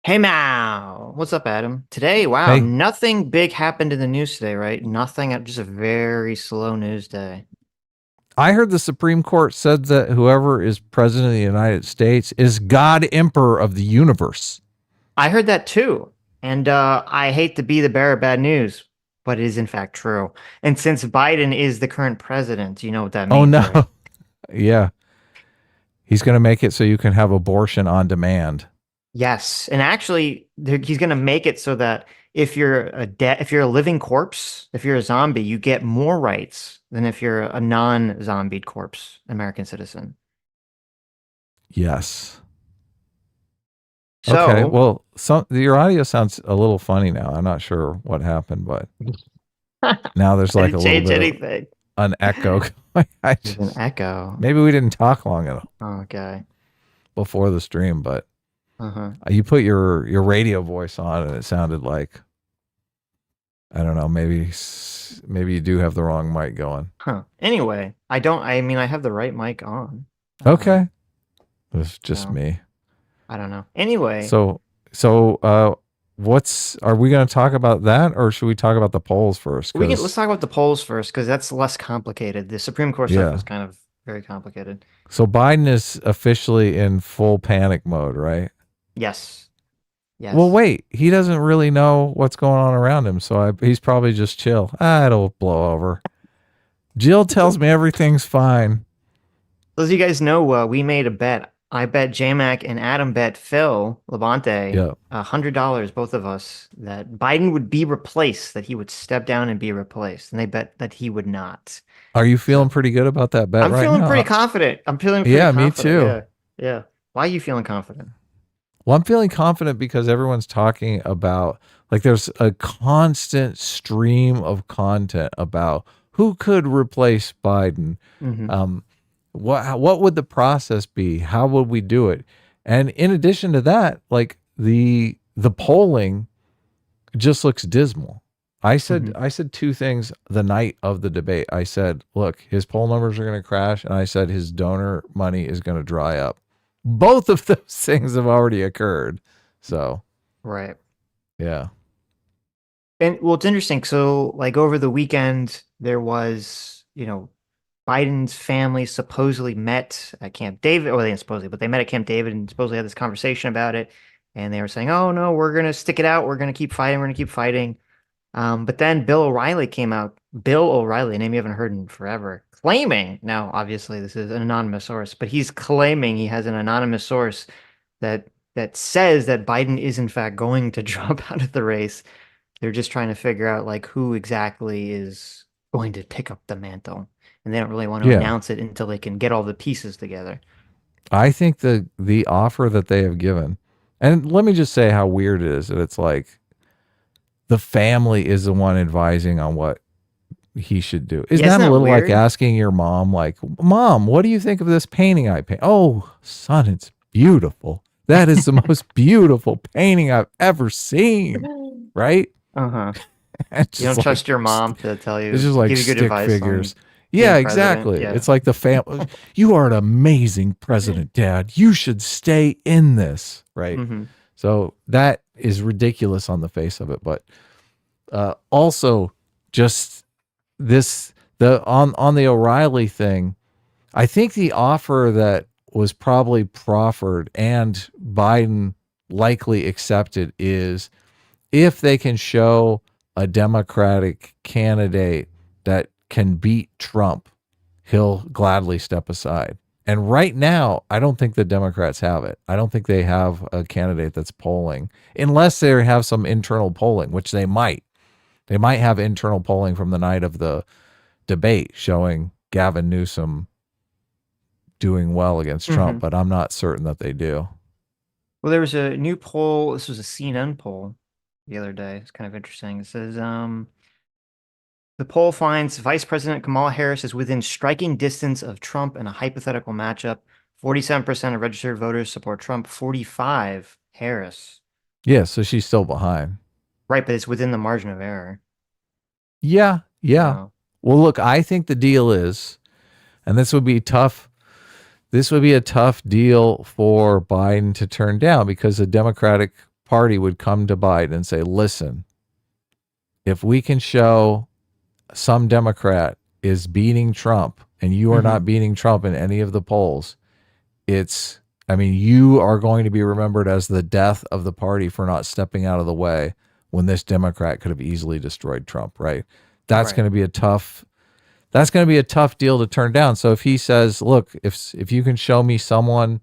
Hey Mao, what's up, Adam? Today, wow, Hey, nothing big happened in the news today, right? Nothing, just a very slow news day. I heard the Supreme Court said that whoever is president of the United States is God Emperor of the universe. I heard that too, and I hate to be the bearer of bad news, but it is in fact true. And since Biden is the current president, you know what that Oh means, no. right? Yeah. He's going to make it so you can have abortion on demand. Yes, and actually, he's going to make it so that if you're a living corpse, if you're a zombie, you get more rights than if you're a non-zombied corpse, American citizen. Yes. Okay. So. Well, your audio sounds a little funny now. I'm not sure what happened, but I now there's like didn't a little change bit of anything. an echo going. There's an echo. Maybe we didn't talk long enough Okay. before the stream, but Uh-huh. you put your radio voice on and it sounded like I don't know, maybe you do have the wrong mic going. Huh. Anyway, I mean, I have the right mic on. Okay. It's just So me. I don't know. Anyway, So so what's are we going to talk about that or should we talk about the polls first let's cuz talk about the polls first because that's less complicated. The Supreme Court stuff yeah. was kind of very complicated. So Biden is officially in full panic mode, right? Yes. Well, Yes. wait, he doesn't really know what's going on around him, so he's probably just chill. It'll blow over. Jill tells me everything's fine. So as you guys know, we made a bet. I bet JMac and Adam bet Phil Labonte Yeah. $100, both of us, that Biden would be replaced, that he would step down and be replaced, and they bet that he would not. Are you So feeling pretty good about that bet I'm right feeling pretty now? confident. I'm feeling pretty Yeah, me confident. too. Yeah, yeah. Why are you feeling confident? Well, I'm feeling confident because everyone's talking about like there's a constant stream of content about who could replace Biden. Hmm. Um, what would the process be? How would we do it? And in addition to that, like the polling just looks dismal. Hmm. I said two things the night of the debate. I said, look, his poll numbers are going to crash, and I said his donor money is going to dry up. Both of those things have already occurred. So Right. yeah, And well, it's interesting. So, like over the weekend, there was, Biden's family supposedly met at Camp David, or they didn't supposedly, but they met at Camp David and supposedly had this conversation about it. And they were saying, "Oh no, we're gonna stick it out. We're gonna keep fighting. We're gonna keep fighting." But then Bill O'Reilly came out. Bill O'Reilly, a name you haven't heard in forever, claiming. Now, obviously, this is an anonymous source, but he's claiming he has an anonymous source that that says that Biden is in fact going to drop out of the race. They're just trying to figure out like who exactly is going to pick up the mantle, and they don't really want to yeah. announce it until they can get all the pieces together. I think the offer that they have given, and let me just say how weird it is that it's like the family is the one advising on what he should do. Isn't Yeah, that isn't a that little like weird? asking your mom, like, Mom, what do you think of this painting I paint? Oh, son, it's beautiful. That is the most beautiful painting I've ever seen. Right? Uh-huh. It's You just don't like trust your mom to tell it's you, just like give you good stick advice on figures. Yeah, being president. exactly. Yeah. It's like the family. You are an amazing president, Dad. You should stay in this. Right. Hmm. So that is ridiculous on the face of it, but also just this the on the O'Reilly thing. I think the offer that was probably proffered and Biden likely accepted is if they can show a Democratic candidate that can beat Trump, he'll gladly step aside. And right now, I don't think the Democrats have it. I don't think they have a candidate that's polling, unless they have some internal polling, which they might. They might have internal polling from the night of the debate showing Gavin Newsom doing well against Trump, Hmm. but I'm not certain that they do. Well, there was a new poll. This was a CNN poll the other day. It's kind of interesting. It says, the poll finds Vice President Kamala Harris is within striking distance of Trump in a hypothetical matchup. 47% of registered voters support Trump, 45 Harris. Yeah, so she's still behind. Right, but it's within the margin of error. Yeah, yeah. So, Well, look, I think the deal is, and this would be tough. This would be a tough deal for Biden to turn down because the Democratic Party would come to Biden and say, listen, if we can show some Democrat is beating Trump and you are Hmm. not beating Trump in any of the polls, it's, I mean, you are going to be remembered as the death of the party for not stepping out of the way when this Democrat could have easily destroyed Trump, right? That's Right. going to be a tough that's going to be a tough deal to turn down. So if he says, "Look, if you can show me someone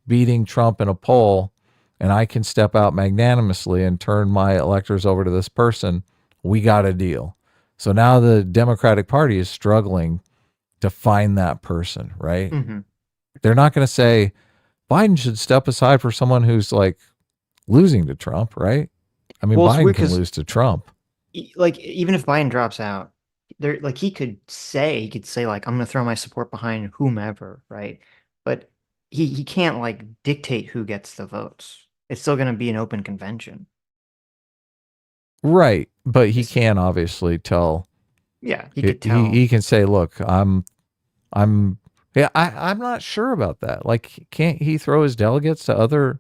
beating Trump in a poll and I can step out magnanimously and turn my electors over to this person, we got a deal." So now the Democratic Party is struggling to find that person, right? Hmm. They're not going to say Biden should step aside for someone who's like losing to Trump, right? I mean, Well, it's Biden weird can because lose to Trump. like even if Biden drops out, there like he could say like I'm gonna throw my support behind whomever, right? But he can't like dictate who gets the votes. It's still gonna be an open convention. Right. But he It's can obviously tell yeah, he he could tell. he can say, look, I'm yeah, I'm not sure about that. Like, can't he throw his delegates to other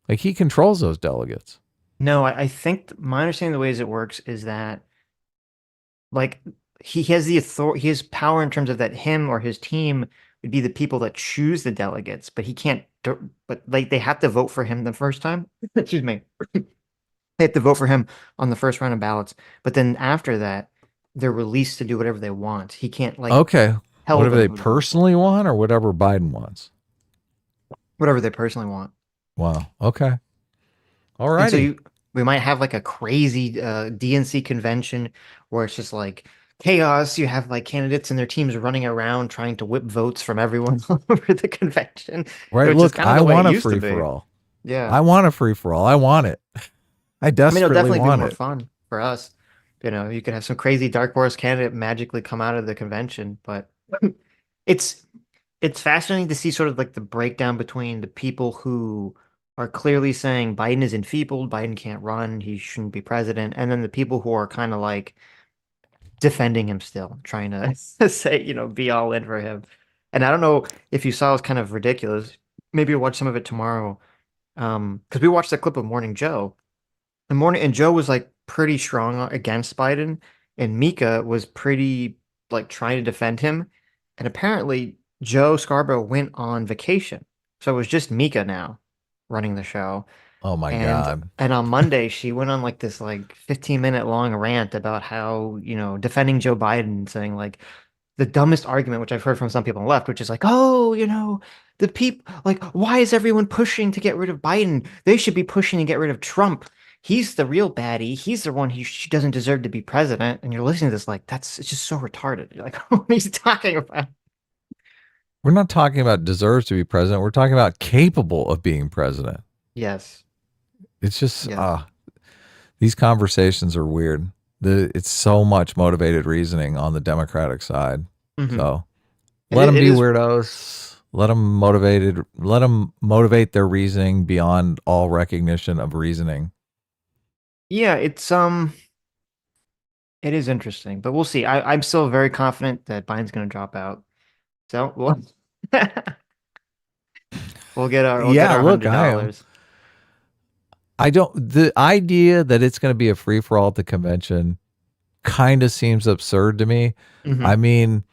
like he controls those delegates. No, I think my understanding of the ways it works is that like he has the authority, he has power in terms of that him or his team would be the people that choose the delegates, but he can't. But like they have to vote for him the first time. Excuse me. They have to vote for him on the first round of ballots, but then after that, they're released to do whatever they want. He can't like Okay. tell Whatever them they who to vote for, personally want or whatever Biden wants. whatever they personally want. Wow. Okay. All And so righty. we might have like a crazy DNC convention where it's just like chaos. You have like candidates and their teams running around trying to whip votes from everyone all over the convention, Right. which is Look, kind of I the way it want a used to free for be. all. Yeah. I want a free for all. I want it. I I mean, it'll desperately definitely be want more it. fun for us. You know, you could have some crazy dark horse candidate magically come out of the convention, but it's it's fascinating to see sort of like the breakdown between the people who are clearly saying Biden is enfeebled, Biden can't run, he shouldn't be president, and then the people who are kind of like defending him still, trying to say, be all in for him. And I don't know if you saw it was kind of ridiculous. Maybe you'll watch some of it tomorrow. Because we watched the clip of Morning Joe. And Joe was like pretty strong against Biden, and Mika was pretty like trying to defend him. And apparently Joe Scarborough went on vacation. So it was just Mika now running the show. Oh my And God. and on Monday she went on like this like 15-minute long rant about how, defending Joe Biden, saying like the dumbest argument, which I've heard from some people on the left, which is like, oh, the people, like, why is everyone pushing to get rid of Biden? They should be pushing to get rid of Trump. He's the real baddie. He's the one she doesn't deserve to be president. And you're listening to this like, it's just so retarded. You're like, what are you talking about? We're not talking about deserves to be president. We're talking about capable of being president. Yes. It's just Yes. these conversations are weird. It's so much motivated reasoning on the Democratic side. Hmm. So It, let them it be is. weirdos. Let them motivated. Let them motivate their reasoning beyond all recognition of reasoning. Yeah, it is interesting, but we'll see. I'm still very confident that Biden's going to drop out. So we'll get Yeah, our look, I am. $100. I don't. The idea that it's going to be a free for all at the convention kind of seems absurd to me. I Hmm. mean,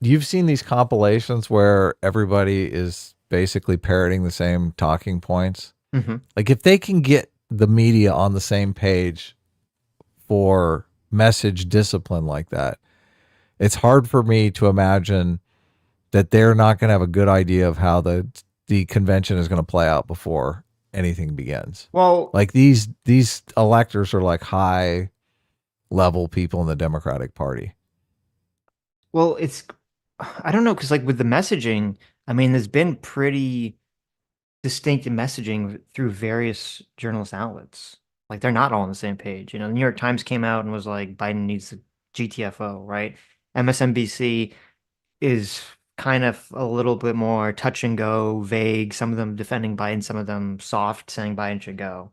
you've seen these compilations where everybody is basically parroting the same talking points. Hmm. Like if they can get the media on the same page for message discipline like that, it's hard for me to imagine that they're not going to have a good idea of how the convention is going to play out before anything begins. Well, Like these electors are like high level people in the Democratic Party. Well, I don't know, because like with the messaging, I mean, there's been pretty distinct messaging through various journalist outlets. Like they're not all on the same page. The New York Times came out and was like, Biden needs the GTFO, right? MSNBC is kind of a little bit more touch and go, vague. Some of them defending Biden, some of them soft, saying Biden should go.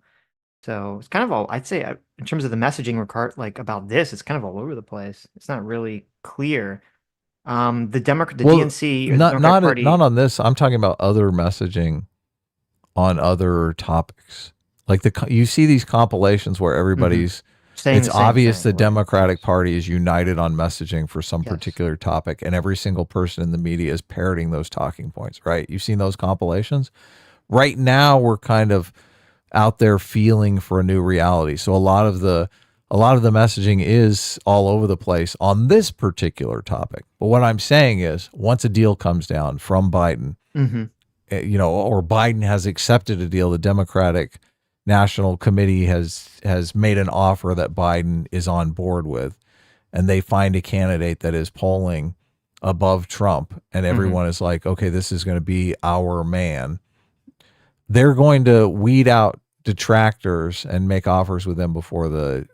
So it's kind of all, I'd say, in terms of the messaging regard, like about this, it's kind of all over the place. It's not really clear. The Well, DNC or the not Democratic not Party. not on this. I'm talking about other messaging on other topics. Like you see these compilations where Hmm. everybody's, Saying it's the same obvious thing, the right? Democratic Yes. Party is united on messaging for some Yes. particular topic, and every single person in the media is parroting those talking points, right? You've seen those compilations. Right now, we're kind of out there feeling for a new reality. So a lot of the messaging is all over the place on this particular topic. But what I'm saying is, once a deal comes down from Biden, Hmm. or Biden has accepted a deal, the Democratic National Committee has made an offer that Biden is on board with, and they find a candidate that is polling above Trump, and Hmm. everyone is like, okay, this is going to be our man. They're going to weed out detractors and make offers with them before the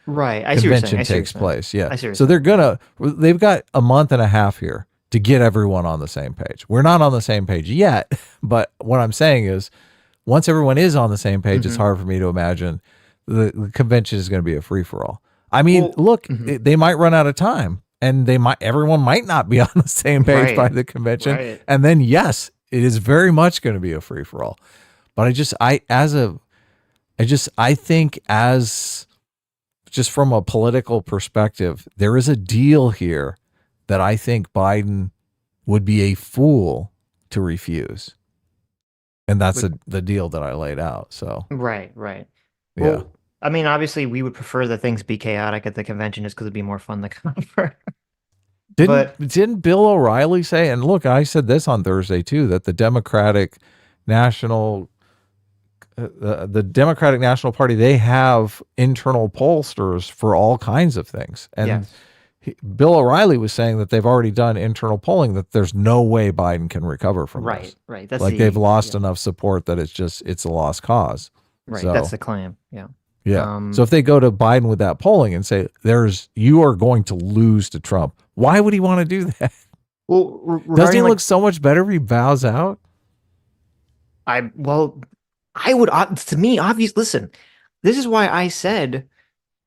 Right. I see what you're saying. convention I see what you're takes saying. place. Yeah. I see what you're So saying. Yeah. they've got a month and a half here to get everyone on the same page. We're not on the same page yet, but what I'm saying is once everyone is on the same page, it's Hmm. hard for me to imagine the convention is going to be a free for all. I mean, Well, look, mhm. they might run out of time and everyone might not be on the same page by Right. the convention. Right. And then, yes, it is very much going to be a free for all. But I think as just from a political perspective, there is a deal here that I think Biden would be a fool to refuse. And that's Would the deal that I laid out. So, right. Right. yeah. Well, I mean, obviously, we would prefer that things be chaotic at the convention just because it'd be more fun to cover. Didn't But didn't Bill O'Reilly say, and look, I said this on Thursday too, that National the Democratic National Party, they have internal pollsters for all kinds of things. And yes. Bill O'Reilly was saying that they've already done internal polling, that there's no way Biden can recover from Right. this. Right. That's Like they've the lost yeah. enough support that it's a lost cause. Right. That's So the claim. Yeah. yeah. So Um. if they go to Biden with that polling and say you are going to lose to Trump, why would he want to do that? Well, Doesn't he regarding look like so much better if he bows out? I would to me obvious. Listen, this is why I said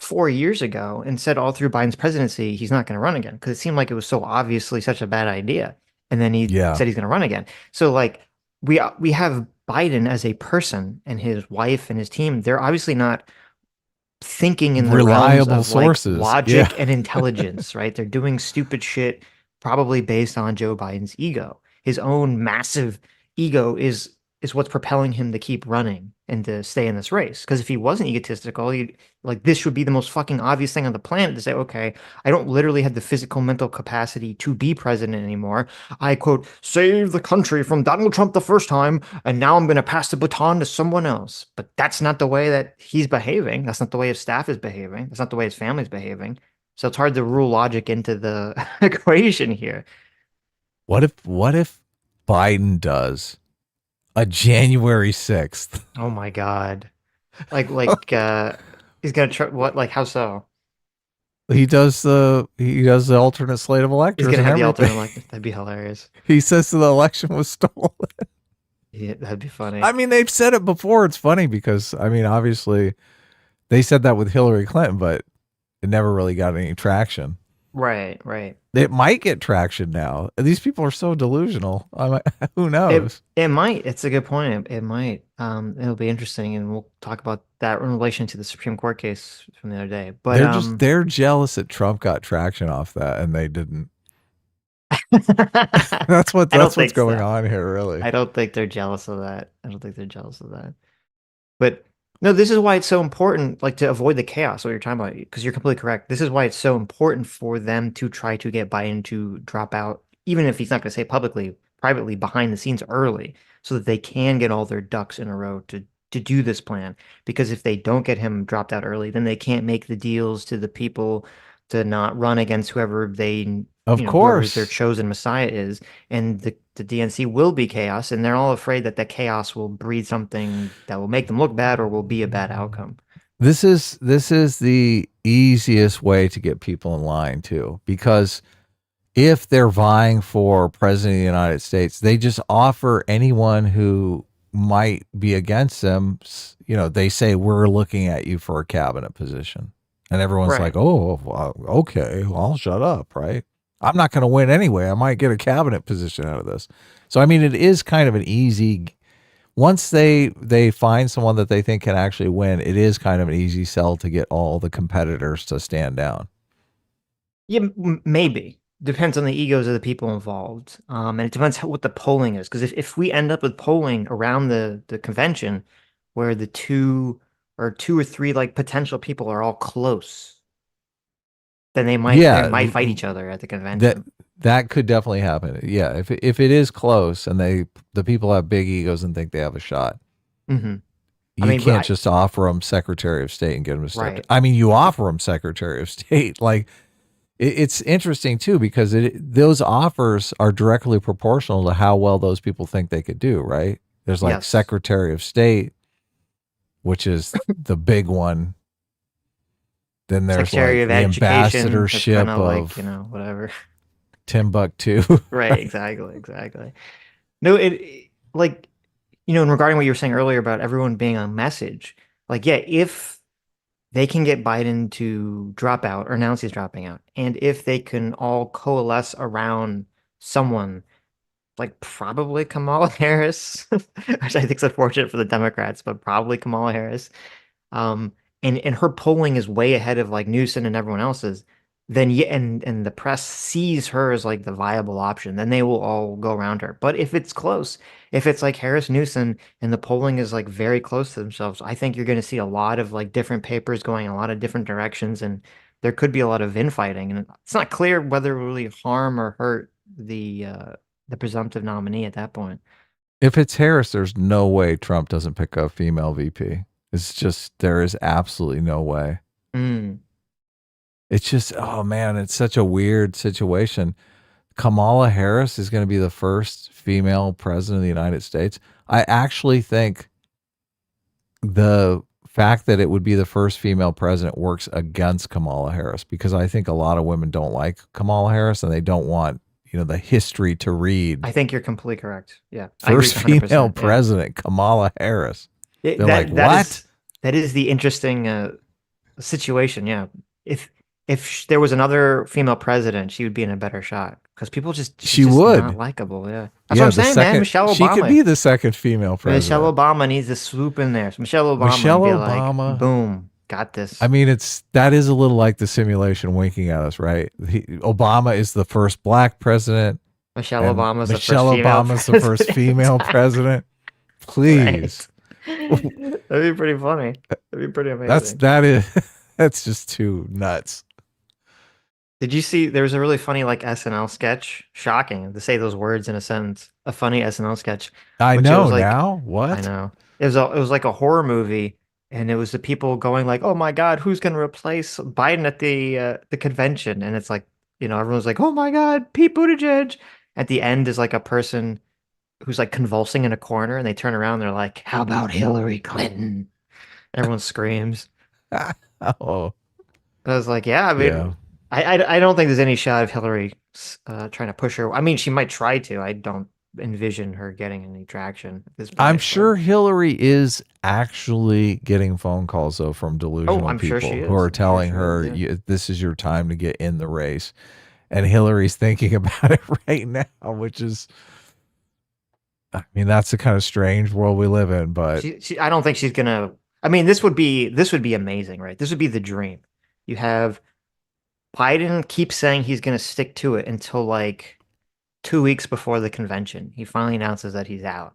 4 years ago and said all through Biden's presidency he's not going to run again because it seemed like it was so obviously such a bad idea, and then he Yeah. said he's going to run again. So like we have Biden as a person and his wife and his team. They're obviously not thinking in the realms Reliable of like sources. Yeah. logic and intelligence, right? They're doing stupid shit probably based on Joe Biden's ego. His own massive ego is what's propelling him to keep running and to stay in this race. Because if he wasn't egotistical, he like this would be the most fucking obvious thing on the planet to say, okay, I don't literally have the physical mental capacity to be president anymore. I quote, save the country from Donald Trump the first time, and now I'm going to pass the baton to someone else. But that's not the way that he's behaving. That's not the way his staff is behaving. That's not the way his family's behaving. So it's hard to rule logic into the equation here. What if Biden does a January 6th? Oh my God. Like he's gonna try what like how so? He does the alternate slate of He's electors gonna and have the everything. alternate like that'd be hilarious. He says the election was stolen. Yeah, that'd be funny. I mean, they've said it before. It's funny because I mean, obviously they said that with Hillary Clinton, but it never really got any traction. Right, right. It might get traction now. These people are so delusional. Who It knows? it might. It's a good point. It might. It'll be interesting, and we'll talk about that in relation to the Supreme Court case from the other day. But They're jealous that Trump got traction off that and they didn't. That's what I don't that's what's think going so. on here, really. I don't think they're jealous of that. I don't think they're jealous of that. But no, this is why it's so important, like to avoid the chaos, what you're talking about, because you're completely correct. This is why it's so important for them to try to get Biden to drop out, even if he's not going to say publicly, privately, behind the scenes early, so that they can get all their ducks in a row to do this plan. Because if they don't get him dropped out early, then they can't make the deals to the people to not run against whoever Of whoever their course. chosen messiah is, and the DNC will be chaos, and they're all afraid that the chaos will breed something that will make them look bad or will be a bad outcome. This is the easiest way to get people in line too, because if they're vying for president of the United States, they just offer anyone who might be against them. They say we're looking at you for a cabinet position, and everyone's like, Right. "Oh, well, okay, well, I'll shut up, right? I'm not going to win anyway. I might get a cabinet position out of this." So, I mean, it is kind of an easy once they find someone that they think can actually win, it is kind of an easy sell to get all the competitors to stand down. Yeah, maybe. Depends on the egos of the people involved. And it depends what the polling is. Because if we end up with polling around the convention where the two or three like potential people are all close, then they Yeah, might fight each other at the that convention. that could definitely happen. Yeah, if it is close and the people have big egos and think they have a shot, Hmm. I you mean, can't just offer them Secretary of State and get them to step. right. I mean, you offer them Secretary of State. Like it's interesting too because those offers are directly proportional to how well those people think they could do. Right? There's like Yes. Secretary of State, which is the big one. Then there's Secretary like of the Education, that's kind ambassadorship of like, of whatever. Timbuktu. Right, Right? exactly, exactly. No, like, and regarding what you were saying earlier about everyone being on message, like, yeah, if they can get Biden to drop out or announce he's dropping out, and if they can all coalesce around someone like probably Kamala Harris, which I think is unfortunate for the Democrats, but probably Kamala Harris, um, and her polling is way ahead of like Newsom and everyone else's, then yeah, and the press sees her as like the viable option, then they will all go around her. But if it's close, if it's like Harris Newsom and the polling is like very close to themselves, I think you're going to see a lot of like different papers going in a lot of different directions, and there could be a lot of infighting, and it's not clear whether it will really harm or hurt the presumptive nominee at that point. If it's Harris, there's no way Trump doesn't pick a female VP. It's just there is absolutely no way. Mm. It's just oh man, it's such a weird situation. Kamala Harris is going to be the first female president of the United States. I actually think the fact that it would be the first female president works against Kamala Harris because I think a lot of women don't like Kamala Harris and they don't want, the history to read I think you're completely correct. Yeah, I agree first female 100%. Yeah. president, Kamala Harris. It, They're like, that that what? is that is the interesting situation. Yeah, if there was another female president, she would be in a better shot because she's She just not would. likable. Yeah, that's what Yeah, I'm the saying, man. second, she could be the second female Michelle president. Obama needs to swoop in there. So Michelle Obama and Michelle be like, Obama. boom, got I this. mean, that is a little like the simulation winking at us, right? Obama is the first black president, Michelle and Obama's the first Michelle female Obama is the first president. female Exactly. president. Right. Please, That'd be pretty funny. That'd be pretty that's amazing. that is that's just too nuts. Did you see there was a really funny like SNL sketch? Shocking to say those words in a sentence. A funny SNL sketch, I which it know was like, now. I What? know. It was like a horror movie, and it was the people going like, "Oh my God, who's gonna replace Biden at the convention?" And it's like, everyone's like, "Oh my God, Pete Buttigieg." At the end is like a person who's like convulsing in a corner, and they turn around, and they're like, "How about Hillary Clinton?" Everyone screams. Oh, I was like, yeah, I yeah. mean, I don't think there's any shot of Hillary trying to push her. I mean, she might try to. I don't envision her getting any traction at this I'm point, but sure Hillary is actually getting phone calls though from oh, delusional I'm sure she people who is. are I'm sure telling she is. her Yeah. this is your time to get in the race. And Hillary's thinking about it right now, which is, I mean, that's the kind of strange world we live in. But I don't think she's gonna. I mean, this would be amazing, right? This would be the dream. You have Biden keep saying he's gonna stick to it until like 2 weeks before the convention. He finally announces that he's out.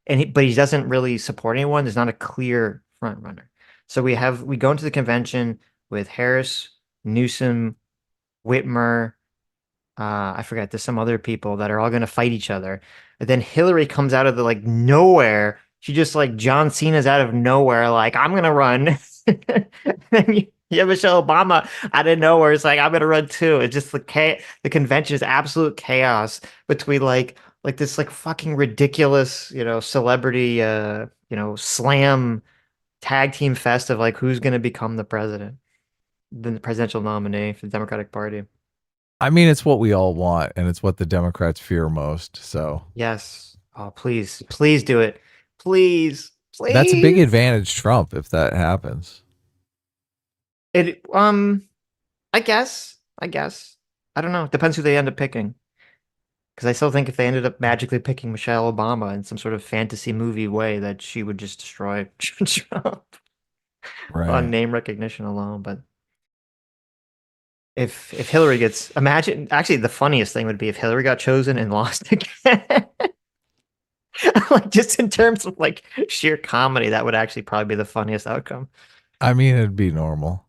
But he doesn't really support anyone. There's not a clear front runner. So we go into the convention with Harris, Newsom, Whitmer. I forget. There's some other people that are all going to fight each other. And then Hillary comes out of the like nowhere. She just like John Cena's out of nowhere. Like I'm gonna run. Then you have Michelle Obama out of nowhere. It's like I'm gonna run too. It's just the convention is absolute chaos between like this like fucking ridiculous celebrity slam tag team fest of like who's gonna become the president, the presidential nominee for the Democratic Party. I mean, it's what we all want, and it's what the Democrats fear most. So Yes. Oh, please, please do it. Please, that's a big please. advantage, Trump, if that happens. It I guess. I don't know. Depends who they end up picking. Because I still think if they ended up magically picking Michelle Obama in some sort of fantasy movie way, that she would just destroy Trump on Right. name recognition alone. But if Hillary gets, imagine, actually the funniest thing would be if Hillary got chosen and lost again. Like just in terms of like sheer comedy, that would actually probably be the funniest outcome. I mean, it'd be normal.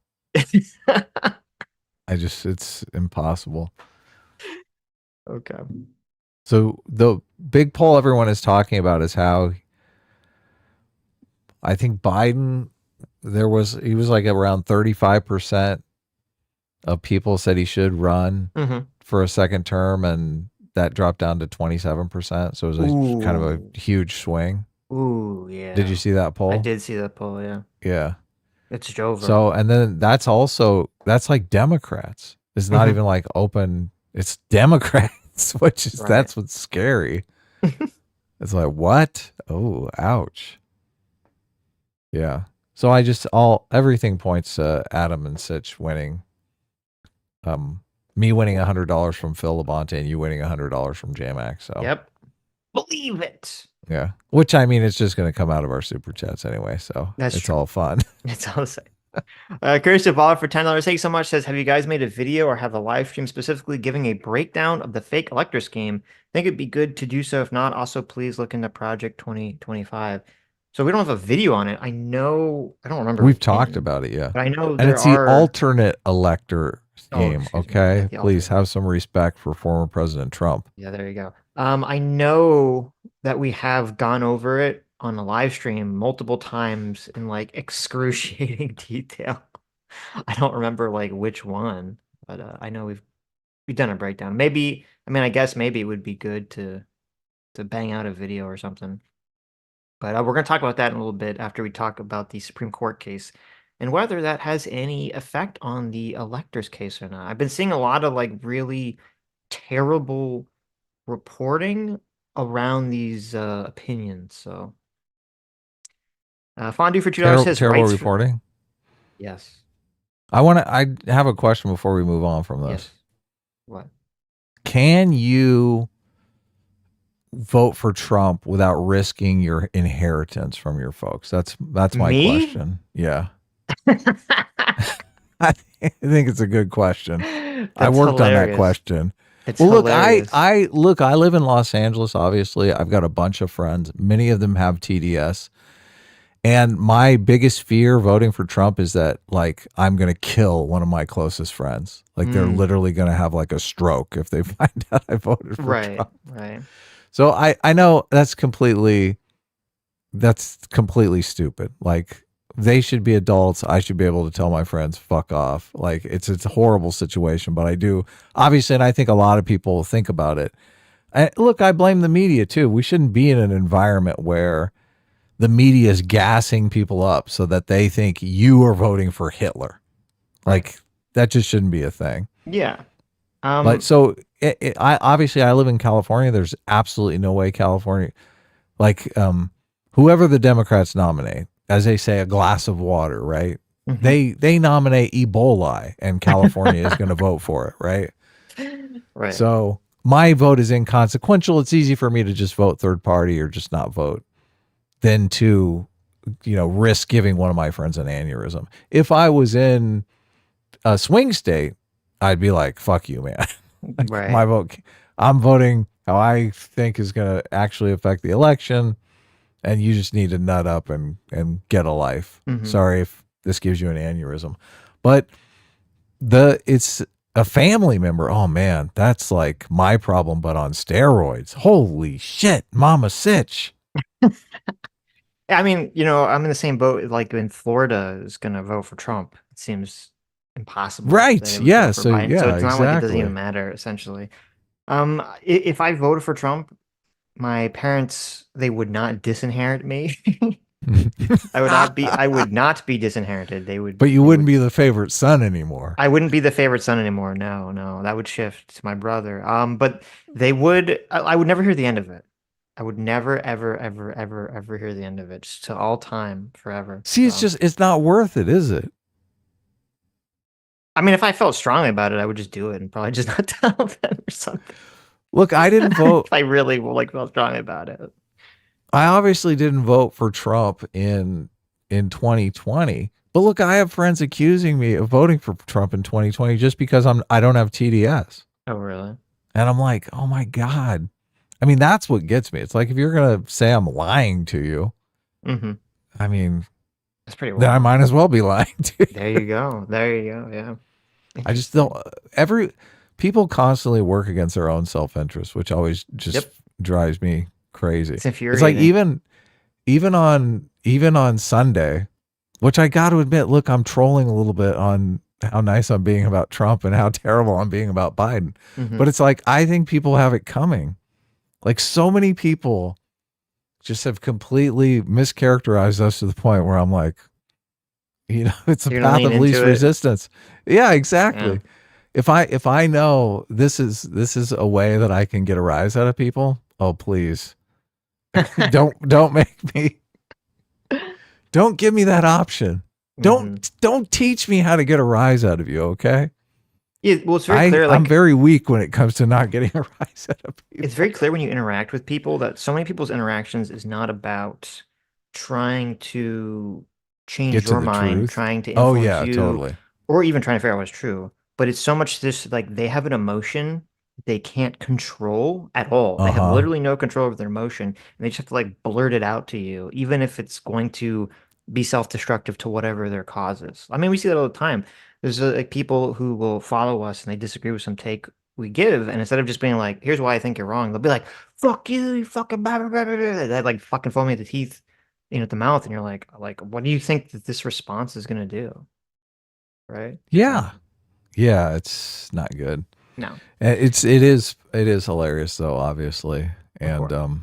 It's impossible. Okay. So the big poll everyone is talking about is how I think Biden, he was like around 35% of people said he should run Hmm. for a second term, and that dropped down to 27%. So it was a kind of Ooh. a huge swing. Ooh, Did you yeah. see that I poll? did see that poll, yeah. Yeah. It's over. So, and then that's like Democrats. It's not Hmm. even like open, it's Democrats, Right. that's what's scary. It's like, what? Oh, ouch. Yeah. So everything points to Adam and Sitch winning. Um, Me winning $100 from Phil Labonte and you winning $100 from JMax. So Yep. Believe it. yeah, which I mean, it's just going to come out of our super chats anyway. So That's it's true. all fun. It's all the same. Christopher Ball for $10. Thank you so much. Says, have you guys made a video or have a live stream specifically giving a breakdown of the fake elector scheme? Think it'd be good to do so. If not, also please look into Project 2025. So we don't have a video on it. I know, I don't remember We've talked when, about it, yeah. but I know And there it's the are. alternate elector Oh, game. excuse me. Yeah, Okay, the please alternate. have some respect for former President Trump. Yeah, there you go. I know that we have gone over it on a live stream multiple times in like excruciating detail. I don't remember like which one, but I know we've done a breakdown. Maybe, I mean, I guess maybe it would be good to bang out a video or something. But we're going to talk about that in a little bit after we talk about the Supreme Court case and whether that has any effect on the electors case or not. I've been seeing a lot of like really terrible reporting around these opinions. So, Fondue for $2 says Terrible rights for reporting. yes, I have a question before we move on from yes. this. What? Can you vote for Trump without risking your inheritance from your folks? That's my Me? question. Yeah. I think it's a good question. I That's worked on that hilarious. question. It's Well, look, hilarious. I live in Los Angeles obviously. I've got a bunch of friends. Many of them have TDS. And my biggest fear voting for Trump is that like I'm going to kill one of my closest friends. Like they're Mm, literally going to have like a stroke if they find out I voted for right, Trump. right, So I know that's completely stupid. Like they should be adults. I should be able to tell my friends fuck off. Like it's a horrible situation, but I do obviously, and I think a lot of people think about it. Look, I blame the media too. We shouldn't be in an environment where the media is gassing people up so that they think you are voting for Hitler. right. Like that just shouldn't be a thing. Yeah. But so I obviously I live in California. There's absolutely no way California like whoever the Democrats nominate, as they say, a glass of water, right? Mhm. They nominate Ebola, and California is going to vote for it, right? Right. So my vote is inconsequential. It's easy for me to just vote third party or just not vote than to risk giving one of my friends an aneurysm. If I was in a swing state, I'd be like, "Fuck you, man." Like my Right. vote, I'm voting how I think is going to actually affect the election, and you just need to nut up and get a life. Hmm. Sorry if this gives you an aneurysm, but it's a family member. Oh man, that's like my problem, but on steroids. Holy shit, Mama Sitch. I mean, I'm in the same boat. Like when Florida is going to vote for Trump, it seems impossible that Right. they would Yeah. vote for So Biden. So yeah, it's not like it doesn't even exactly. matter, essentially. If I voted for Trump, my parents, they would not disinherit me. I would not be disinherited. But you They wouldn't would, be the favorite son anymore. I wouldn't be the favorite son anymore. No, no, that would shift to my brother. But I would never hear the end of it. I would never, ever, ever, ever, ever hear the end of it, just to all time, forever. See, So, it's not worth it, is it? I mean, if I felt strongly about it, I would just do it and probably just not tell them or something. Look, I didn't vote. If I really like felt strong about it. I obviously didn't vote for Trump in 2020. But look, I have friends accusing me of voting for Trump in 2020 just because I don't have TDS. Oh, really? And I'm like, "Oh my god." I mean, that's what gets me. It's like if you're going to say I'm lying to you, Mm-hmm. I mean, That's pretty then I wild. might as well be lying to There you. you go. There you go. Yeah. I just don't Interesting. every people constantly work against their own self-interest, which always just Yep. drives me crazy. It's It's like infuriating. even on Sunday, which I got to admit, look, I'm trolling a little bit on how nice I'm being about Trump and how terrible I'm being about Biden. Mm-hmm. But it's like I think people have it coming. Like so many people just have completely mischaracterized us to the point where I'm like, it's the You're gonna path lean of least into it. resistance. Yeah, Yeah. exactly. If I know this is a way that I can get a rise out of people, oh please. Don't make me don't give me that option. Mm-hmm. Don't teach me how to get a rise out of you, okay? Yeah. Well, it's very clear. I'm Like, very weak when it comes to not getting a rise out of it's people. very clear when you interact with people that so many people's interactions is not about trying to change Get to your the mind, truth. trying to Oh influence yeah, you, totally. or even trying to figure out what's true. But it's so much this like they have an emotion they can't control at all. They have Uh-huh. literally no control over their emotion, and they just have to like blurt it out to you, even if it's going to be self-destructive to whatever their cause is. I mean, we see that all the time. There's like people who will follow us and they disagree with some take we give, and instead of just being like, "Here's why I think you're wrong," they'll be like, "Fuck you, you fucking blah blah blah blah." Blah." They like fucking foam at the teeth, at the mouth, and you're like, what do you think that this response is gonna do, right? So Yeah. Yeah, it's not good. no, It is hilarious though, obviously. of And course,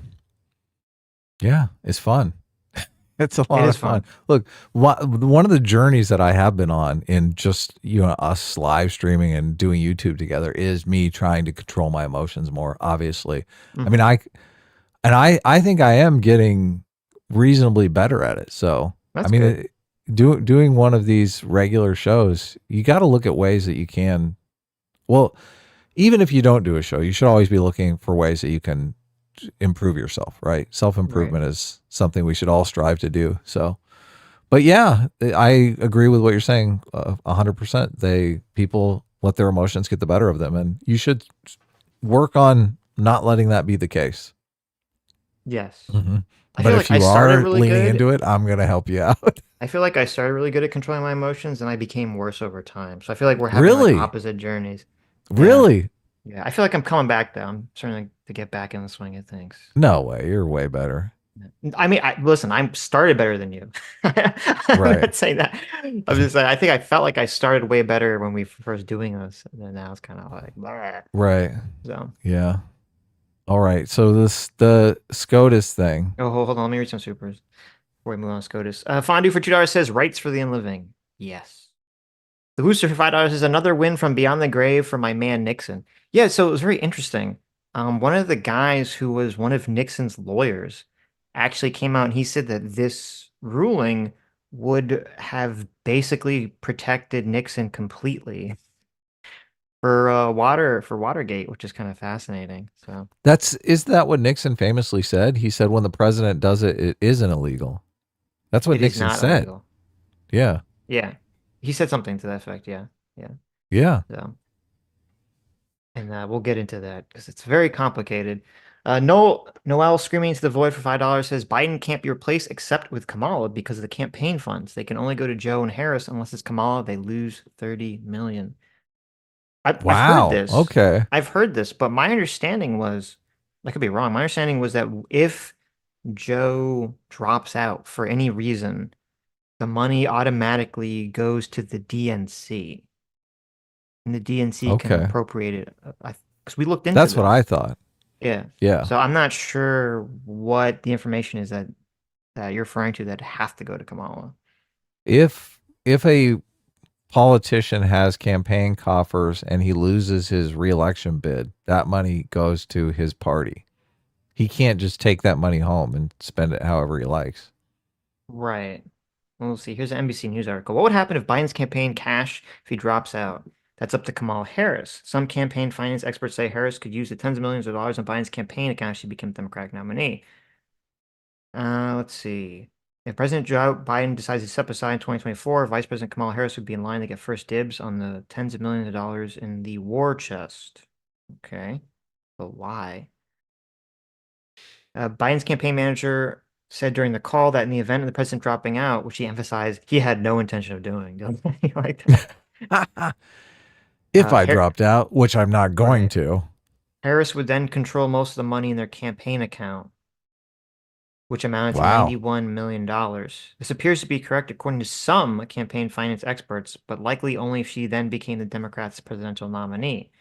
yeah, it's fun. It's a it lot is of fun. fun. Look, one of the journeys that I have been on in just us live streaming and doing YouTube together is me trying to control my emotions more. Obviously, I mean, Hmm. I think I am getting reasonably better at it. So I That's mean, good. doing one of these regular shows, you got to look at ways that you can. Well, even if you don't do a show, you should always be looking for ways that you can improve yourself. Right? Self Right. improvement is something we should all strive to do. So but yeah, I agree with what you're saying 100%. People let their emotions get the better of them, and you should work on not letting that be the case. Yes. Hmm. I But feel if like I you started are really leaning good. into it, I'm gonna help you out. I feel like I started really good at controlling my emotions, and I became worse over time. So I feel like we're having like Really, opposite journeys. Yeah. really? Yeah. I feel like I'm coming back though. I'm starting to get back in the swing of things. No way. You're way better. I mean, listen, I'm started better than you. I'm Right, not saying that. I'm just saying, I think I felt like I started way better when we first doing this, and then now it's kind of like, blah. right. So, Yeah. All right. So the SCOTUS thing. oh, hold on, let me read some supers before we move on to SCOTUS. Fondue for $2 says rights for the unliving. Yes. The booster for $5 is another win from beyond the grave for my man Nixon. Yeah, so it was very interesting. One of the guys who was one of Nixon's lawyers actually came out and he said that this ruling would have basically protected Nixon completely for Watergate, which is kind of fascinating. So Isn't that what Nixon famously said? He said when the president does it, it isn't illegal. That's what it is Nixon not said. illegal. Yeah. Yeah, he said something to that effect. Yeah, yeah. Yeah. So. And we'll get into that because it's very complicated. Noel screaming into the void for $5 says Biden can't be replaced except with Kamala because of the campaign funds. They can only go to Joe and Harris unless it's Kamala. They lose 30 million. I've heard Wow. this. Okay. I've heard this, but my understanding was, I could be wrong. My understanding was that if Joe drops out for any reason, the money automatically goes to the DNC, and the DNC can Okay. appropriate it. Because we looked into That's what I this. thought. Yeah. Yeah. So I'm not sure what the information is that you're referring to that has to go to Kamala. If a politician has campaign coffers and he loses his reelection bid, that money goes to his party. He can't just take that money home and spend it however he likes. Right. Well, we'll see. Here's an NBC News article. What would happen if Biden's campaign cash if he drops out? That's up to Kamala Harris. Some campaign finance experts say Harris could use the tens of millions of dollars on Biden's campaign account if she became Democratic nominee. Let's see. If President Joe Biden decides to step aside in 2024, Vice President Kamala Harris would be in line to get first dibs on the tens of millions of dollars in the war chest. Okay. But why? Biden's campaign manager said during the call that in the event of the president dropping out, which he emphasized he had no intention of doing. You like that? If I Har dropped out, which I'm not going right. to. Harris would then control most of the money in their campaign account, which amounted to Wow. $91 million. This appears to be correct according to some campaign finance experts, but likely only if she then became the Democrats' presidential nominee.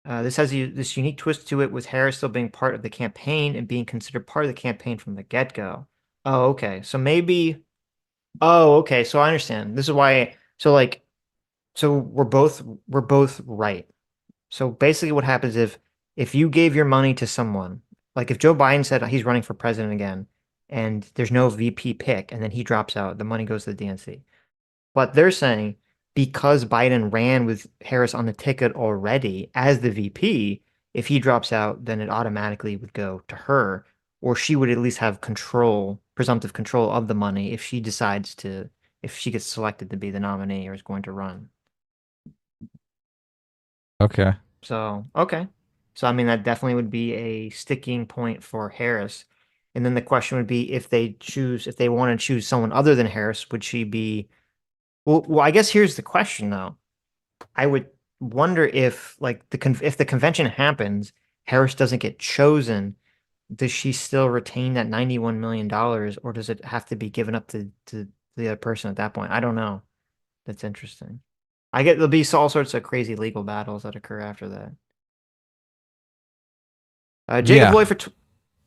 This has this unique twist to it with Harris still being part of the campaign and being considered part of the campaign from the get-go. Oh, okay. So maybe, oh, okay. So I understand. This is why, so like, so we're both right. So basically what happens if you gave your money to someone, like if Joe Biden said he's running for president again and there's no VP pick and then he drops out, the money goes to the DNC. But they're saying because Biden ran with Harris on the ticket already as the VP, if he drops out, then it automatically would go to her, or she would at least have control, presumptive control of the money if she decides to, if she gets selected to be the nominee or is going to run. Okay. So, okay. So, I mean, that definitely would be a sticking point for Harris. And then the question would be if they want to choose someone other than Harris, would she be, I guess here's the question though. I would wonder if like if the convention happens, Harris doesn't get chosen, does she still retain that $91 million or does it have to be given up to the other person at that point? I don't know. That's interesting. I get there'll be all sorts of crazy legal battles that occur after that. Jacob Yeah. Lloyd for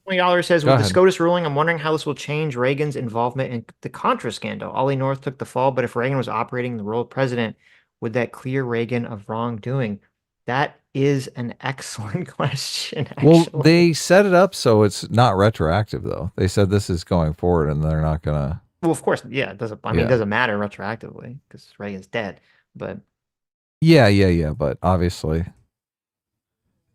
$20 says, Go with the ahead. SCOTUS ruling, I'm wondering how this will change Reagan's involvement in the Contra scandal. Ollie North took the fall, but if Reagan was operating the role of president, would that clear Reagan of wrongdoing? That is an excellent question, Well, actually. they set it up so it's not retroactive, though. They said this is going forward, and they're not gonna. Well, of course, yeah, it doesn't, I mean, it Yeah. doesn't matter retroactively because Reagan's dead, but Yeah. But obviously,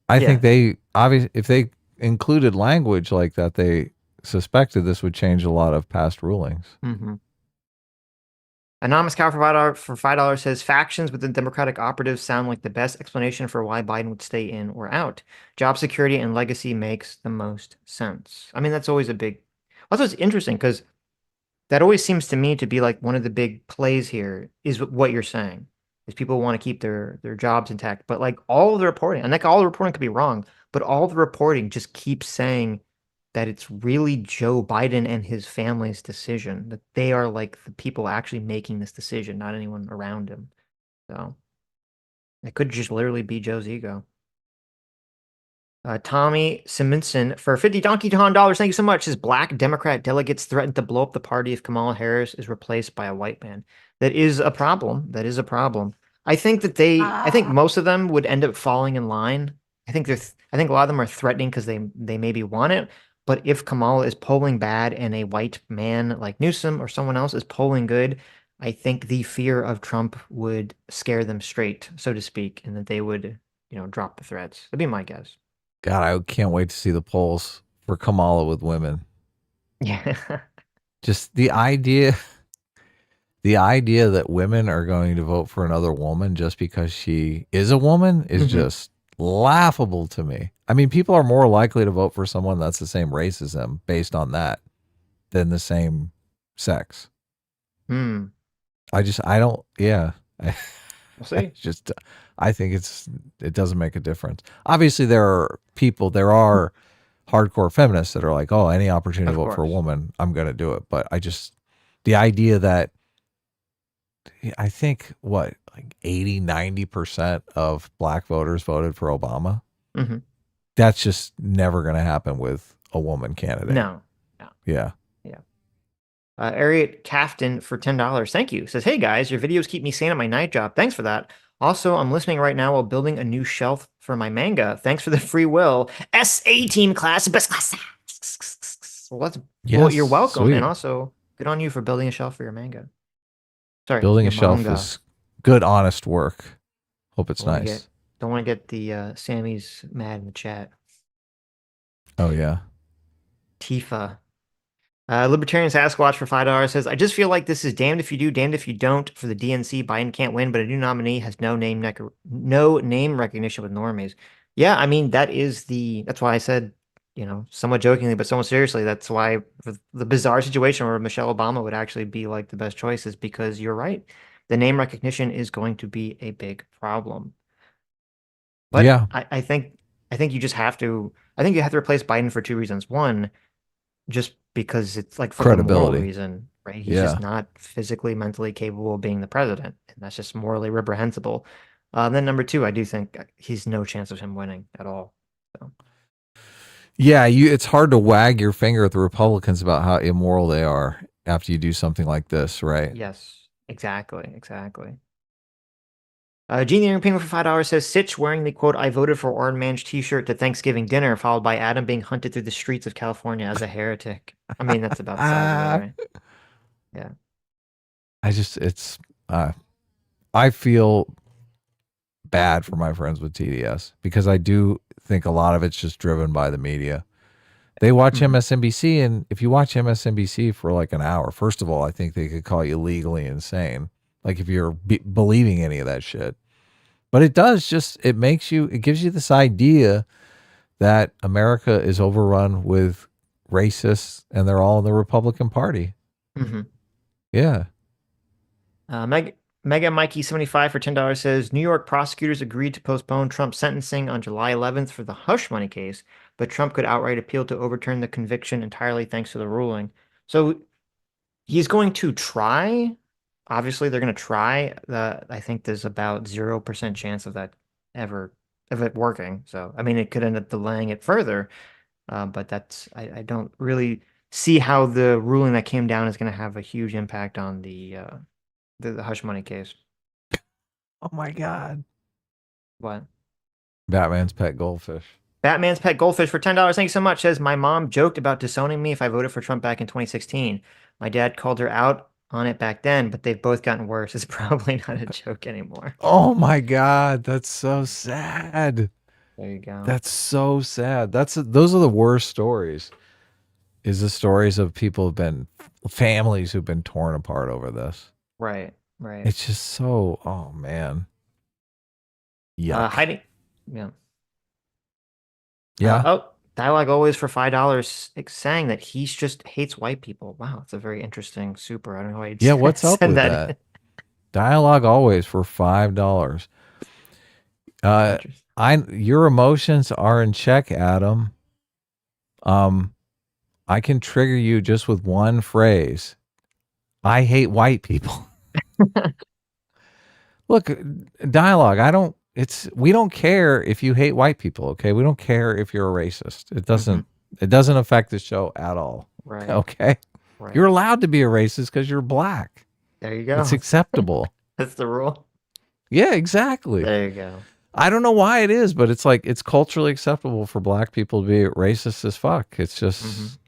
I think yeah. they obviously if they included language like that, they suspected this would change a lot of past rulings. Hmm. Anonymous Cow for $5 says factions within Democratic operatives sound like the best explanation for why Biden would stay in or out. Job security and legacy makes the most sense. I mean, that's always a big. Also, it's interesting because that always seems to me to be like one of the big plays here is what you're saying is people want to keep their jobs intact, but like all of the reporting, and like all the reporting could be wrong, but all the reporting just keeps saying that it's really Joe Biden and his family's decision, that they are like the people actually making this decision, not anyone around him. So it could just literally be Joe's ego. Tommy Simonson for 50 Donkey Kong dollars. Thank you so much. His black Democrat delegates threatened to blow up the party if Kamala Harris is replaced by a white man. That is a problem. That is a problem. I think most of them would end up falling in line. I think a lot of them are threatening because they maybe want it. But if Kamala is polling bad and a white man like Newsom or someone else is polling good, I think the fear of Trump would scare them straight, so to speak, and that they would, drop the threats. That'd be my guess. God, I can't wait to see the polls for Kamala with women. Yeah. Just the idea that women are going to vote for another woman just because she is a woman is Hmm. just laughable to me. I mean, people are more likely to vote for someone that's the same race as them based on that than the same sex. Hmm. I don't, yeah. I, We'll I see. just, I think it doesn't make a difference. Obviously, there are hardcore feminists that are like, oh, any opportunity to Of vote for a course. woman, I'm going to do it. But the idea that I think what, like 80, 90% of black voters voted for Obama. Hmm. That's just never going to happen with a woman candidate. No. No. Yeah. Yeah. Ariat Cafton for $10. Thank you. Says, hey guys, your videos keep me sane at my night job. Thanks for that. Also, I'm listening right now while building a new shelf for my manga. Thanks for the free will. SA team class, best class. Well, well, Yes. you're welcome. And Sweet. also, good on you for building a shelf for your manga. Sorry, Building your a shelf manga. is good, honest work. Hope it's Don't want to nice. get don't want to get the Sammy's mad in the chat. Oh yeah. Tifa. Libertarian Sasquatch for $5 says, I just feel like this is damned if you do, damned if you don't for the DNC. Biden can't win, but a new nominee has no name recognition with normies. Yeah, I mean, that's why I said, somewhat jokingly, but somewhat seriously, that's why the bizarre situation where Michelle Obama would actually be like the best choice is because you're right. The name recognition is going to be a big problem. But Yeah. I think you have to replace Biden for two reasons. One, just because it's like for the moral Credibility. reason, right? He's just Yeah. not physically, mentally capable of being the president, and that's just morally reprehensible. Then number two, I do think he's no chance of him winning at all. So Yeah, it's hard to wag your finger at the Republicans about how immoral they are after you do something like this, right? yes, exactly, exactly. Gene the Penguin for $5 says Sitch wearing the quote "I voted for Orange Man's t-shirt to Thanksgiving dinner," followed by Adam being hunted through the streets of California as a heretic. I mean, that's about the size of it, I right? Yeah. just it's uh I feel bad for my friends with TDS because I do think a lot of it's just driven by the media. They watch Hmm. MSNBC, and if you watch MSNBC for like an hour, first of all, I think they could call you legally insane. Like if you're believing any of that shit. But it gives you this idea that America is overrun with racists and they're all in the Republican Party. Hmm. Yeah. Mega Mikey 75 for $10 says New York prosecutors agreed to postpone Trump's sentencing on July 11th for the hush money case, but Trump could outright appeal to overturn the conviction entirely thanks to the ruling. So he's going to try. Obviously, they're going to try. I think there's about 0% chance of that ever of it working. So, I mean, it could end up delaying it further, but I don't really see how the ruling that came down is going to have a huge impact on the hush money case. Oh my God. What? Batman's pet goldfish. Batman's Pet Goldfish for $10. Thank you so much. Says my mom joked about disowning me if I voted for Trump back in 2016. My dad called her out on it back then, but they've both gotten worse. It's probably not a joke anymore. Oh my God. That's so sad. There you go. That's so sad. Those are the worst stories. Is the stories of people who've been families who've been torn apart over this. Right, right. It's just so, oh man. Yuck. Hiding. Yeah. Yeah. Dialogue always for $5 saying that he's just hates white people. Wow, it's a very interesting super. I don't know why you'd Yeah, what's up send with that that? in. Dialogue always for $5. Uh Interesting. your emotions are in check, Adam. Um I can trigger you just with one phrase. I hate white people. Look, dialogue, I don't it's we don't care if you hate white people, okay? We don't care if you're a racist. Hmm. It doesn't affect the show at all. Right, Okay? You're right. allowed to be a racist cuz you're black. There you It's go. acceptable. That's the rule. Yeah, exactly. There you go. I don't know why it is, but it's like it's culturally acceptable for black people to be racist as fuck. It's Hmm. just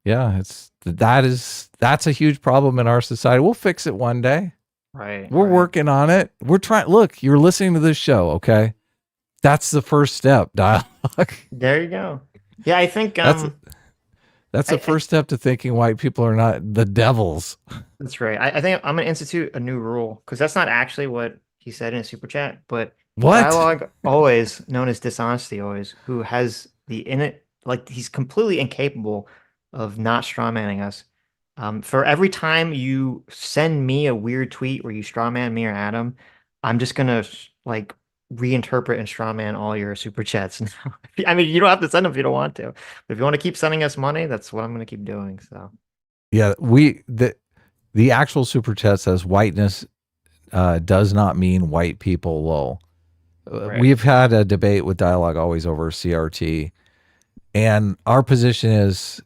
yeah, that's a huge problem in our society. We'll fix it one day. Right, We're right. working on it. We're trying. Look, you're listening to this show, okay? That's the first step, dialogue. There you go. Yeah, I think That's that's the I first step to thinking white people are not the devils. that's right. I think I'm gonna institute a new rule because that's not actually what he said in a super chat, but What? dialogue always known as dishonesty always, who has the in it like he's completely incapable of not strawmanning us. For every time you send me a weird tweet where you strawman me or Adam, I'm just gonna like reinterpret and strawman all your super chats now. I mean, you don't have to send them if you don't want to. But if you want to keep sending us money, that's what I'm gonna keep doing. So, Yeah, the actual super chat says whiteness does not mean white people. Lol. right. We've had a debate with dialogue always over CRT, and our position is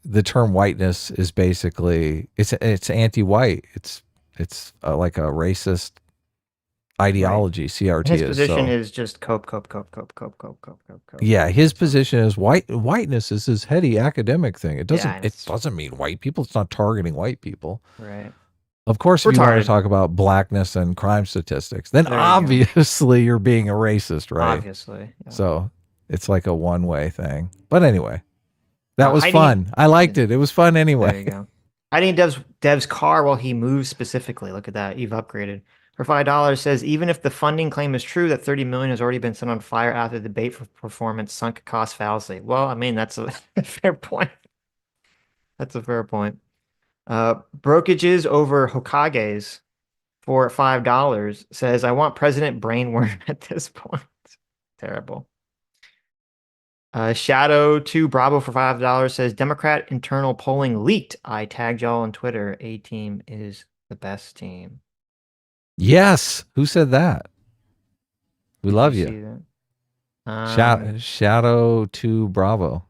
the term whiteness is basically it's anti-white. It's like a racist Right. ideology. CRT His is position so. is just cope, cope, cope, cope, cope, cope, cope, cope, cope. Yeah, his So, position is whiteness is this heady academic thing. yeah, and It it's doesn't mean white people. It's not targeting white people. right. Of course, if you want to Retarded. talk about blackness and crime statistics, then There you go. obviously you're being a racist, right? Obviously. Yeah. So it's like a one way thing. But anyway, that was Hiding in fun. I liked yeah, it. It was fun anyway. there you go. Hiding in Dev's car while he moves specifically. Look at that. You've upgraded. For $5 says even if the funding claim is true that 30 million has already been set on fire after the debate for performance sunk cost fallacy. Well, I mean that's a fair point. That's a fair point. Brokages over Hokages for $5 says I want President Brainworm at this point. Terrible. Shadow 2 Bravo for $5 says Democrat internal polling leaked. I tagged y'all on Twitter. A team is the best team. Yes. Who said that? We Did you love you. see that? Shadow to Bravo.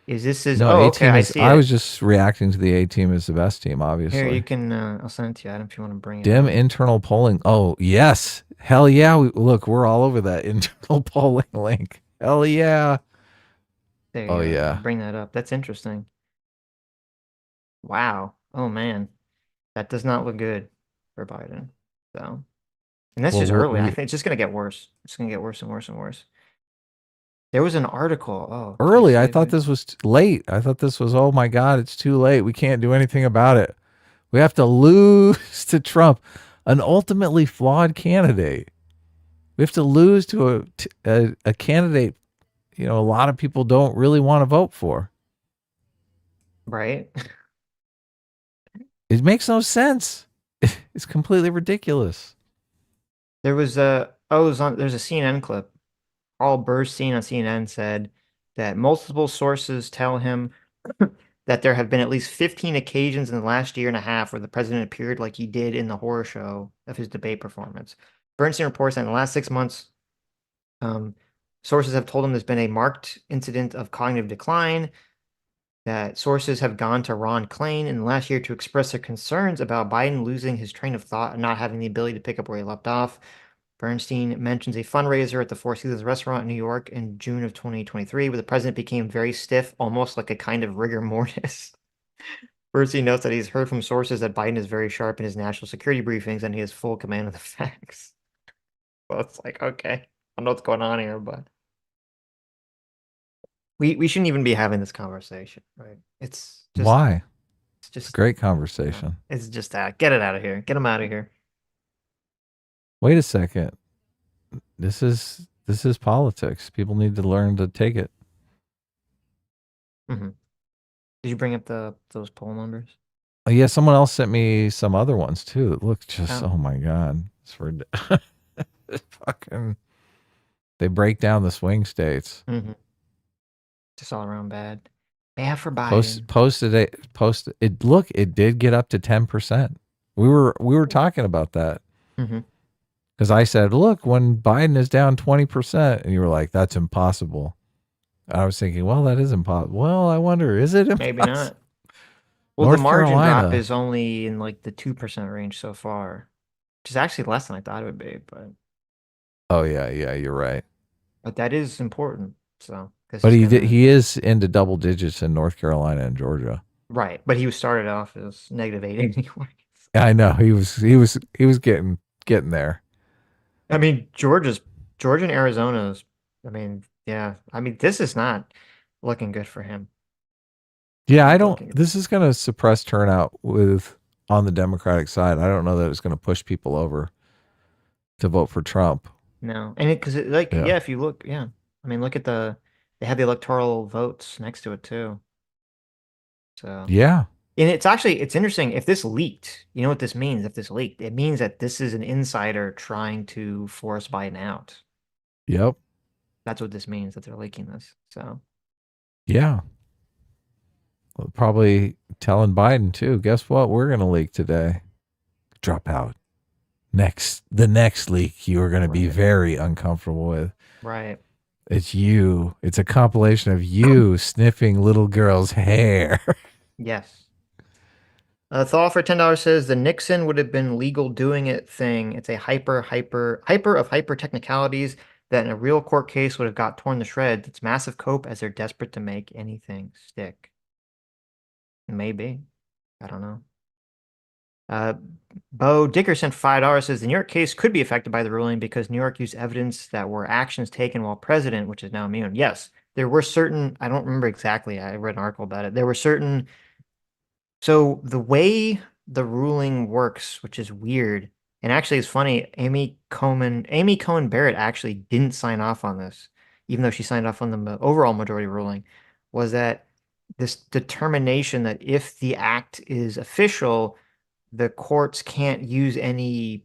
Is this his? No, Oh, A okay, team I is. see I was it. just reacting to the A team is the best team, Here, you obviously. can. I'll send it to you, Adam, if you want to bring it Dim up. internal polling. Oh, yes. Hell yeah. Look, we're all over that internal polling link. Hell yeah. There you Oh, go. I'll yeah. bring that up. That's interesting. Wow. Oh man, that does not look good for Biden. So, and that's Well, just early. I think it's just gonna get worse. It's gonna get worse and worse and worse. There was an article. Oh, can I early. I save thought it? this was late. I thought this was, oh my God, it's too late. We can't do anything about it. We have to lose to Trump, an ultimately flawed candidate. We have to lose to a candidate, a lot of people don't really want to vote for. Right. It makes no sense. It's completely ridiculous. There was a oh, it was on, there's a CNN clip. Carl Burstein on CNN said that multiple sources tell him that there have been at least 15 occasions in the last year and a half where the president appeared like he did in the horror show of his debate performance. Bernstein reports that in the last 6 months, um, sources have told him there's been a marked incident of cognitive decline, that sources have gone to Ron Klain in the last year to express their concerns about Biden losing his train of thought and not having the ability to pick up where he left off. Bernstein mentions a fundraiser at the Four Seasons restaurant in New York in June of 2023, where the president became very stiff, almost like a kind of rigor mortis. Bernstein notes that he's heard from sources that Biden is very sharp in his national security briefings and he has full command of the facts. Well, it's like, okay, I don't know what's going on here, but we shouldn't even be having this conversation, right? Why? It's It's a just great yeah, conversation. it's just that. Get it out of here. Get him out of here. Wait a second. This is politics. People need to learn to take it. Hmm. Did you bring up those poll numbers? Oh, yeah, someone else sent me some other ones too. That look just, Oh, oh my God. It's for fucking, they break down the swing states. hmm, just all around bad. Bad for Post Biden. posted it post it look, it did get up to 10%. We were talking about that Hmm. because I said, look, when Biden is down 20%, and you were like, that's impossible. I was thinking, well, that is impossible. Well, I wonder, is it Maybe impossible? not. Well, the North margin drop Carolina. is only in like the 2% range so far, which is actually less than I thought it would be, Oh yeah, yeah, you're right. but that is important. So, because But he's he did, gonna he is into double digits in North Carolina and Georgia. right, but he was started off as -8 anyway. I know he was getting there. I mean, Georgia and Arizona's. I mean, yeah. I mean, this is not looking good for him. Yeah, I Not don't. looking good. This is going to suppress turnout with on the Democratic side. I don't know that it's going to push people over to vote for Trump. No, and because like Yeah, yeah, if you look, yeah. I mean, look at they have the electoral votes next to it too. So, yeah, and it's interesting if this leaked. You know what this means? If this leaked, it means that this is an insider trying to force Biden out. yep, That's what this means that they're leaking this. So, yeah. Well, probably telling Biden too. Guess what? We're going to leak today. Drop out. The next leak you are going to be right, very uncomfortable with. right. It's you. It's a compilation of you sniffing little girls' hair. Yes. Thaw for $10 says the Nixon would have been legal doing it thing. It's a hyper of hyper technicalities that in a real court case would have got torn to shreds. It's massive cope as they're desperate to make anything stick. Maybe. I don't know. Uh, Bo Dickerson, $5 says the New York case could be affected by the ruling because New York used evidence that were actions taken while president, which is now immune. Yes, there were certain, I don't remember exactly. I read an article about it. There were certain, so the way the ruling works, which is weird, and actually it's funny, Amy Cohen Barrett actually didn't sign off on this, even though she signed off on the overall majority ruling, was that this determination that if the act is official, the courts can't use any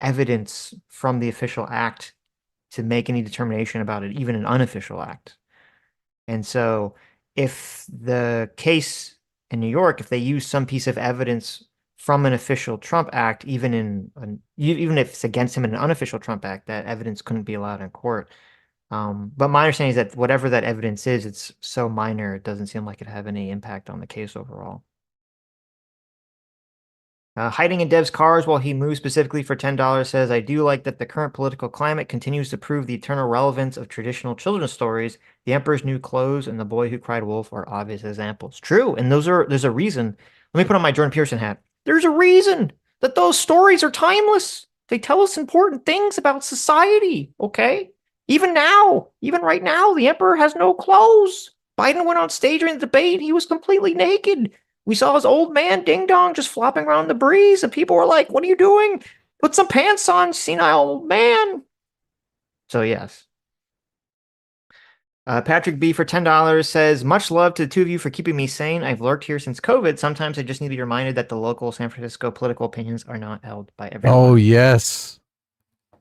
evidence from the official act to make any determination about it, even an unofficial act. And so if the case in New York, if they use some piece of evidence from an official Trump act, even if it's against him in an unofficial Trump act, that evidence couldn't be allowed in court. But my understanding is that whatever that evidence is, it's so minor, it doesn't seem like it have any impact on the case overall. Hiding in Dev's cars while he moves specifically for $10 says, I do like that the current political climate continues to prove the eternal relevance of traditional children's stories. The Emperor's New Clothes and The Boy Who Cried Wolf are obvious examples. True, and there's a reason. Let me put on my Jordan Peterson hat. There's a reason that those stories are timeless. They tell us important things about society, okay? Even now, even right now, the Emperor has no clothes. Biden went on stage during the debate. He was completely naked. We saw his old man Ding Dong just flopping around in the breeze, and people were like, "What are you doing? Put some pants on, senile old man." So yes. Patrick B for $10 says, much love to the two of you for keeping me sane. I've lurked here since COVID. Sometimes I just need to be reminded that the local San Francisco political opinions are not held by Oh, everyone. yes.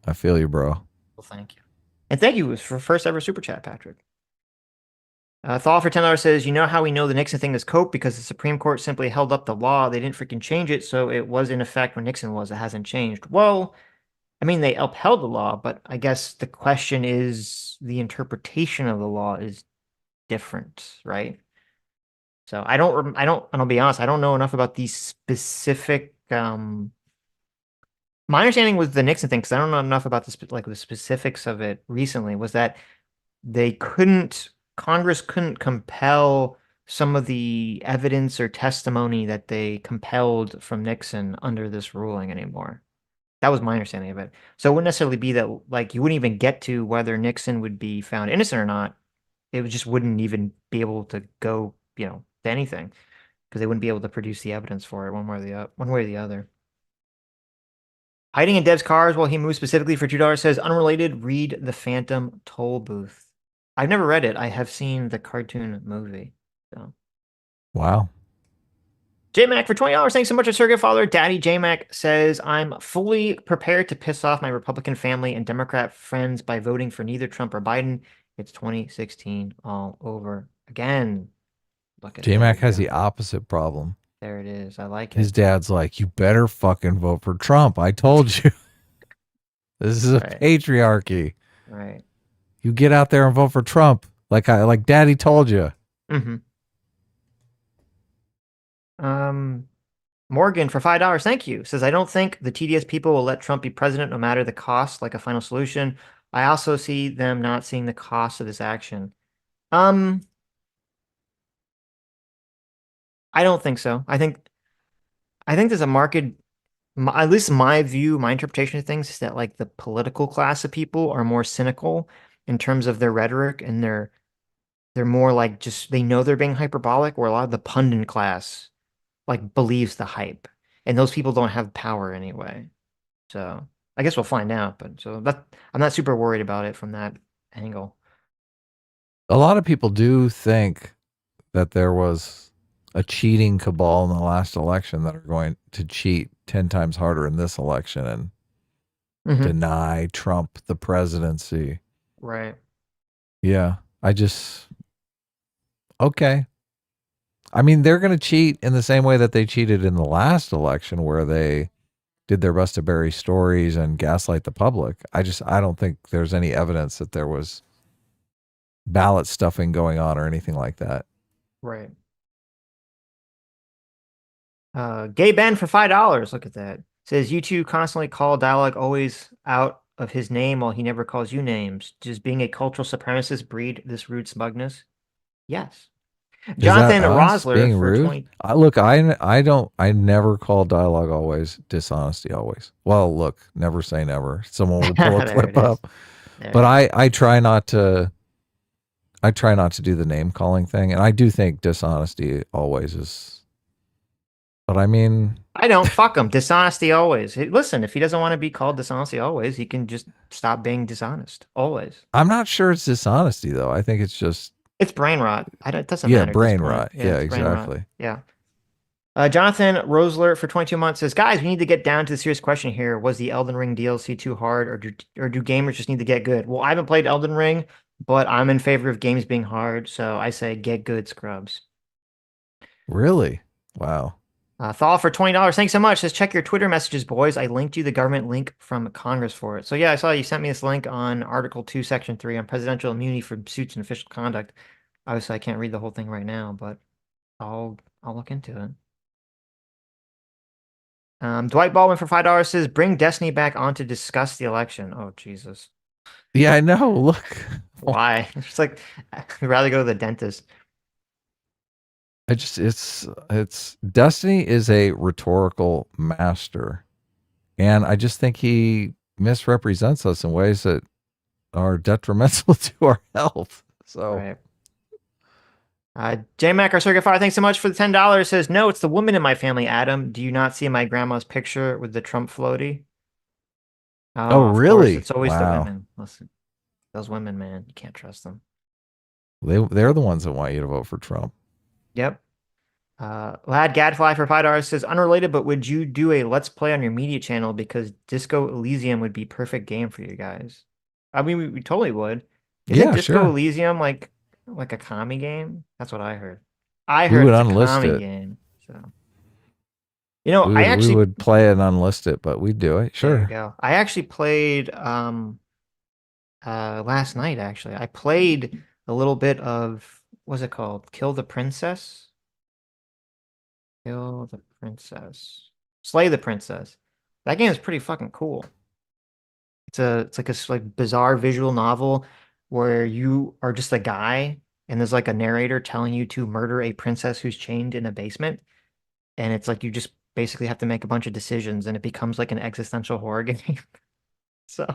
I feel you, bro. Well, thank you. And thank you for first ever super chat, Patrick. Thaw for $10 says, you know how we know the Nixon thing is cope because the Supreme Court simply held up the law. They didn't freaking change it, so it was in effect when Nixon was. It hasn't changed. Well, I mean, they upheld the law, but I guess the question is the interpretation of the law is different, right? So I'll be honest, I don't know enough about these specific, my understanding was the Nixon thing, because I don't know enough about the specifics of it recently, was that they couldn't, Congress couldn't compel some of the evidence or testimony that they compelled from Nixon under this ruling anymore. That was my understanding of it. So it wouldn't necessarily be that like you wouldn't even get to whether Nixon would be found innocent or not. Just wouldn't even be able to go, to anything because they wouldn't be able to produce the evidence for it one way or the other. Hiding in Dev's cars while he moves specifically for $2 says unrelated. Read The Phantom Toll Booth. I've never read it. I have seen the cartoon movie. So Wow. JMac for $20. Thanks so much, Surrogate Father. Daddy JMac says, I'm fully prepared to piss off my Republican family and Democrat friends by voting for neither Trump or Biden. It's 2016 all over again. Look at there J-Mac you has go. the opposite problem. There it is. I like His it. dad's like, you better fucking vote for Trump. I told you. This is a Right. patriarchy. Right. You get out there and vote for Trump. Like daddy told you. Mm-hmm. Um, Morgan for $5. Thank you. Says, I don't think the TDS people will let Trump be president no matter the cost, like a final solution. I also see them not seeing the cost of this action. Um, I don't think so. I think there's a market, at least my view, my interpretation of things is that like the political class of people are more cynical in terms of their rhetoric and they're more like just they know they're being hyperbolic, where a lot of the pundit class like believes the hype. And those people don't have power anyway. So I guess we'll find out, but so that I'm not super worried about it from that angle. A lot of people do think that there was a cheating cabal in the last election that are going to cheat 10 times harder in this election and Hmm. deny Trump the presidency. Right. Yeah. Okay. I mean, they're going to cheat in the same way that they cheated in the last election where they did their best to bury stories and gaslight the public. I don't think there's any evidence that there was ballot stuffing going on or anything like that. Right. Gay Ben for $5. Look at that. Says you two constantly call dialogue always out of his name while he never calls you names. Does being a cultural supremacist breed this rude smugness? Yes. Is that Jonathan us Rosler being for rude? 20. I never call dialogue always dishonesty always. Well, look, never say never. Someone will pull a There it clip is. up, There but it is. I try not to do the name calling thing, and I do think dishonesty always is. But I mean, I don't. Fuck him. Dishonesty always. Hey, listen, if he doesn't want to be called dishonesty always, he can just stop being dishonest. Always. I'm not sure it's dishonesty though. I think it's just It's brain rot. It doesn't yeah, matter at this brain point. rot. Yeah, Yeah, it's brain rot. exactly. Yeah. Jonathan Rosler for 22 months says, guys, we need to get down to the serious question here. Was the Elden Ring DLC too hard, or do gamers just need to get good? Well, I haven't played Elden Ring, but I'm in favor of games being hard, so I say get good, scrubs. Really? Wow. Thaw for $20. Thanks so much. Says check your Twitter messages, boys. I linked you the government link from Congress for it. So yeah, I saw you sent me this link on Article 2, Section 3 on presidential immunity for suits and official conduct. Obviously, I can't read the whole thing right now, but I'll look into it. Dwight Baldwin for $5 says, "Bring Destiny back on to discuss the election." Oh Jesus, Yeah, I know. Look, why? It's like I'd rather go to the dentist. I just it's Destiny is a rhetorical master, and I just think he misrepresents us in ways that are detrimental to our health. So, Right. J-Mac, our Circuit Fire, thanks so much for the $10. Says, no, it's the woman in my family, Adam. Do you not see my grandma's picture with the Trump floaty? oh Oh, of course. really? It's always the Wow. women. Listen, those women, man, you can't trust them. They're the ones that want you to vote for Trump. Yep. Lad Gadfly for $5 says, unrelated, but would you do a Let's Play on your media channel? Because Disco Elysium would be perfect game for you guys. I mean, we totally would. Isn't Yeah, Disco sure. Elysium like a commie game? That's what I heard. I We heard would it's a unlist commie it. game. So, We I actually, would play it and unlist it, but we'd do it. there you Sure. go. I actually played last night actually. I played a little bit of what's it called? Kill the Princess? Kill the Princess. Slay the Princess. That game is pretty fucking cool. It's like a like bizarre visual novel where you are just a guy and there's like a narrator telling you to murder a princess who's chained in a basement. And it's like you just basically have to make a bunch of decisions and it becomes like an existential horror game. So,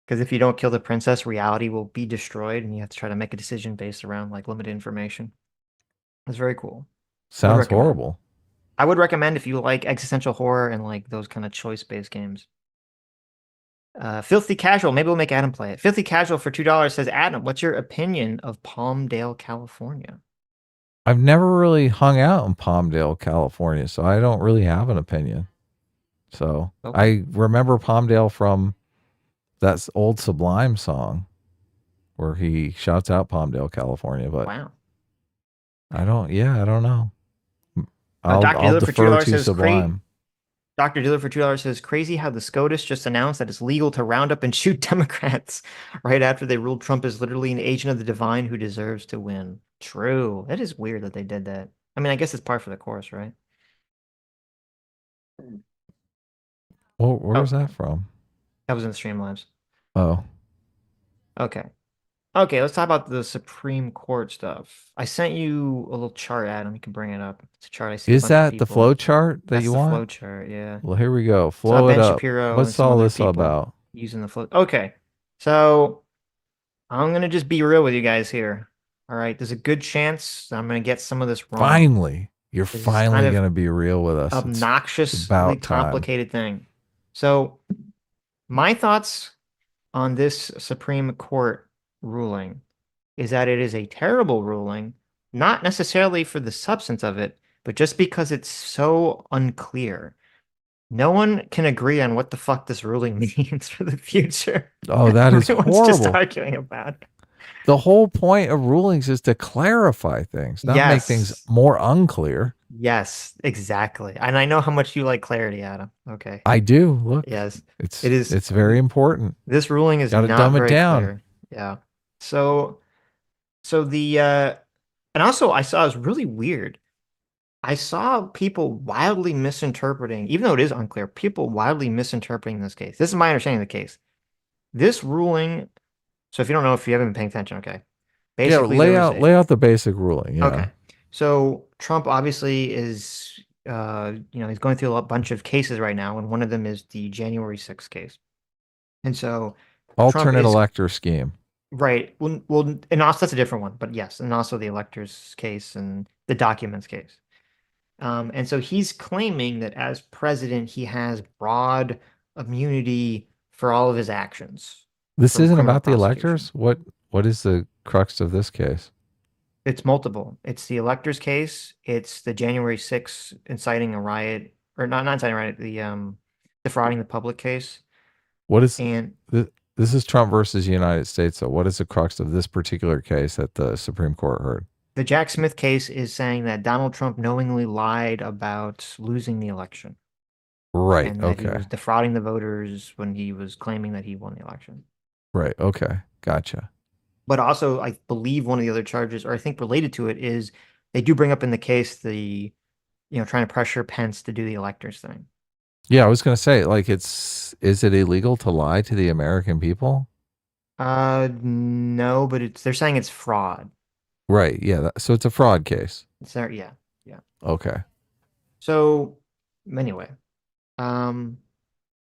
because if you don't kill the princess, reality will be destroyed and you have to try to make a decision based around like limited information. It's very cool. Would Sounds recommend. horrible. I would recommend if you like existential horror and like those kind of choice-based games. Filthy Casual, maybe we'll make Adam play it. Filthy Casual for $2 says, Adam, what's your opinion of Palmdale, California? I've never really hung out in Palmdale, California, so I don't really have an opinion. So Okay. I remember Palmdale from that old Sublime song where he shouts out Palmdale, California, but Wow. I don't know. Dr. I'll Dealer for defer $2 to says, Sublime. Dr. Dealer for $2 says, crazy how the SCOTUS just announced that it's legal to round up and shoot Democrats right after they ruled Trump is literally an agent of the divine who deserves to win. True. That is weird that they did that. I mean, I guess it's par for the course, right? Well, where's Oh, that from? that was in the Streamlabs. Oh, Okay. Okay, let's talk about the Supreme Court stuff. I sent you a little chart, Adam. You can bring it up. It's a chart I see a is bunch of that the flow people. chart that That's you the flow want? chart, yeah. Well, here we go. Saw Flow it Ben up. Shapiro and What's some all other this people about? using the flow. Okay, so I'm gonna just be real with you guys here. All right, there's a good chance that I'm gonna get some of this wrong. Finally, you're This is kind finally of going to be real with us. It's obnoxiously about time. complicated thing. So my thoughts on this Supreme Court ruling is that it is a terrible ruling, not necessarily for the substance of it, but just because it's so unclear. No one can agree on what the fuck this ruling means for the future. Oh, that is Everyone's just horrible. arguing about it. The whole point of rulings is to clarify things, not make things Yes. more unclear. Yes, exactly. And I know how much you like clarity, Adam. Okay. I do. Look, Yes. It is it's very important. this ruling is Got to not dumb it very down. clear. Yeah. So so the and also I saw it was really weird. I saw people wildly misinterpreting, even though it is unclear, people wildly misinterpreting this case. This is my understanding of the case. This ruling, so if you don't know, if you haven't been paying attention, okay. Yeah, Basically, there was lay a out the basic ruling. Yeah. okay. So Trump obviously is, he's going through a bunch of cases right now, and one of them is the January 6th case. And so Trump Alternate is elector scheme. right. Well, and also that's a different one, but yes, and also the electors case and the documents case. And so he's claiming that as president, he has broad immunity for all of his actions This from isn't criminal about the prosecution. electors. What is the crux of this case? It's multiple. It's the electors case. It's the January 6th inciting a riot, or not inciting a riot, the defrauding the public case. What is And this is Trump versus United States. So what is the crux of this particular case that the Supreme Court heard? the Jack Smith case is saying that Donald Trump knowingly lied about losing the election Right. and that he Okay. was defrauding the voters when he was claiming that he won the election. Right. Okay. Gotcha. But also, I believe one of the other charges, or I think related to it, is they do bring up in the case trying to pressure Pence to do the electors thing. Yeah, I was gonna say, like, is it illegal to lie to the American people? No, but they're saying it's fraud. Right. Yeah. So it's a fraud case. It's there, yeah, yeah. Okay. So anyway, um,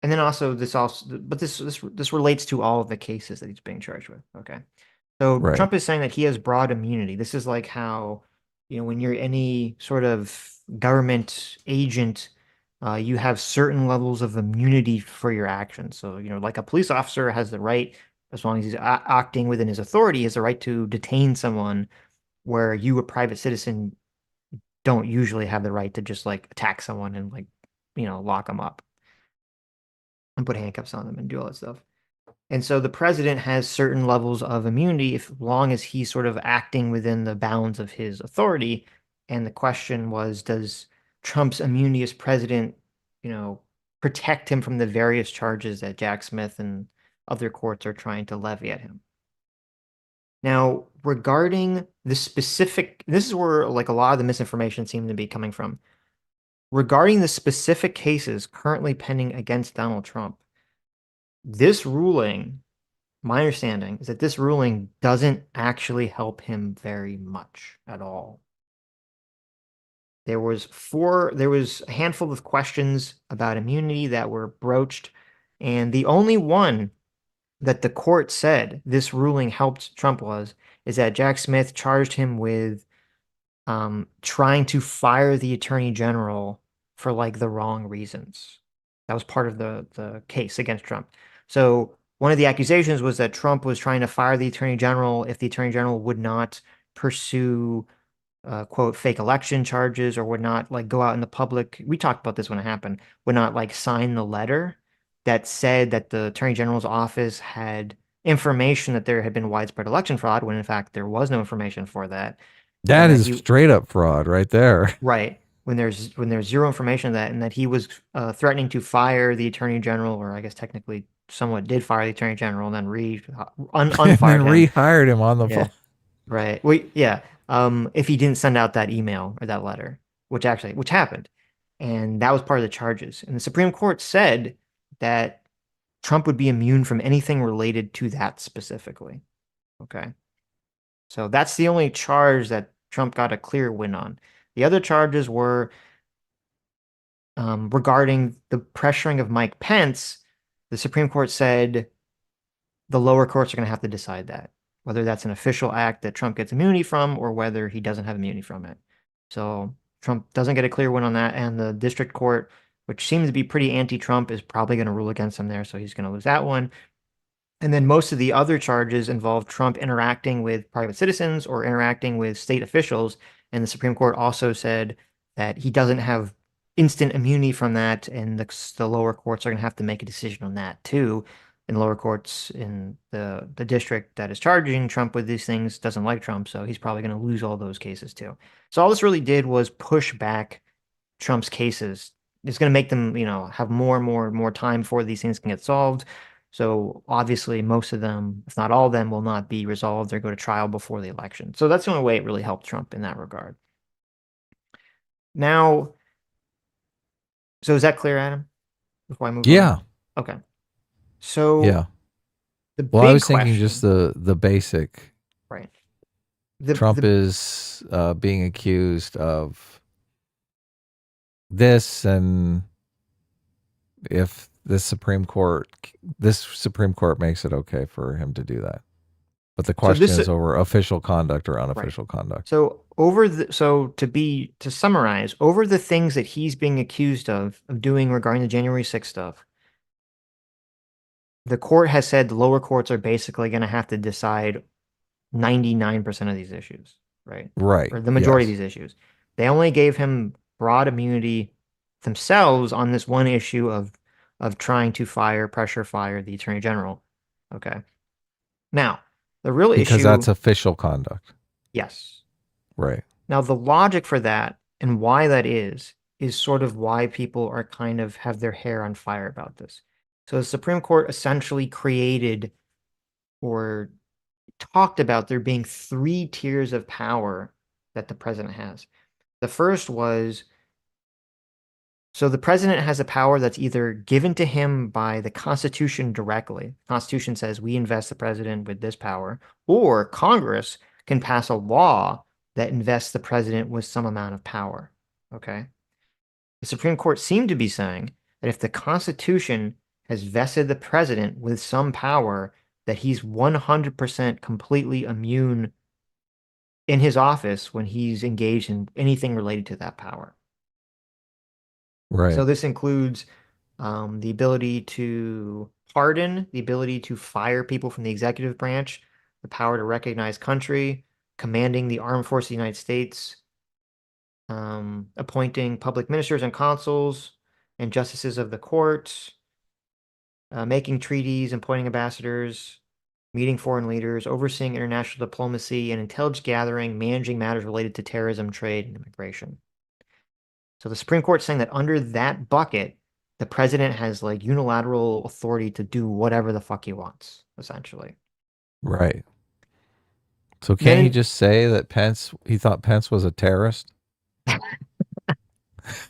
and then also but this relates to all of the cases that he's being charged with. Okay. So Right. Trump is saying that he has broad immunity. This is like how, when you're any sort of government agent, you have certain levels of immunity for your actions. So, like a police officer has the right, as long as he's acting within his authority, has the right to detain someone, where you, a private citizen, don't usually have the right to just like attack someone and like, lock them up and put handcuffs on them and do all that stuff. And so the president has certain levels of immunity if long as he's sort of acting within the bounds of his authority. And the question was, does Trump's immunity as president, you know, protect him from the various charges that Jack Smith and other courts are trying to levy at him? Now, regarding the specific, this is where like a lot of the misinformation seemed to be coming from. Regarding the specific cases currently pending against Donald Trump, this ruling, my understanding is that this ruling doesn't actually help him very much at all. There was a handful of questions about immunity that were broached, and the only one that the court said this ruling helped Trump is that Jack Smith charged him with trying to fire the attorney general for like the wrong reasons. That was part of the case against Trump. So one of the accusations was that Trump was trying to fire the attorney general if the attorney general would not pursue quote fake election charges, or would not like go out in the public. We talked about this when it happened. Would not like sign the letter that said that the attorney general's office had information that there had been widespread election fraud, when in fact there was no information for that, and That that is he straight up fraud right there. right, when there's zero information of that, and that he was threatening to fire the attorney general, or I guess technically somewhat did fire the attorney general and then And then unfired him. rehired him on the phone. Yeah, right. Well, yeah. If he didn't send out that email or that letter, which happened, and that was part of the charges, and the Supreme Court said that Trump would be immune from anything related to that specifically. Okay. So that's the only charge that Trump got a clear win on. The other charges were regarding the pressuring of Mike Pence. The Supreme Court said the lower courts are going to have to decide that, whether that's an official act that Trump gets immunity from or whether he doesn't have immunity from it. So Trump doesn't get a clear win on that, and the district court, which seems to be pretty anti-Trump, is probably going to rule against him there, so he's going to lose that one. And then most of the other charges involve Trump interacting with private citizens or interacting with state officials. And the Supreme Court also said that he doesn't have instant immunity from that. And the lower courts are going to have to make a decision on that too. And lower courts in the district that is charging Trump with these things doesn't like Trump. So he's probably going to lose all those cases too. So all this really did was push back Trump's cases. It's going to make them, have more and more and more time before these things can get solved. So obviously, most of them, if not all of them, will not be resolved or go to trial before the election. So that's the only way it really helped Trump in that regard. Now, so is that clear, Adam? Before I move on? Yeah. Okay. So Yeah. the Well, I big was thinking just question, the basic. right? Trump the is being accused of this, and if this Supreme Court makes it okay for him to do that. But the so question this is over official conduct or right. unofficial conduct. So to summarize, over the things that he's being accused of doing regarding the January 6th stuff, the court has said the lower courts are basically going to have to decide 99% of these issues, right? Right. Or the majority of Yes. these issues. They only gave him broad immunity themselves on this one issue of trying to pressure fire the attorney general. Okay. Now, the real Because issue, that's official conduct. yes. Right. Now, the logic for that and why that is sort of why people are kind of have their hair on fire about this. So the Supreme Court essentially created or talked about there being three tiers of power that the president has. The first was so the president has a power that's either given to him by the Constitution directly. The Constitution says we invest the president with this power, or Congress can pass a law that invests the president with some amount of power. Okay. The Supreme Court seemed to be saying that if the Constitution has vested the president with some power, that he's 100% completely immune in his office when he's engaged in anything related to that power. Right. So this includes the ability to pardon, the ability to fire people from the executive branch, the power to recognize country, commanding the armed force of the United States, appointing public ministers and consuls and justices of the courts, making treaties, appointing ambassadors, meeting foreign leaders, overseeing international diplomacy and intelligence gathering, managing matters related to terrorism, trade, and immigration. So the Supreme Court's saying that under that bucket, the president has like unilateral authority to do whatever the fuck he wants, essentially. Right. So Then can't he just say that he thought Pence was a terrorist?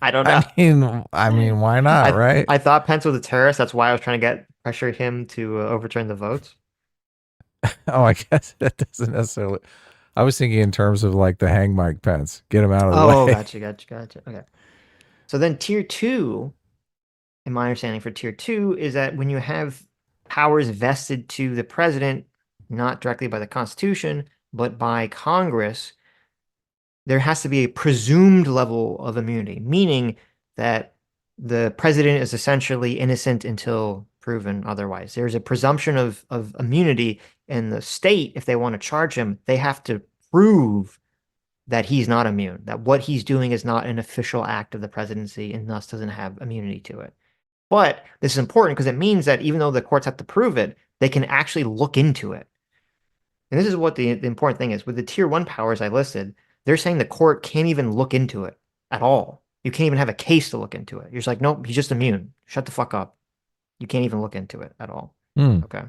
I don't I know. mean, why not, I right? I thought Pence was a terrorist. That's why I was trying to get pressure him to overturn the votes. Oh, I guess that doesn't necessarily. I was thinking in terms of like the hang Mike Pence, get him out of the Oh, way. gotcha. Okay. So then tier two, in my understanding for tier two, is that when you have powers vested to the president, not directly by the Constitution, but by Congress, there has to be a presumed level of immunity, meaning that the president is essentially innocent until proven otherwise. There's a presumption of immunity, and the state, if they want to charge him, they have to prove that he's not immune, that what he's doing is not an official act of the presidency and thus doesn't have immunity to it. But this is important because it means that even though the courts have to prove it, they can actually look into it. And this is what the important thing is. With the tier one powers I listed, they're saying the court can't even look into it at all. You can't even have a case to look into it. You're just like, nope, he's just immune. Shut the fuck up. You can't even look into it at all. Hmm. Okay.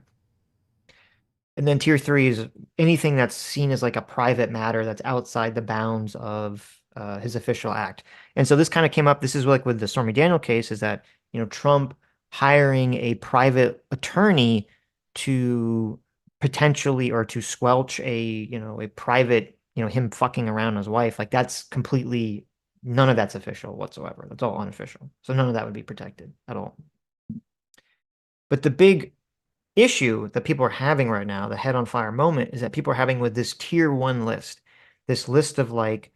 And then tier three is anything that's seen as like a private matter that's outside the bounds of his official act. And so this kind of came up. This is like with the Stormy Daniel case, is that Trump hiring a private attorney to potentially or to squelch a private him fucking around his wife, like that's completely none of that's official whatsoever. That's all unofficial. So none of that would be protected at all. But the big issue that people are having right now, the head on fire moment, is that people are having with this tier one list, this list of like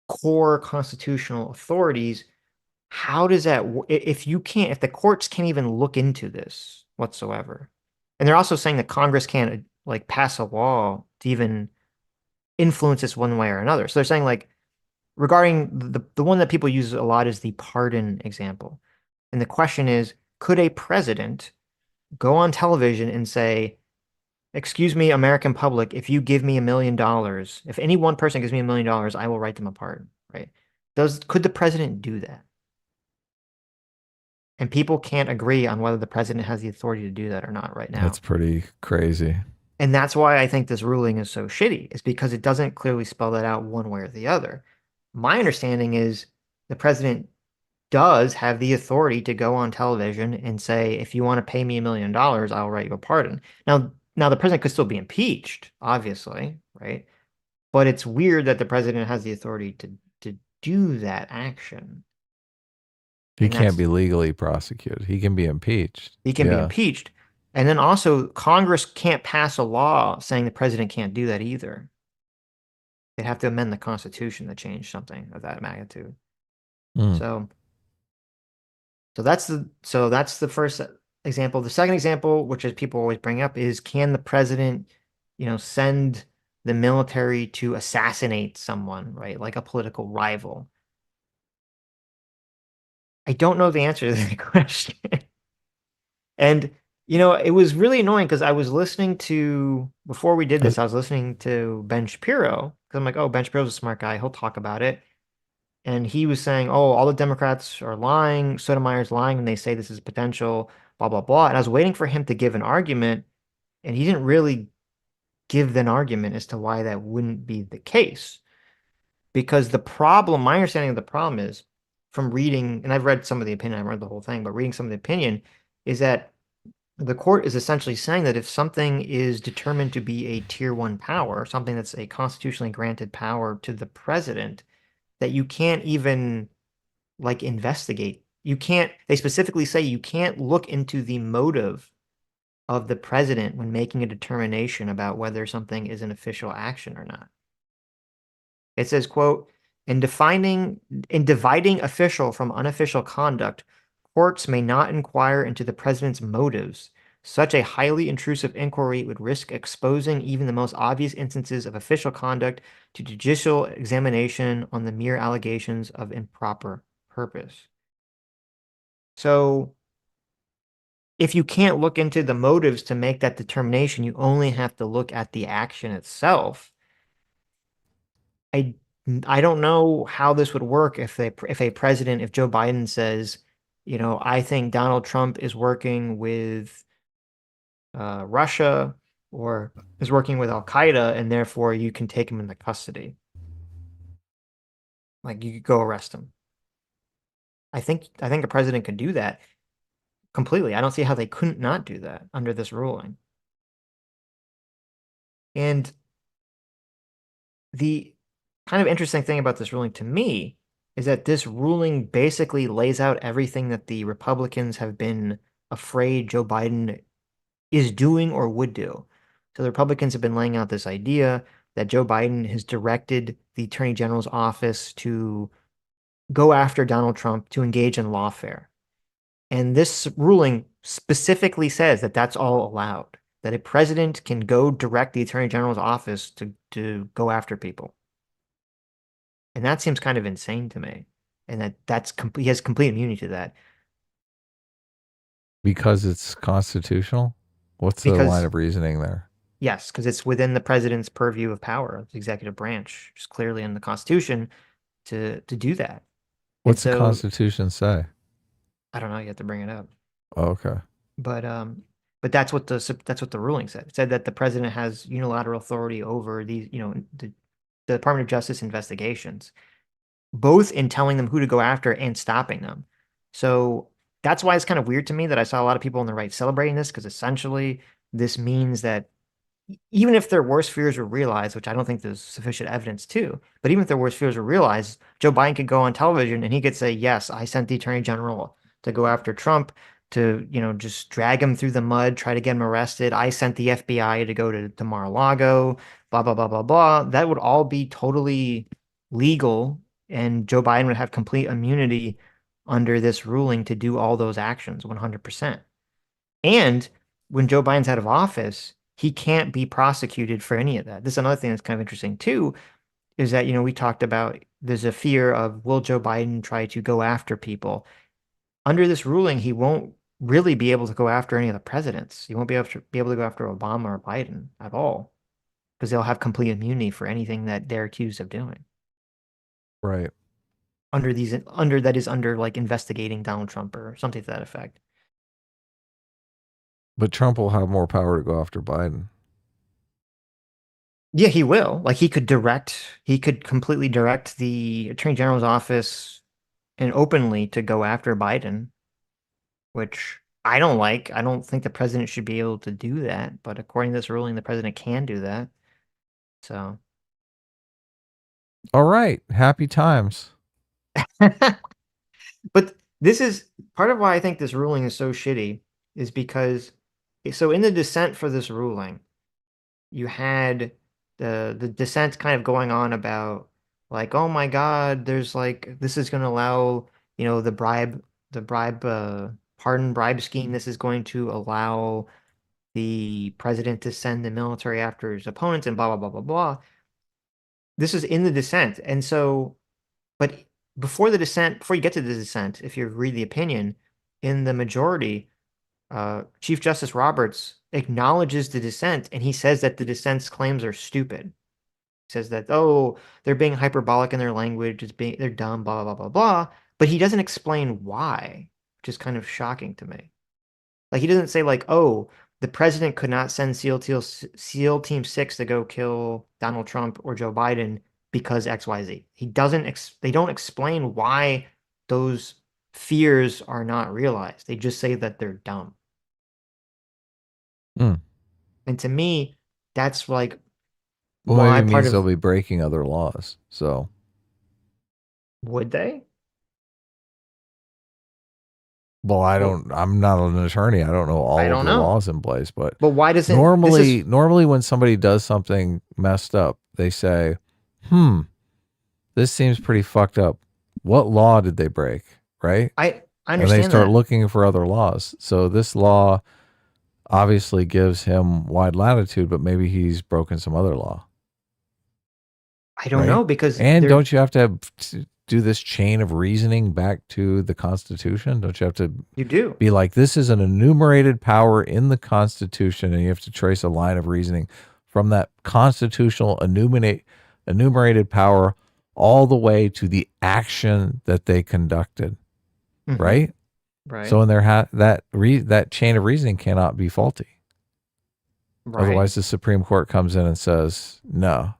core constitutional authorities. How does that, if the courts can't even look into this whatsoever, and they're also saying that Congress can't like pass a law to even influence this one way or another. So they're saying like regarding the one that people use a lot is the pardon example. And the question is, could a president go on television and say, excuse me, American public, if you give me $1 million, if any one person gives me $1 million, I will write them a pardon, right? Could the president do that? And people can't agree on whether the president has the authority to do that or not right That's now. pretty crazy. And that's why I think this ruling is so shitty, is because it doesn't clearly spell that out one way or the other. My understanding is the president does have the authority to go on television and say, if you want to pay me $1 million, I'll write you a pardon. Now the president could still be impeached, obviously, right? but it's weird that the president has the authority to do that action. He And can't that's be legally prosecuted. He can be impeached. he can be Yeah. impeached. And then also Congress can't pass a law saying the president can't do that either. They'd have to amend the Constitution to change something of that magnitude. Mm. So so that's the first example. The second example, which is people always bring up, is can the president, send the military to assassinate someone, right? Like a political rival. I don't know the answer to that question. And it was really annoying because I was listening to before we did Uh, this, I was listening to Ben Shapiro because I'm like, oh, Ben Shapiro's a smart guy. He'll talk about it. And he was saying, oh, all the Democrats are lying. Sotomayor's lying when they say this is potential, blah, blah, blah. And I was waiting for him to give an argument, and he didn't really give an argument as to why that wouldn't be the case. Because my understanding of the problem is from reading, and I've read some of the opinion, I read the whole thing, but reading some of the opinion is that the court is essentially saying that if something is determined to be a tier one power, something that's a constitutionally granted power to the president, that you can't even like investigate. You can't, they specifically say you can't look into the motive of the president when making a determination about whether something is an official action or not. It says, quote, in dividing official from unofficial conduct, courts may not inquire into the president's motives. Such a highly intrusive inquiry would risk exposing even the most obvious instances of official conduct to judicial examination on the mere allegations of improper purpose. So if you can't look into the motives to make that determination, you only have to look at the action itself. I I don't know how this would work if Joe Biden says, I think Donald Trump is working with Russia or is working with Al Qaeda, and therefore you can take him into custody. Like you could go arrest him. I think a president could do that completely. I don't see how they couldn't not do that under this ruling. And the kind of interesting thing about this ruling to me is that this ruling basically lays out everything that the Republicans have been afraid Joe Biden is doing or would do. So the Republicans have been laying out this idea that Joe Biden has directed the Attorney General's office to go after Donald Trump to engage in lawfare. And this ruling specifically says that that's all allowed, that a president can go direct the Attorney General's office to go after people. And that seems kind of insane to me. And he has complete immunity to that because it's constitutional. What's the line because of reasoning there? yes, because it's within the president's purview of power, the executive branch, just clearly in the Constitution to do that. And What's the so Constitution say? I don't know, you have to bring it up. Oh, okay. But um but that's what the ruling said. It said that the president has unilateral authority over the Department of Justice investigations, both in telling them who to go after and stopping them. So that's why it's kind of weird to me that I saw a lot of people on the right celebrating this, because essentially this means that even if their worst fears were realized, which I don't think there's sufficient evidence to, but even if their worst fears were realized, Joe Biden could go on television and he could say, yes, I sent the attorney general to go after Trump, to, just drag him through the mud, try to get him arrested. I sent the FBI to go to Mar-a-Lago, blah, blah, blah, blah, blah. That would all be totally legal, and Joe Biden would have complete immunity under this ruling to do all those actions 100%. And when Joe Biden's out of office, he can't be prosecuted for any of that. This is another thing that's kind of interesting too, is that, we talked about there's a fear of will Joe Biden try to go after people. Under this ruling, he won't really be able to go after any of the presidents. He won't be able to go after Obama or Biden at all because they'll have complete immunity for anything that they're accused of doing. Right. Under like investigating Donald Trump or something to that effect. But Trump will have more power to go after Biden. Yeah, he will. Like he could completely direct the Attorney General's office and openly to go after Biden, which I don't like. I don't think the president should be able to do that, but according to this ruling, the president can do that. So All right, happy times. But this is part of why I think this ruling is so shitty is because so in the dissent for this ruling, you had the dissent kind of going on about like, oh my God, there's like this is going to allow, the bribe pardon bribe scheme. This is going to allow the president to send the military after his opponents and blah blah blah blah blah. This is in the dissent. And so, but before you get to the dissent, if you read the opinion in the majority, Chief Justice Roberts acknowledges the dissent and he says that the dissent's claims are stupid. He says that, oh, they're being hyperbolic in their language, they're dumb, blah, blah, blah, blah. But he doesn't explain why, which is kind of shocking to me. Like he doesn't say like, oh, the president could not send SEAL Team 6 to go kill Donald Trump or Joe Biden because XYZ. They don't explain why those fears are not realized. They just say that they're dumb. Hmm. And to me, that's like Well, maybe why it part means they'll of be breaking other laws. So, would they? well, Well, I'm not an attorney. I don't know I all of don't the know. laws in place, but But why doesn't this is normally when somebody does something messed up, they say, "Hmm, this seems pretty fucked up. What law did they break?" Right? I And they understand start that. looking for other laws. So this law obviously gives him wide latitude, but maybe he's broken some other law, I don't right? know because And they're don't you have to do this chain of reasoning back to the Constitution? Don't you have to you do. be like, this is an enumerated power in the Constitution, and you have to trace a line of reasoning from that constitutional enumerated power all the way to the action that they conducted, Hmm. right? Right. So in that chain of reasoning cannot be faulty. Right. Otherwise, the Supreme Court comes in and says, no,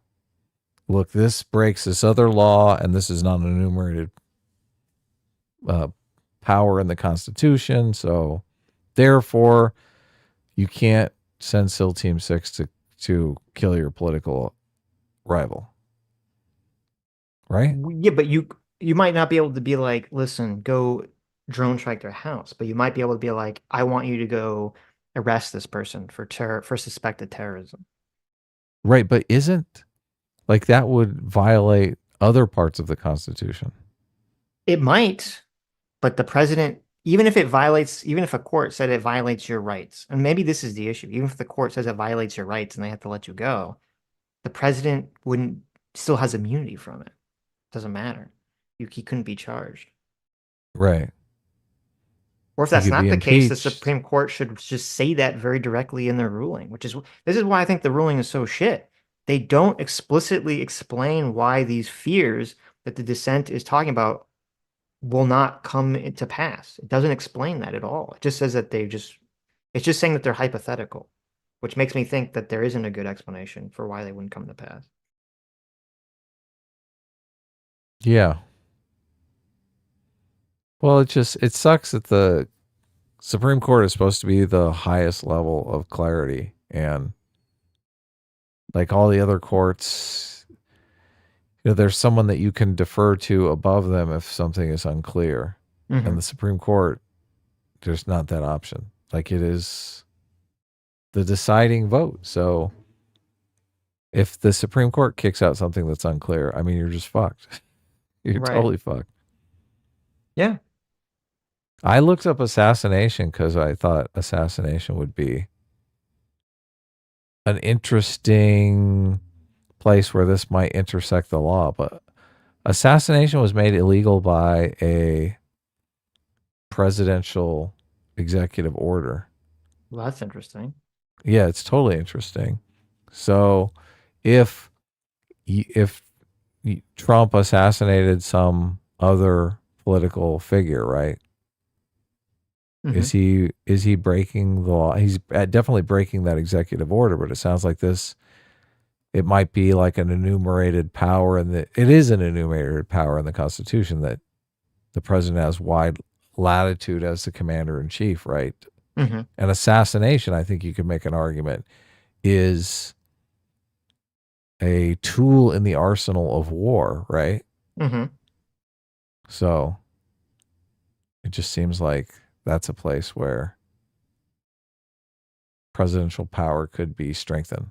look, this breaks this other law, and this is not an enumerated uh, power in the Constitution. So therefore, you can't send SEAL Team 6 to kill your political rival, right? Yeah, but you might not be able to be like, listen, go drone strike their house, but you might be able to be like, I want you to go arrest this person for suspected terrorism. Right. But isn't like that would violate other parts of the Constitution? It might, but the president, even if a court said it violates your rights, and maybe this is the issue, even if the court says it violates your rights and they have to let you go, the president wouldn't still has immunity from it. Doesn't matter. He couldn't be charged. Right. Or if He that's could not be the case, the impeached. Supreme Court should just say that very directly in their ruling, which is this is why I think the ruling is so shit. They don't explicitly explain why these fears that the dissent is talking about will not come into pass. It doesn't explain that at all. It just says that it's just saying that they're hypothetical, which makes me think that there isn't a good explanation for why they wouldn't come to pass. Yeah. Well, it sucks that the Supreme Court is supposed to be the highest level of clarity, and like all the other courts, there's someone that you can defer to above them if something is unclear. And Hmm. the Supreme Court, there's not that option. Like it is the deciding vote. So if the Supreme Court kicks out something that's unclear, I mean, you're just fucked. You're Right. totally fucked. Yeah. I looked up assassination because I thought assassination would be an interesting place where this might intersect the law. But assassination was made illegal by a presidential executive order. Well, that's interesting. Yeah, it's totally interesting. So if if Trump assassinated some other political figure, right? Hmm. Is he breaking the law? He's definitely breaking that executive order, but it sounds like this it might be like an enumerated power and it is an enumerated power in the Constitution that the president has wide latitude as the commander in chief, right? Hmm. An assassination, I think you could make an argument, is a tool in the arsenal of war, right? Hmm. So it just seems like that's a place where presidential power could be strengthened.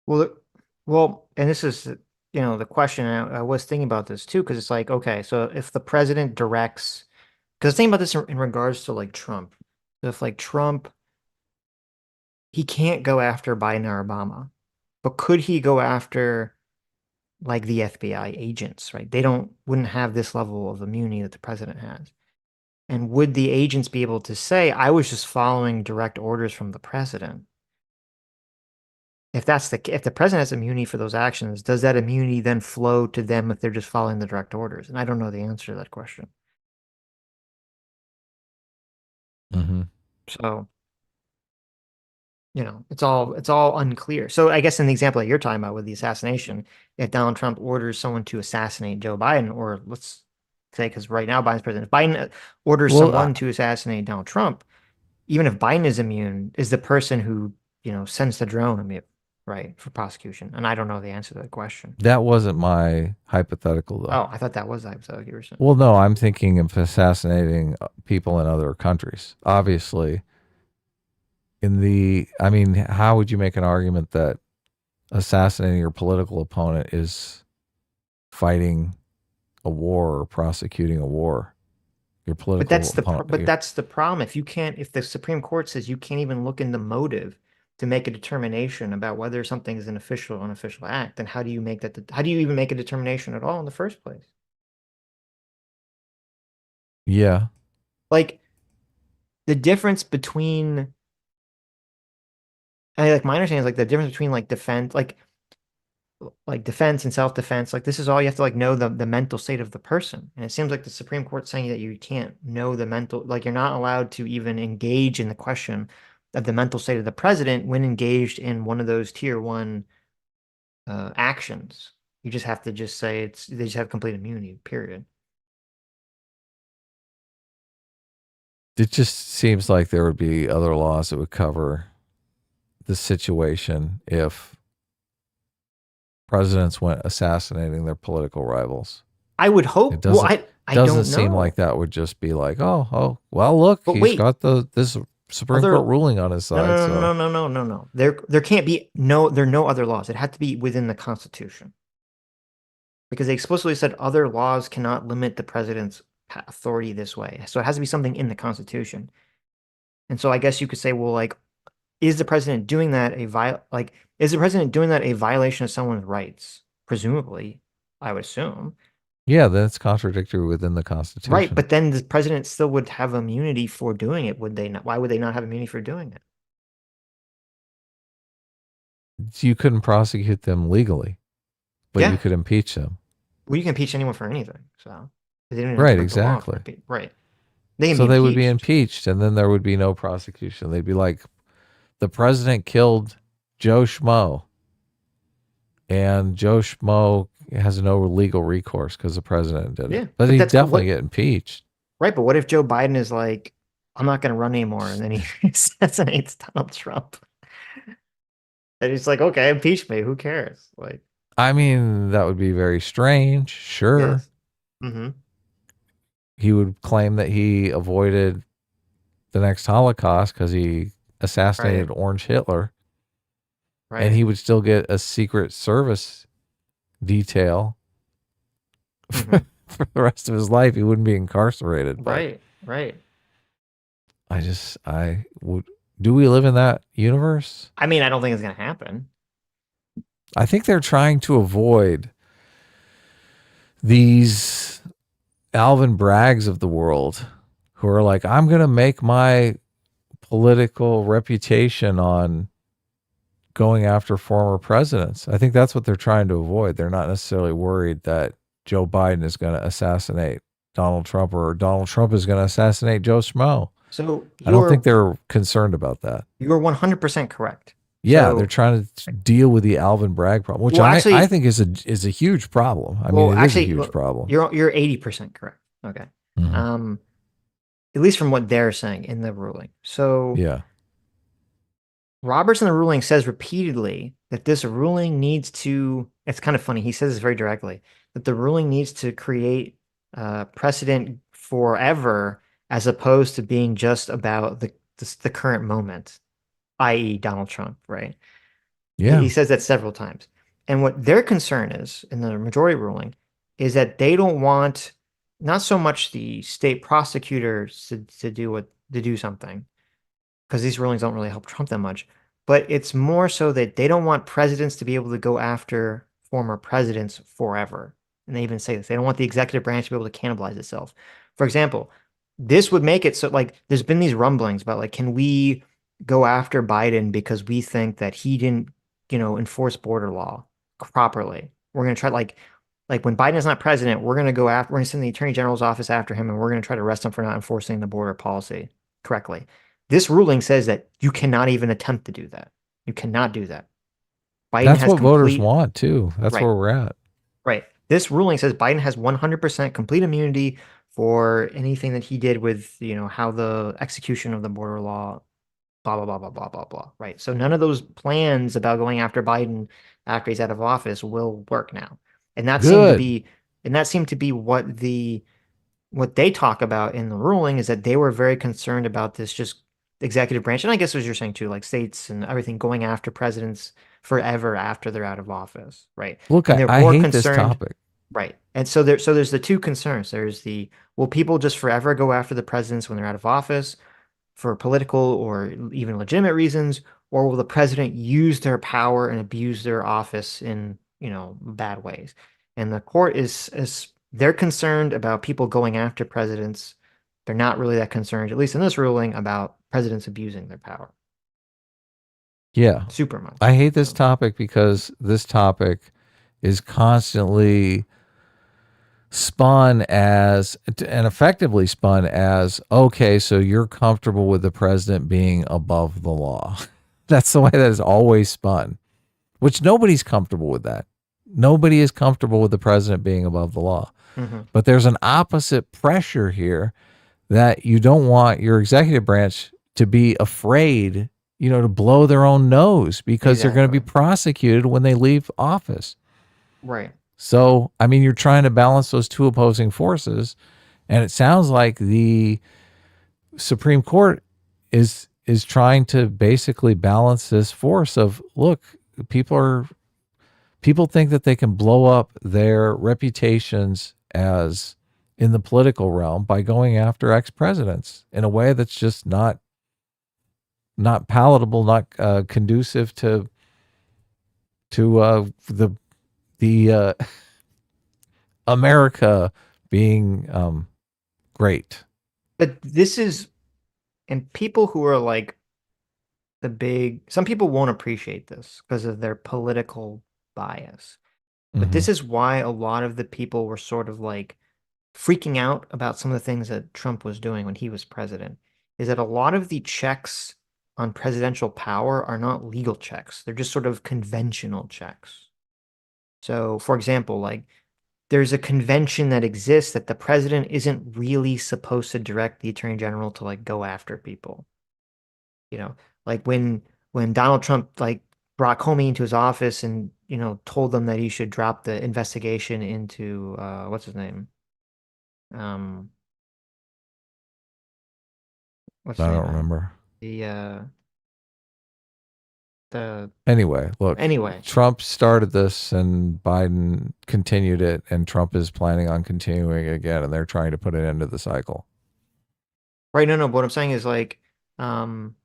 Well, and this is, the question. I was thinking about this too, because it's like, okay, so if the president directs, because think about this in regards to like Trump. So if like Trump, he can't go after Biden or Obama, but could he go after like the FBI agents, right? They wouldn't have this level of immunity that the president has. And would the agents be able to say, I was just following direct orders from the president? If the president has immunity for those actions, does that immunity then flow to them if they're just following the direct orders? And I don't know the answer to that question. Mm-hmm. So, it's all unclear. So I guess in the example that you're talking about with the assassination, if Donald Trump orders someone to assassinate Joe Biden, or let's say, because right now Biden's president, if Biden orders Well, someone to assassinate Donald Trump, even if Biden is immune, is the person who, sends the drone immune, right, for prosecution? And I don't know the answer to that question. that wasn't my hypothetical, though. Oh, I thought that was the hypothetical you were saying. Well, no, I'm thinking of assassinating people in other countries. Obviously, I mean, how would you make an argument that assassinating your political opponent is fighting a war or prosecuting a war? Your But political that's opponent. the problem. If the Supreme Court says you can't even look into motive to make a determination about whether something is an official or unofficial act, then how do you even make a determination at all in the first place? Yeah. Like the difference between, like my understanding is like the difference between like defense, like defense and self-defense, like this is all you have to like know the mental state of the person. And it seems like the Supreme Court's saying that you can't know the mental, like you're not allowed to even engage in the question of the mental state of the president when engaged in one of those tier one actions. You just have to just say they just have complete immunity, period. It just seems like there would be other laws that would cover the situation if presidents went assassinating their political rivals. I would It hope. Well, doesn't I doesn't don't seem like know. that would just be like, oh, well, look, But he's wait, got this Supreme other Court ruling on his no side. no no So no no no no no. There can't be there are no other laws. It had to be within the Constitution. Because they explicitly said other laws cannot limit the president's authority this way. So it has to be something in the Constitution. And so I guess you could say, well, like, is the president doing that is the president doing that a violation of someone's rights? Presumably, I would assume. yeah, that's contradictory within the Right, Constitution. but then the president still would have immunity for doing it, would they not? Why would they not have immunity for doing it? You couldn't prosecute them legally, but you Yeah. could impeach them. Well, you can impeach anyone for anything. So they don't even have to Right, break the law for exactly. impeach. Right. They can be So they would be impeached. impeached, and then there would be no prosecution. They'd be like, the president killed Joe Schmo, and Joe Schmo has no legal recourse because the president did it. Yeah. But But he'd that's cool. definitely get impeached. Right, but what if Joe Biden is like, I'm not going to run anymore, and then he assassinates Donald Trump, and he's like, okay, impeach me. Who cares? Like, I mean, that would be very strange. Sure. yes, mm-hmm, He would claim that he avoided the next Holocaust because he right, assassinated Orange Hitler, and right, he would still get a Secret Service detail mm-hmm, for the rest of his life. He wouldn't be incarcerated. But right, right. I would. Do we live in that universe? I mean, I don't think it's going to happen. I think they're trying to avoid these Alvin Braggs of the world who are like, I'm going to make my political reputation on going after former presidents. I think that's what they're trying to avoid. They're not necessarily worried that Joe Biden is going to assassinate Donald Trump or Donald Trump is going to assassinate Joe Schmo. So I don't think you're they're concerned about that. you're 100% correct. Yeah, they're So, trying to deal with the Alvin Bragg problem, which well, I actually, think is a huge problem. I mean, well, it is a actually, huge problem. you're 80% correct. Okay. Mhm. At least from what they're saying in the ruling. So Yeah. Roberts in the ruling says repeatedly that this ruling needs to, it's kind of funny, he says this very directly, that the ruling needs to create precedent forever as opposed to being just about the current moment, i.e. Donald Trump, right? He Yeah. says that several times. And what their concern is in the majority ruling is that they don't want not so much the state prosecutors to do something, because these rulings don't really help Trump that much. But it's more so that they don't want presidents to be able to go after former presidents forever. And they even say this. They don't want the executive branch to be able to cannibalize itself. For example, this would make it so like there's been these rumblings about like, can we go after Biden because we think that he didn't, enforce border law properly? We're gonna try like when Biden is not president, we're gonna send the attorney general's office after him and we're gonna try to arrest him for not enforcing the border policy correctly. This ruling says that you cannot even attempt to do that. You cannot do that. Biden That's has what voters complete, want too. That's right, where we're at. right. This ruling says Biden has 100% complete immunity for anything that he did with, how the execution of the border law, blah, blah, blah, blah, blah, blah, blah. Right. So none of those plans about going after Biden after he's out of office will work now. And that seemed to Good. be, what they talk about in the ruling is that they were very concerned about this just executive branch. And I guess what you're saying too, like states and everything going after presidents forever after they're out of office, right? Look, And they're I more hate this concerned, topic. right? And so there's the two concerns. There's the will people just forever go after the presidents when they're out of office for political or even legitimate reasons, or will the president use their power and abuse their office in, bad ways? And the court is they're concerned about people going after presidents. They're not really that concerned, at least in this ruling, about presidents abusing their power Yeah. super I much. hate this So, topic because this topic is constantly spun as and effectively spun as okay, so you're comfortable with the president being above the law. That's the way that is always spun, which nobody's comfortable with that. Nobody is comfortable with the president being above the law. mhm, But there's an opposite pressure here that you don't want your executive branch to be afraid, to blow their own nose because they're going to be exactly. prosecuted when they leave office. Right. So, I mean, you're trying to balance those two opposing forces, and it sounds like the Supreme Court is trying to basically balance this force of look, people think that they can blow up their reputations as in the political realm by going after ex-presidents in a way that's just not palatable, not conducive to the America being great. But this is, and people who are like some people won't appreciate this because of their political bias. But Hmm. this is why a lot of the people were sort of like freaking out about some of the things that Trump was doing when he was president, is that a lot of the checks on presidential power are not legal checks. They're just sort of conventional checks. So, for example, like there's a convention that exists that the president isn't really supposed to direct the attorney general to like go after people. You know, like when Donald Trump like brought Comey into his office and, told them that he should drop the investigation into what's his name? Um, what's I his name, don't man? remember. The the Anyway, look, anyway. Trump started this and Biden continued it, and Trump is planning on continuing it again, and they're trying to put an end to the cycle. Right, no, no, but what I'm saying is like um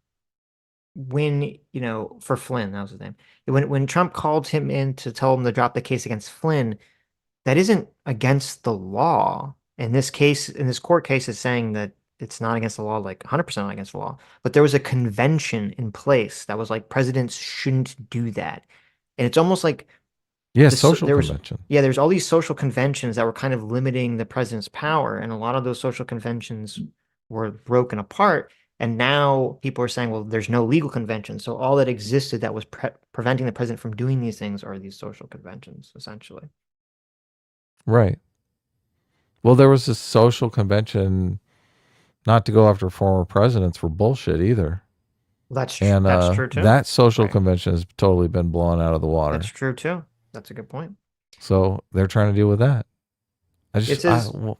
when, for Flynn, that was his name. When Trump called him in to tell him to drop the case against Flynn, that isn't against the law. In this court case, it's saying that it's not against the law, like 100% not against the law. But there was a convention in place that was like presidents shouldn't do that. And it's almost like Yeah, this social there was convention. yeah, there's all these social conventions that were kind of limiting the president's power, and a lot of those social conventions were broken apart. And now people are saying, well, there's no legal convention. So all that existed that was preventing the president from doing these things are these social conventions, essentially. Right. Well, there was this social convention not to go after former presidents for bullshit either. And That's true too. that social Right. convention has totally been blown out of the That's water. true too. That's a good point. So they're trying to deal with that. It says Well,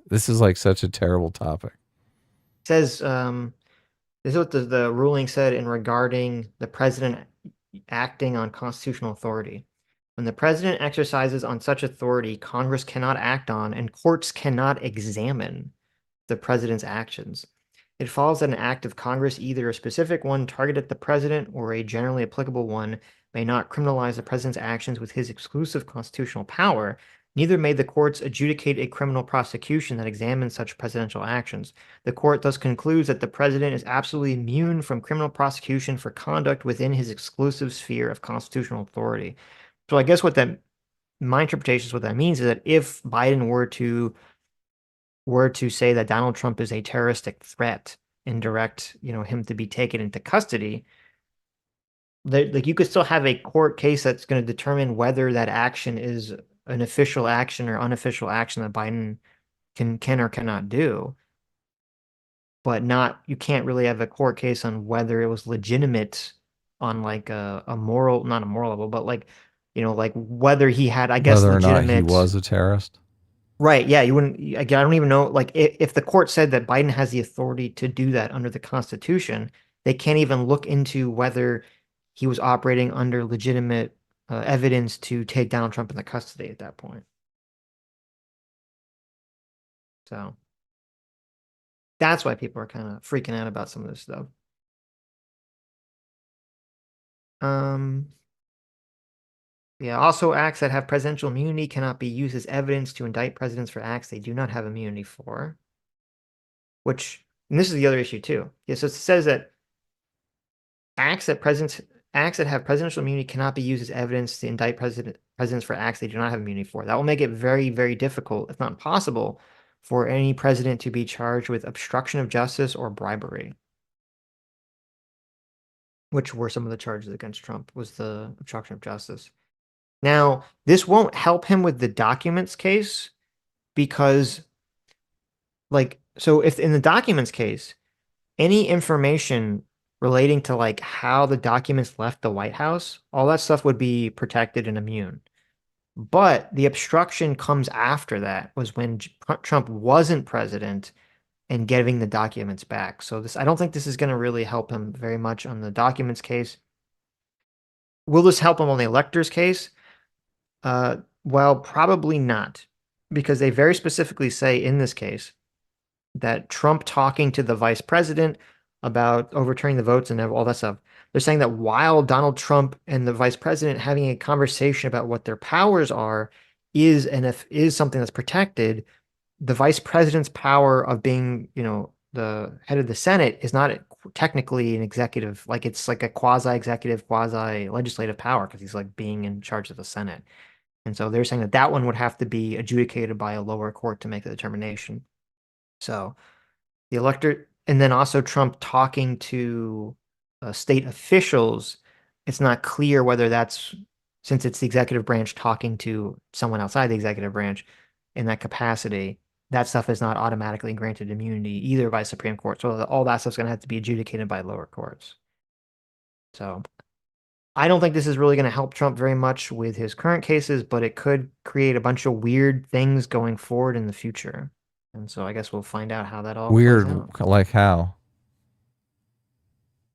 this is like such a terrible topic. says this is what the ruling said in regarding the president acting on constitutional authority. When the president exercises on such authority, Congress cannot act on and courts cannot examine the president's actions. It follows that an act of Congress, either a specific one targeted at the president or a generally applicable one, may not criminalize the president's actions with his exclusive constitutional power. Neither may the courts adjudicate a criminal prosecution that examines such presidential actions. The court thus concludes that the president is absolutely immune from criminal prosecution for conduct within his exclusive sphere of constitutional authority. So I guess my interpretation is what that means is that if Biden were to say that Donald Trump is a terroristic threat and direct, him to be taken into custody, like you could still have a court case that's going to determine whether that action is an official action or unofficial action that Biden can or cannot do, but not you can't really have a court case on whether it was legitimate on like a moral, not a moral level, but like like whether he had, I guess, Whether or not he legitimate. was a terrorist. Right. Yeah. You wouldn't, again, I don't even know. Like, if the court said that Biden has the authority to do that under the Constitution, they can't even look into whether he was operating under legitimate evidence to take Donald Trump into custody at that point. So that's why people are kind of freaking out about some of this stuff. Um, yeah. Also, acts that have presidential immunity cannot be used as evidence to indict presidents for acts they do not have immunity for. Which, and this is the other issue too. Yeah. So it says that acts that present acts that have presidential immunity cannot be used as evidence to indict presidents for acts they do not have immunity for. That will make it very, very difficult, if not impossible, for any president to be charged with obstruction of justice or bribery, which were some of the charges against Trump, was the obstruction of justice. Now, this won't help him with the documents case because, so if in the documents case, any information relating to like how the documents left the White House, all that stuff would be protected and immune. But the obstruction comes after that, was when Trump wasn't president and getting the documents back. So I don't think this is going to really help him very much on the documents case. Will this help him on the electors case? Well, probably not, because they very specifically say in this case that Trump talking to the vice president about overturning the votes and all that stuff. They're saying that while Donald Trump and the vice president having a conversation about what their powers are is something that's protected, the vice president's power of being, the head of the Senate is not technically an executive, like it's like a quasi-executive, quasi-legislative power because he's like being in charge of the Senate. And so they're saying that that one would have to be adjudicated by a lower court to make the determination. So the electorate, and then also Trump talking to state officials, it's not clear whether that's, since it's the executive branch talking to someone outside the executive branch in that capacity, that stuff is not automatically granted immunity either by Supreme Court. So all that stuff's going to have to be adjudicated by lower courts. So I don't think this is really going to help Trump very much with his current cases, but it could create a bunch of weird things going forward in the future. And so I guess we'll find out how that all plays Weird, out. like how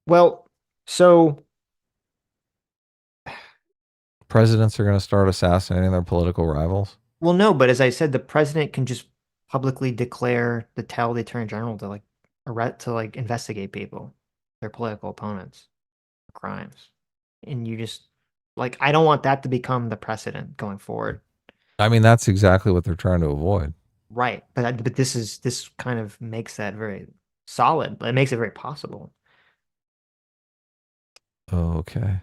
Well, so, presidents are going to start assassinating their political rivals. well, no, but as I said, the president can just publicly declare tell the attorney general to like investigate people, their political opponents, for crimes. And you just like, I don't want that to become the precedent going forward. I mean, that's exactly what they're trying to avoid. Right. But this kind of makes that very solid. It makes it very possible. Okay.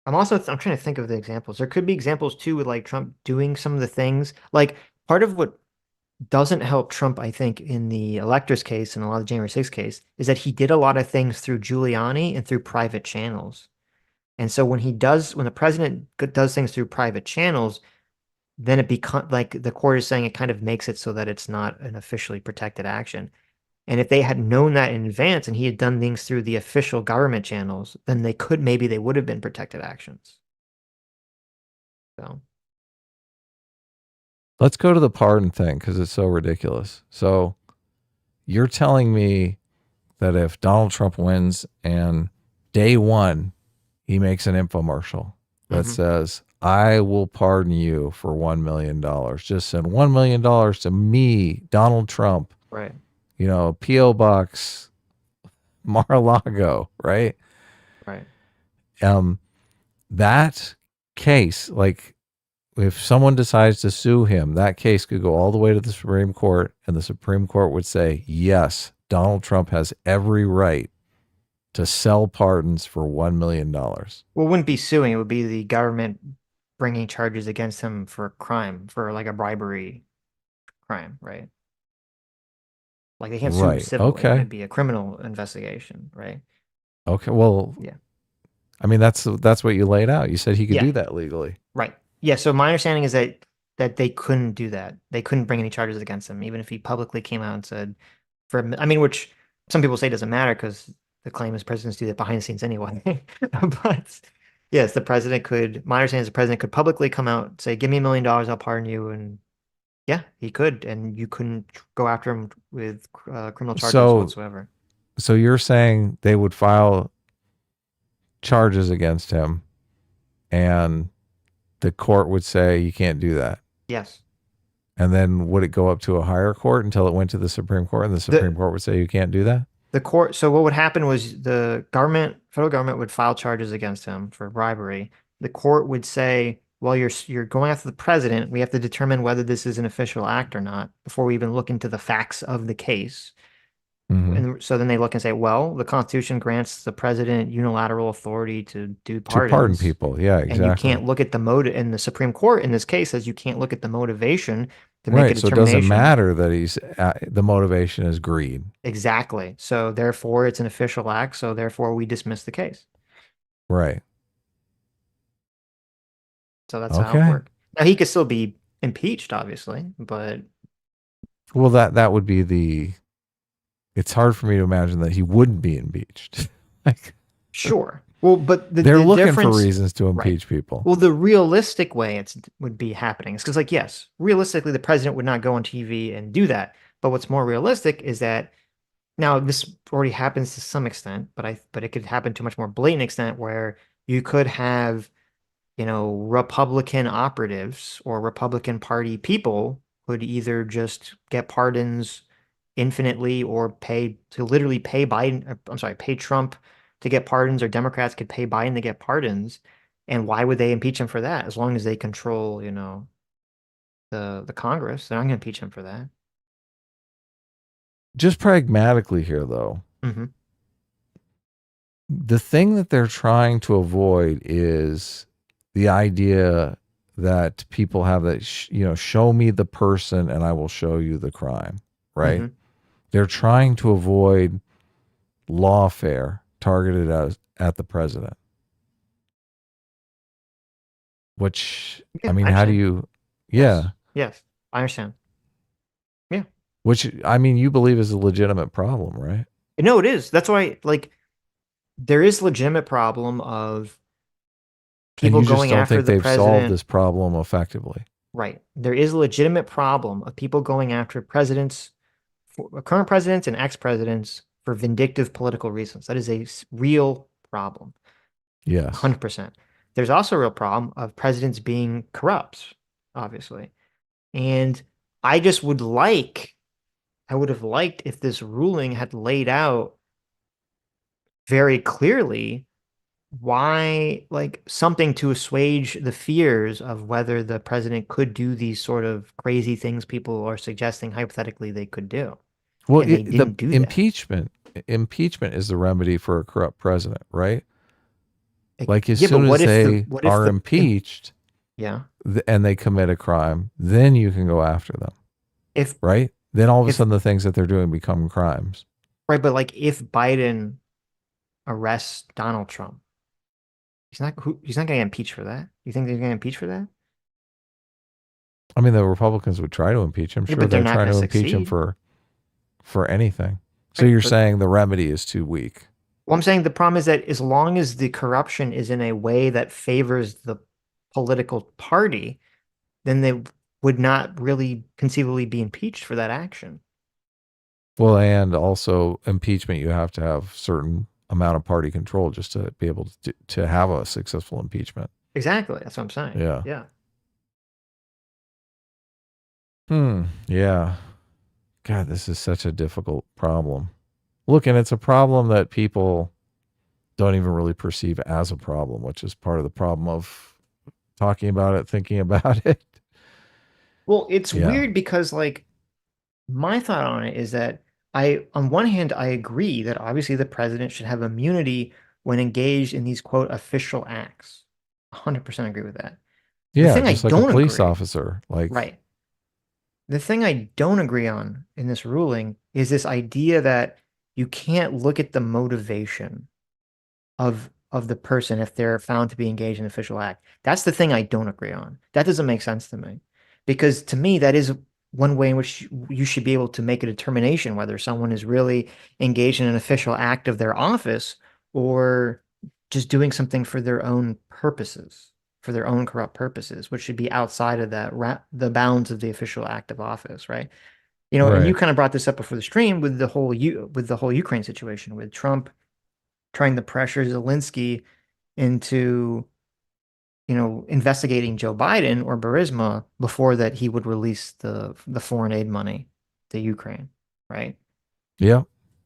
I'm trying to think of the examples. There could be examples too with like Trump doing some of the things. Like part of what doesn't help Trump, I think, in the electors case and a lot of the January 6th case is that he did a lot of things through Giuliani and through private channels. And so when the president does things through private channels, then it become like the court is saying it kind of makes it so that it's not an officially protected action. And if they had known that in advance and he had done things through the official government channels, then maybe they would have been protected actions. So, Let's go to the pardon thing because it's so ridiculous. So you're telling me that if Donald Trump wins and day one he makes an infomercial that mhm, says, I will pardon you for $1 million. Just send $1 million to me, Donald Trump, right, P.O. Box, Mar-a-Lago, right? right. Um, that case, like if someone decides to sue him, that case could go all the way to the Supreme Court, and the Supreme Court would say, yes, Donald Trump has every right to sell pardons for $1 million. Well, it wouldn't be suing, it would be the government bringing charges against him for a crime, for like a bribery crime, right? Like they can't sue him Right. civilly. Okay. It'd be a criminal investigation, right? Okay. Well, Yeah. I mean, that's what you laid out. You said he could Yeah, do that legally. right. Yeah, so my understanding is that they couldn't do that. They couldn't bring any charges against him, even if he publicly came out and said I mean, which some people say doesn't matter because the claim is presidents do that behind the scenes anyway. But yes, my understanding is the president could publicly come out and say, give me $1 million, I'll pardon you. And yeah, he could. And you couldn't go after him with criminal charges So, whatsoever. so you're saying they would file charges against him, and the court would say you can't do that. Yes. And then would it go up to a higher court until it went to the Supreme Court, and the Supreme The Court would say you can't do that? the court, so what would happen was federal government would file charges against him for bribery. The court would say, well, you're going after the president. We have to determine whether this is an official act or not before we even look into the facts of the case. Mm-hmm. And so then they look and say, well, the Constitution grants the president unilateral authority to do To pardon pardons, people. Yeah, and you exactly. can't look at the motive. And the Supreme Court in this case says you can't look at the motivation to make a Right. So it doesn't determination. matter that the motivation is greed. Exactly. So therefore, it's an official act. So therefore, we dismiss the case. Right. So that's how it Okay. worked. Now he could still be impeached, obviously, but Well, that would be the. It's hard for me to imagine that he wouldn't be impeached. Like sure. Well, but they're the looking for difference, reasons to right? impeach people. Well, the realistic way it would be happening is because, like, yes, realistically, the president would not go on TV and do that. But what's more realistic is that now this already happens to some extent, but it could happen to a much more blatant extent where you could have Republican operatives or Republican Party people would either just get pardons infinitely or literally pay Biden, I'm sorry, pay Trump to get pardons, or Democrats could pay Biden to get pardons. And why would they impeach him for that? As long as they control, the Congress, they're not going to impeach him for that. Just pragmatically here, though, Hmm. the thing that they're trying to avoid is the idea that people have that, show me the person and I will show you the crime, right? Hmm. They're trying to avoid lawfare targeted at the president, which, I Yeah, mean, I how do understand. you, Yes. yeah, Yes. I understand. Yeah. which, I mean, you believe is a legitimate problem, right? No, it is. That's why, like, there is legitimate problem of And people you just going don't after think the they've solved president. this problem effectively. Right. There is a legitimate problem of people going after current presidents and ex-presidents for vindictive political reasons. That is a real problem, Yes. 100%. There's also a real problem of presidents being corrupt, obviously. And I just I would have liked if this ruling had laid out very clearly why, like, something to assuage the fears of whether the president could do these sort of crazy things people are suggesting hypothetically they could do. Well, And they the didn't do that. impeachment is the remedy for a corrupt president, right? Like as Yeah, but soon as they are impeached yeah, and they commit a crime, then you can go after them, if, right? Then all of a if, sudden the things that they're doing become crimes. right, but like if Biden arrests Donald Trump, he's not going to get impeached for that. You think they're going to impeach for that? I mean, the Republicans would try to impeach him. Yeah, Sure, but they're they're not trying going to to impeach him succeed. for anything. So Right? you're But saying the remedy is too weak. well, I'm saying the problem is that as long as the corruption is in a way that favors the political party, then they would not really conceivably be impeached for that action. Well, and also impeachment, you have to have certain amount of party control just to be able to have a successful impeachment. Exactly. That's what I'm saying. Yeah. Yeah. Yeah. God, this is such a difficult problem. Look, and it's a problem that people don't even really perceive as a problem, which is part of the problem of talking about it, thinking about it. Well, it's Yeah. weird because like my thought on it is that on one hand, I agree that obviously the president should have immunity when engaged in these quote official acts. 100% agree with that. The Yeah, thing I just like a don't police agree, officer. Like, right? The thing I don't agree on in this ruling is this idea that you can't look at the motivation of the person if they're found to be engaged in an official act. That's the thing I don't agree on. That doesn't make sense to me. Because to me, that is one way in which you should be able to make a determination whether someone is really engaged in an official act of their office or just doing something for their own purposes, for their own corrupt purposes, which should be outside of the bounds of the official act of office, right? And you right. kind of brought this up before the stream with the whole Ukraine situation, with Trump trying to pressure Zelensky into, investigating Joe Biden or Burisma before that he would release the foreign aid money to Ukraine, right? Yeah.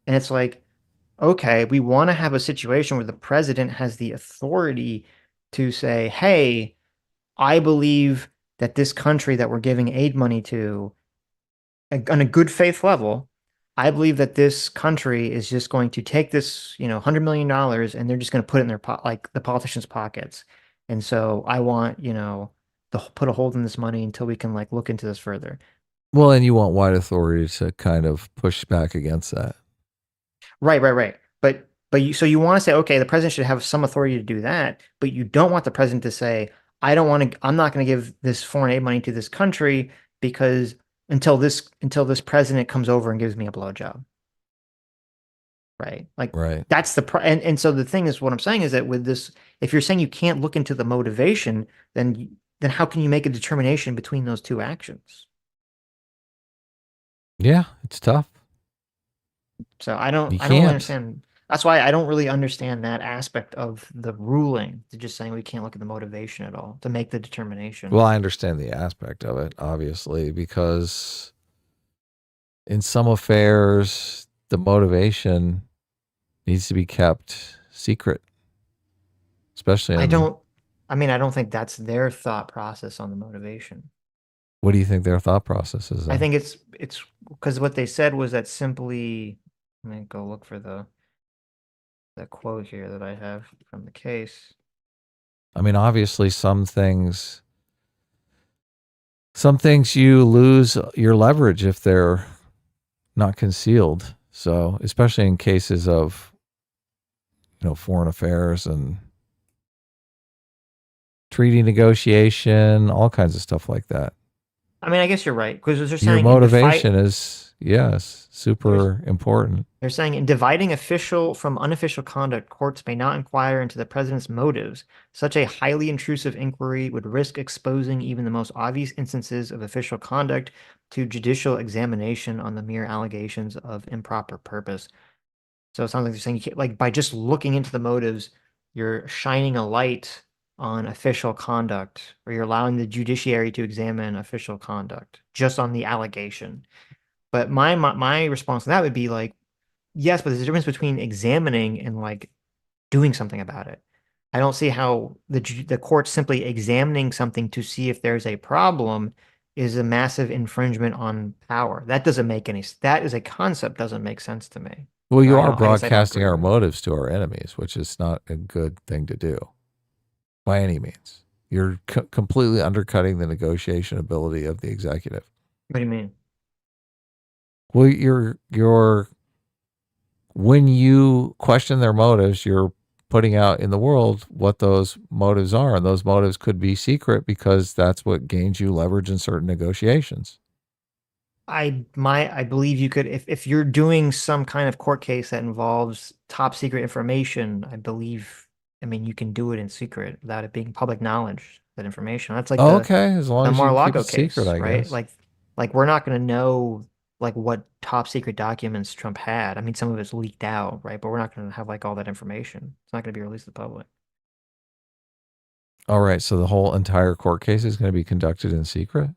And it's like, okay, we want to have a situation where the president has the authority to say, "Hey, I believe that this country that we're giving aid money to on a good faith level, I believe that this country is just going to take this, $100 million and they're just going to put it in their like the politicians' pockets. And so I want, to put a hold on this money until we can like look into this further. Well, and you want wide authority to kind of push back against that. Right, right, right. But you want to say, okay, the president should have some authority to do that, but you don't want the president to say, I'm not going to give this foreign aid money to this country because until this president comes over and gives me a blowjob. Right? Like Right. that's and so the thing is what I'm saying is that with this, if you're saying you can't look into the motivation, then how can you make a determination between those two actions? Yeah, it's tough. So You I don't really can't. understand. That's why I don't really understand that aspect of the ruling. To just saying we can't look at the motivation at all to make the determination. Well, I understand the aspect of it, obviously, because in some affairs, the motivation needs to be kept secret, especially I in don't I mean, I don't think that's their thought process on the motivation. what do you think their thought process is I then? think it's because what they said was that simply, let me go look for the quote here that I have from the case. I mean, obviously, some things you lose your leverage if they're not concealed. So, especially in cases of foreign affairs and treaty negotiation, all kinds of stuff like that. I mean, I guess you're right because they're Your saying motivation is, yes, there's super important. they're saying in dividing official from unofficial conduct, courts may not inquire into the president's motives. Such a highly intrusive inquiry would risk exposing even the most obvious instances of official conduct to judicial examination on the mere allegations of improper purpose. So it sounds like they're saying you can't, like by just looking into the motives, you're shining a light on official conduct, or you're allowing the judiciary to examine official conduct just on the allegation. But my response to that would be like, yes, but there's a difference between examining and like doing something about it. I don't see how the court simply examining something to see if there's a problem is a massive infringement on power. That is a concept doesn't make sense to me. Well, Or you are I guess I don't broadcasting agree our with. motives to our enemies, which is not a good thing to do by any means. You're completely undercutting the negotiation ability of the executive. What do you mean? Well, you're when you question their motives, you're putting out in the world what those motives are. And those motives could be secret because that's what gains you leverage in certain negotiations. I believe you could if you're doing some kind of court case that involves top secret information, I mean you can do it in secret without it being public knowledge, that information. That's like Oh, okay. As long the as you keep Mar-a-Lago it secret, case, I right? guess. Like we're not going to know like what top secret documents Trump had. I mean some of it's leaked out, right? But we're not going to have like all that information. It's not going to be released to the public. All right. So the whole entire court case is going to be conducted in secret.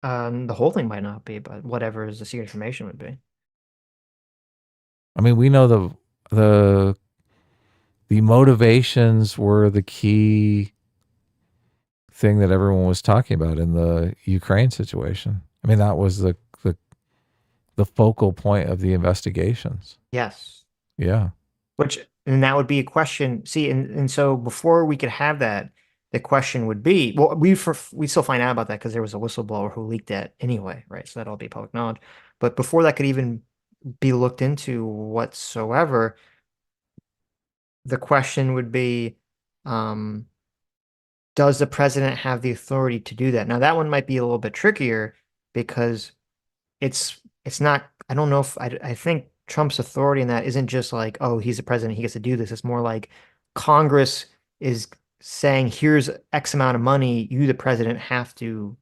The whole thing might not be, but whatever is the secret information would be. I mean, we know the the motivations were the key thing that everyone was talking about in the Ukraine situation. I mean, that was the focal point of the investigations. Yes. Yeah. Which, and that would be a question. See, and so before we could have that, the question would be, well, we still find out about that because there was a whistleblower who leaked that anyway, right? So that'll be public knowledge. But before that could even be looked into whatsoever, the question would be, um, does the president have the authority to do that? Now, that one might be a little bit trickier because it's not, I don't know if I think Trump's authority in that isn't just like, oh, he's the president, he gets to do this. It's more like Congress is saying, here's X amount of money, you, the president, have to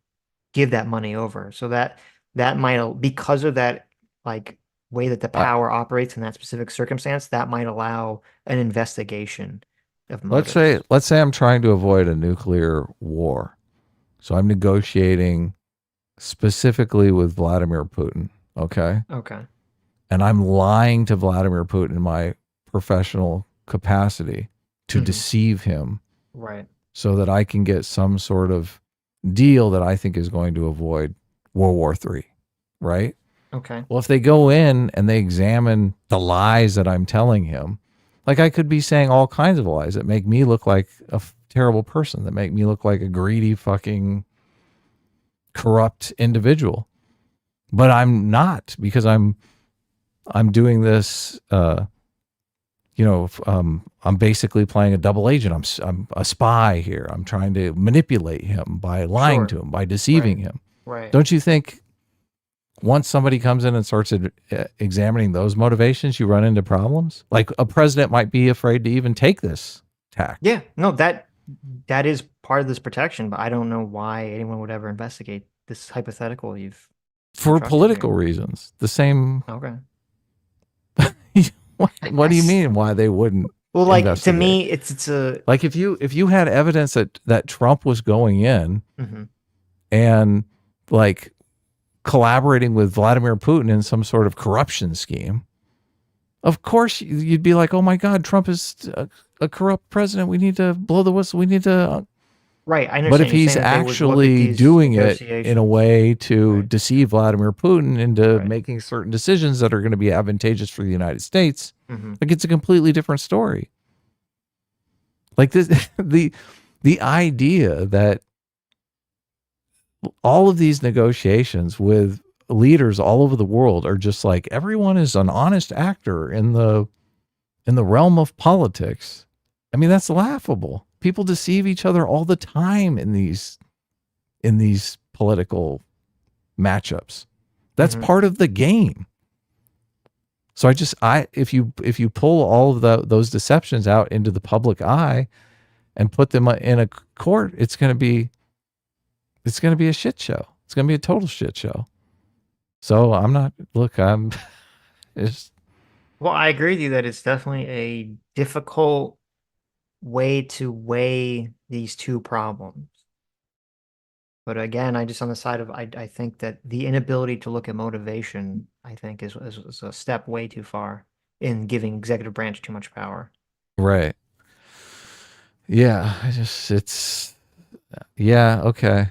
give that money over. So that might, because of that like way that the I, power operates in that specific circumstance, that might allow an investigation of let's motives. say I'm trying to avoid a nuclear war. So I'm negotiating specifically with Vladimir Putin, okay? Okay. And I'm lying to Vladimir Putin in my professional capacity to Hmm. deceive him Right. so that I can get some sort of deal that I think is going to avoid World War III, right? Okay. Well, if they go in and they examine the lies that I'm telling him, like I could be saying all kinds of lies that make me look like a terrible person, that make me look like a greedy, fucking corrupt individual. But I'm not because I'm doing this. I'm basically playing a double agent. I'm a spy here. I'm trying to manipulate him by lying to Sure. him, by Right. deceiving him. Right. Don't you think once somebody comes in and starts examining those motivations, you run into problems? Like a president might be afraid to even take this tact Yeah, no, that is part of this protection, but I don't know why anyone would ever investigate this hypothetical you've for entrusted political here. reasons. The same. Okay. what, I what do you guess. mean? Why they wouldn't Well, like to investigate? me, it's a Like if you had evidence that Trump was going in mhm. and like collaborating with Vladimir Putin in some sort of corruption scheme, of course you'd be like, oh my God, Trump is a corrupt president. We need to blow the whistle. We need to. Right. I But if understand you're he's saying that they would look at actually these doing it in a negotiations. way to Right. deceive Vladimir Putin into Right. making certain decisions that are going to be advantageous for the United States, Hmm. like it's a completely different story. Like this, the idea that all of these negotiations with leaders all over the world are just like everyone is an honest actor in the realm of politics. I mean, that's laughable. People deceive each other all the time in these political matchups. That's Hmm. part of the game. So I if you pull all of those deceptions out into the public eye and put them in a court, it's going to be a shit show. It's going to be a total shit show. So I'm not. Look, I'm. It's Well, I agree with you that it's definitely a difficult way to weigh these two problems. But again, I just on the side of I think that the inability to look at motivation, I think, is a step way too far in giving executive branch too much power. right. Yeah. I just. It's. Yeah. Okay.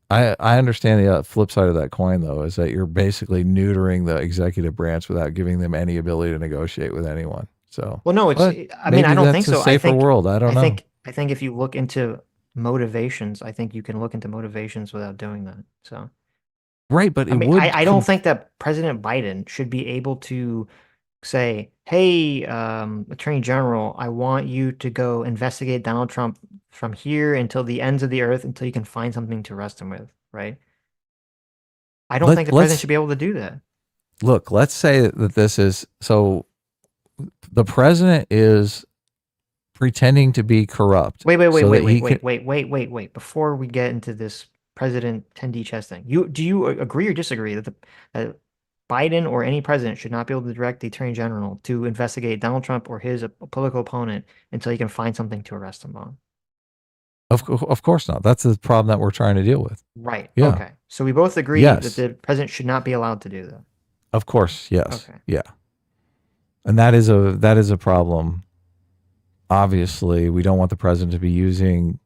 I understand the flip side of that coin though is that you're basically neutering the executive branch without giving them any ability to negotiate with anyone. So, Well, no, but I mean, I maybe don't think that's a so. safer world. I don't know. I think if you look into motivations, I think you can look into motivations without doing that. So, Right, but I it mean, would I don't think that President Biden should be able to say, "Hey, Attorney General, I want you to go investigate Donald Trump from here until the ends of the earth until you can find something to arrest him with," right? I don't think the president Let's should be able to do that. look. Let's say that this is so. The president is pretending to be corrupt Wait, wait, wait, so wait, that wait, he can. wait, wait, wait, wait, wait. Before we get into this President 10D chess thing, do you agree or disagree that that Biden or any president should not be able to direct the Attorney General to investigate Donald Trump or his political opponent until he can find something to arrest him on? Of course not. That's the problem that we're trying to deal with. Right. Yeah. Okay. So we both agree that Yes. the president should not be allowed to do that. Of course. Yes. Okay. Yeah. And that is a problem. Obviously, we don't want the president to be using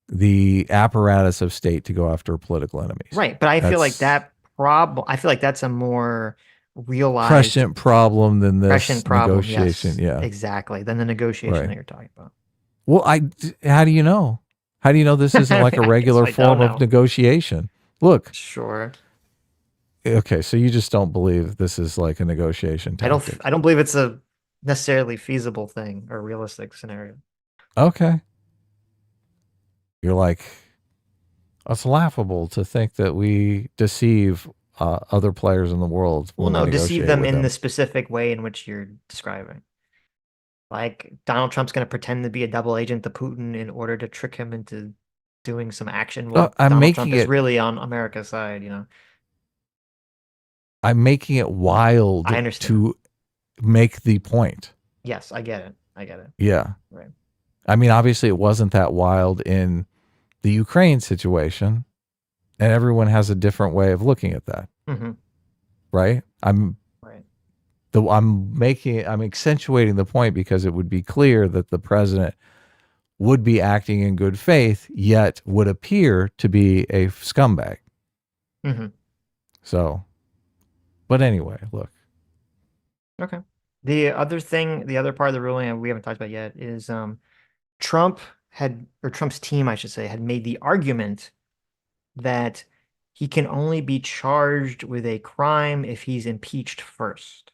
the apparatus of state to go after political enemies. Right. But I feel like That's I feel like that's a more realized prescient problem than this prescient problem. negotiation. Yes, Yeah. exactly. Than the negotiation Right. that you're talking about. Well, how do you know? How do you know this isn't like a I guess regular I don't form of know. negotiation? Look, Sure. okay, so you just don't believe this is like a negotiation I tactic. don't believe it's a necessarily feasible thing or realistic scenario. Okay. You're like, it's laughable to think that we deceive other players in the world Well, when we no, deceive negotiate them with in the them. specific way in which you're describing. Like Donald Trump's going to pretend to be a double agent to Putin in order to trick him into doing some action while I'm Donald making Trump is it really on America's side, you know. I'm making it I wild understand. to make the point. Yes, I get it. I get it. Yeah. Right. I mean, obviously it wasn't that wild in the Ukraine situation, and everyone has a different way of looking at that, Hmm. right? Right. I'm accentuating the point because it would be clear that the president would be acting in good faith, yet would appear to be a scumbag. Hmm. So, but anyway, look, Okay. The other thing, the other part of the ruling we haven't talked about yet is Trump or Trump's team, I should say, had made the argument that he can only be charged with a crime if he's impeached first.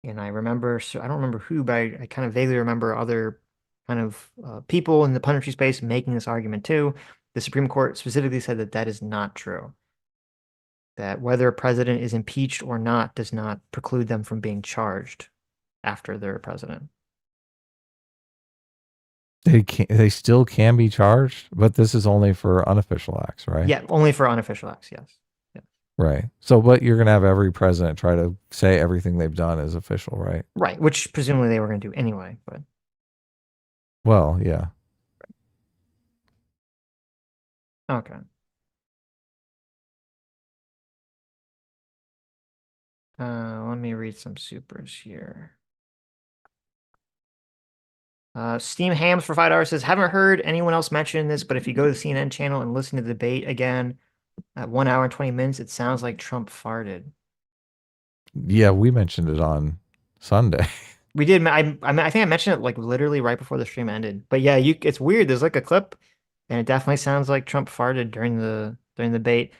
And I remember, so I don't remember who, but I kind of vaguely remember other kind of people in the punditry space making this argument too. The Supreme Court specifically said that that is not true. That whether a president is impeached or not does not preclude them from being charged after they're president. they still can be charged, but this is only for unofficial acts, right? Yeah, only for unofficial acts, yes. Yeah. Right. So, but you're going to have every president try to say everything they've done is official, right? Right, which presumably they were going to do anyway, but Well, yeah. okay. Let me read some supers here. Steam Hams for $5 says, haven't heard anyone else mention this, but if you go to the CNN channel and listen to the debate again at 1 hour and 20 minutes, it sounds like Trump farted. Yeah, we mentioned it on Sunday. We did. I think I mentioned it like literally right before the stream ended. But yeah, it's weird. There's like a clip, and it definitely sounds like Trump farted during the debate.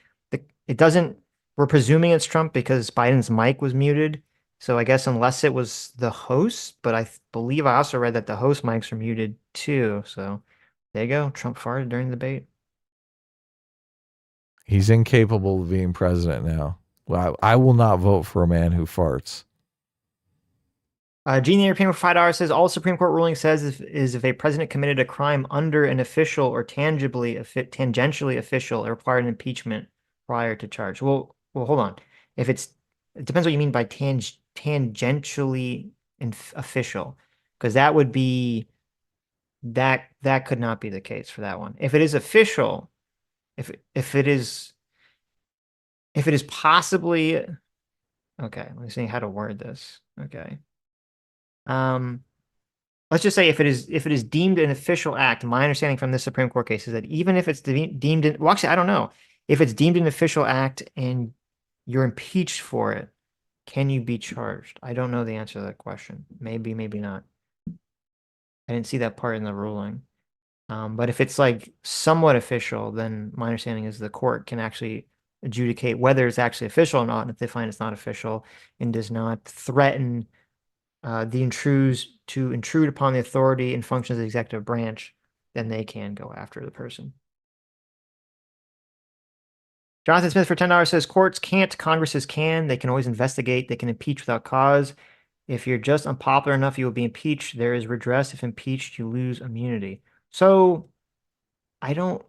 It doesn't. We're presuming it's Trump because Biden's mic was muted. So I guess unless it was the host, but believe I also read that the host mics are muted too. So there you go. Trump farted during the debate. He's incapable of being president now. Well, I will not vote for a man who farts. Gene the European for $5 says all Supreme Court ruling says is if a president committed a crime under an official or tangentially official, it required an impeachment prior to charge. Well, hold on. It depends what you mean by tangentially official, because that would be that could not be the case for that one. If it is official, if it is possibly okay, let me see how to word this. Okay. Um, let's just say if it is deemed an official act, my understanding from this Supreme Court case is that even if it's deemed well, actually, I don't know. If it's deemed an official act and you're impeached for it, can you be charged? I don't know the answer to that question. Maybe, maybe not. I didn't see that part in the ruling. But if it's like somewhat official, then my understanding is the court can actually adjudicate whether it's actually official or not. And if they find it's not official and does not threaten the intrude upon the authority and functions of the executive branch, then they can go after the person. Jonathan Smith for $10 says courts can't, Congresses can. They can always investigate. They can impeach without cause. If you're just unpopular enough, you will be impeached. There is redress. If impeached, you lose immunity. So I don't.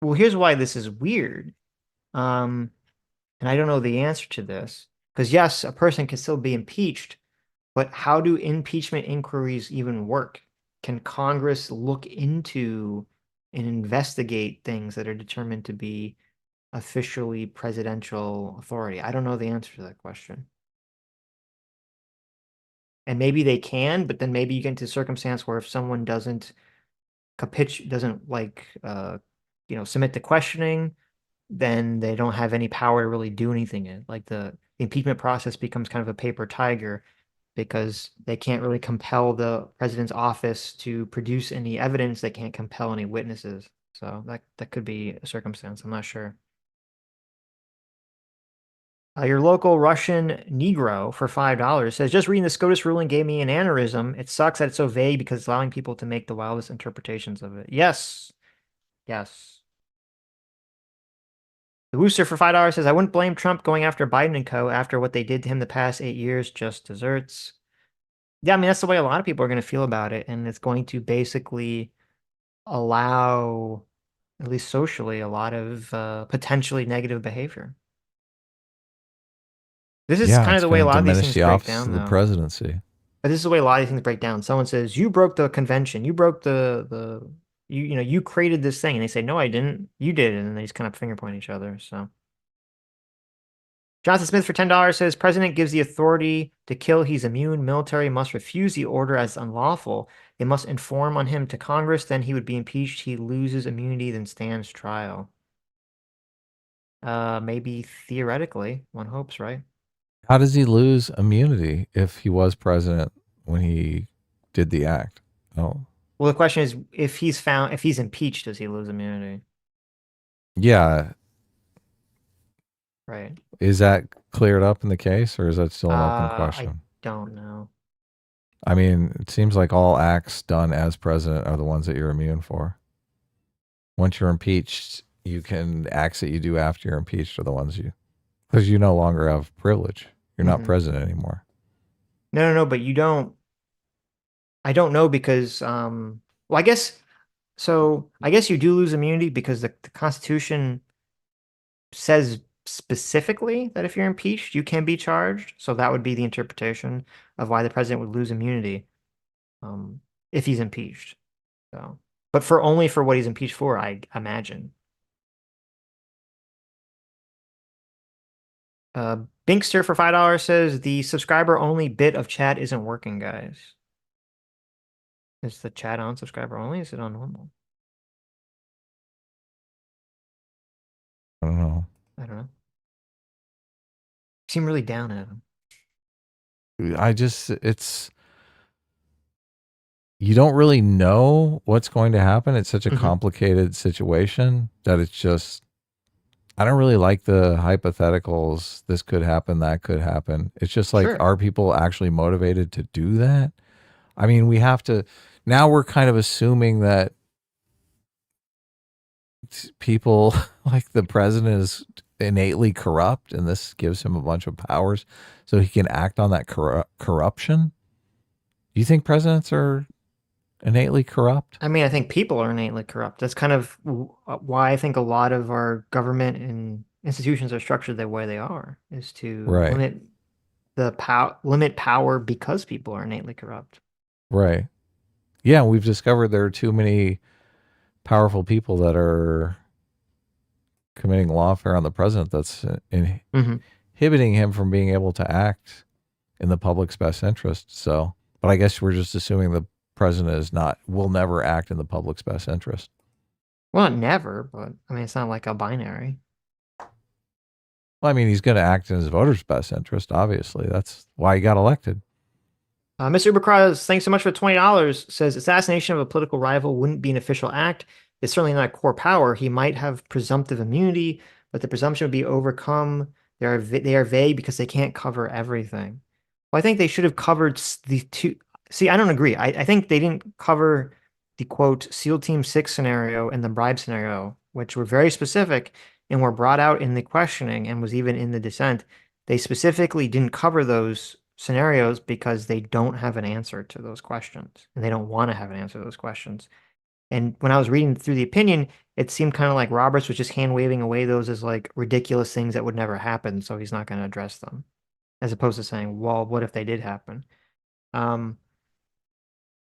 Well, here's why this is weird. Um, and I don't know the answer to this because yes, a person can still be impeached, but how do impeachment inquiries even work? Can Congress look into and investigate things that are determined to be officially presidential authority? I don't know the answer to that question. And maybe they can, but then maybe you get into a circumstance where if someone doesn't like submit to questioning, then they don't have any power to really do anything in. Like the impeachment process becomes kind of a paper tiger because they can't really compel the president's office to produce any evidence. They can't compel any witnesses. So that could be a circumstance. I'm not sure. Your local Russian Negro for $5 says, just reading the SCOTUS ruling gave me an aneurysm. It sucks that it's so vague because it's allowing people to make the wildest interpretations of it. Yes. Yes. The Wooster for $5 says, I wouldn't blame Trump going after Biden and co. after what they did to him the past 8 years, just desserts. Yeah, I mean, that's the way a lot of people are going to feel about it. And it's going to basically allow, at least socially, a lot of potentially negative behavior. This is Yeah, kind of it's the way going a to lot of these diminish things the break office down, of the though. presidency. But this is the way a lot of these things break down. Someone says, you broke the convention. You broke you created this thing. And they say, no, I didn't. You did. And they just kind of finger point each other. So Johnson Smith for $10 says, President gives the authority to kill. He's immune. Military must refuse the order as unlawful. They must inform on him to Congress. Then he would be impeached. He loses immunity, then stands trial. Maybe theoretically, one hopes, right? How does he lose immunity if he was president when he did the act? Oh, Well, the question is, if he's impeached, does he lose immunity? yeah. Right. Is that cleared up in the case, or is that still an open I question? don't know. I mean, it seems like all acts done as president are the ones that you're immune for. Once you're impeached, you can acts that you do after you're impeached are the ones you because you no longer have privilege. You're not Hmm. president anymore. No, but you don't. I don't know because well, I guess you do lose immunity because the Constitution says specifically that if you're impeached, you can be charged. So that would be the interpretation of why the president would lose immunity um, if he's impeached. So, but for only for what he's impeached for, I imagine. Binkster for $5 says the subscriber only bit of chat isn't working, guys. Is the chat on subscriber only? Is it on normal? I don't know. I don't know. You seem really down at him. It's you don't really know what's going to happen. It's such a Hmm. complicated situation that it's just I don't really like the hypotheticals. This could happen, that could happen. It's just like, Sure. are people actually motivated to do that? I mean, we have to, now we're kind of assuming that people like the president is innately corrupt and this gives him a bunch of powers so he can act on that corruption. Do you think presidents are innately corrupt? I mean, I think people are innately corrupt. That's kind of why I think a lot of our government and institutions are structured the way they are, is to Right. limit power because people are innately corrupt. Right. Yeah, we've discovered there are too many powerful people that are committing lawfare on the president that's Hmm. inhibiting him from being able to act in the public's best interest. So, but I guess we're just assuming the president will never act in the public's best interest. Well, not never, but I mean, it's not like a binary. Well, I mean, he's going to act in his voters' best interest, obviously. That's why he got elected. Mr. Ubercross, thanks so much for $20. Says assassination of a political rival wouldn't be an official act. It's certainly not a core power. He might have presumptive immunity, but the presumption would be overcome. They are vague because they can't cover everything. Well, I think they should have covered the two. See, I don't agree. I think they didn't cover the quote SEAL Team 6 scenario and the bribe scenario, which were very specific and were brought out in the questioning and was even in the dissent. They specifically didn't cover those scenarios because they don't have an answer to those questions and they don't want to have an answer to those questions. And when I was reading through the opinion, it seemed kind of like Roberts was just hand waving away those as like ridiculous things that would never happen, so he's not going to address them, as opposed to saying, well, what if they did happen? Um,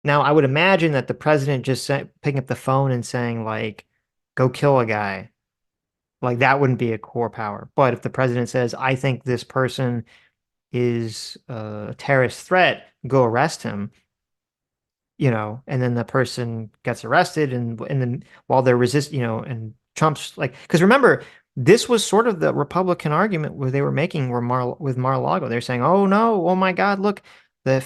Now, I would imagine that the president just picking up the phone and saying, like, go kill a guy, like that wouldn't be a core power. But if the president says, I think this person is a terrorist threat, go arrest him, and then the person gets arrested and then while they're and Trump's like, because remember, this was sort of the Republican argument where they were making where with Mar-a-Lago. They're saying, oh no, oh my God, look, the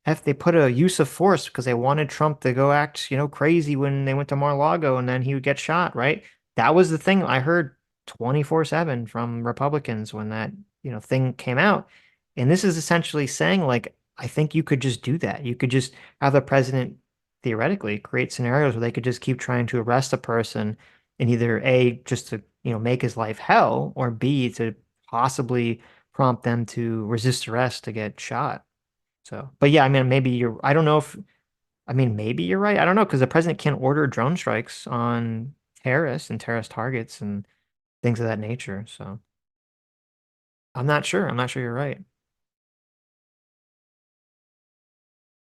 if they put a use of force because they wanted Trump to go act, crazy when they went to Mar-a-Lago and then he would get shot, right? That was the thing I heard 24/7 from Republicans when that, thing came out. And this is essentially saying like, I think you could just do that. You could just have the president theoretically create scenarios where they could just keep trying to arrest a person and either A, just to, make his life hell, or B, to possibly prompt them to resist arrest to get shot. So, but yeah, I mean, I don't know if, I mean, maybe you're right. I don't know because the president can't order drone strikes on terrorists and terrorist targets and things of that nature. So I'm not sure. I'm not sure you're right.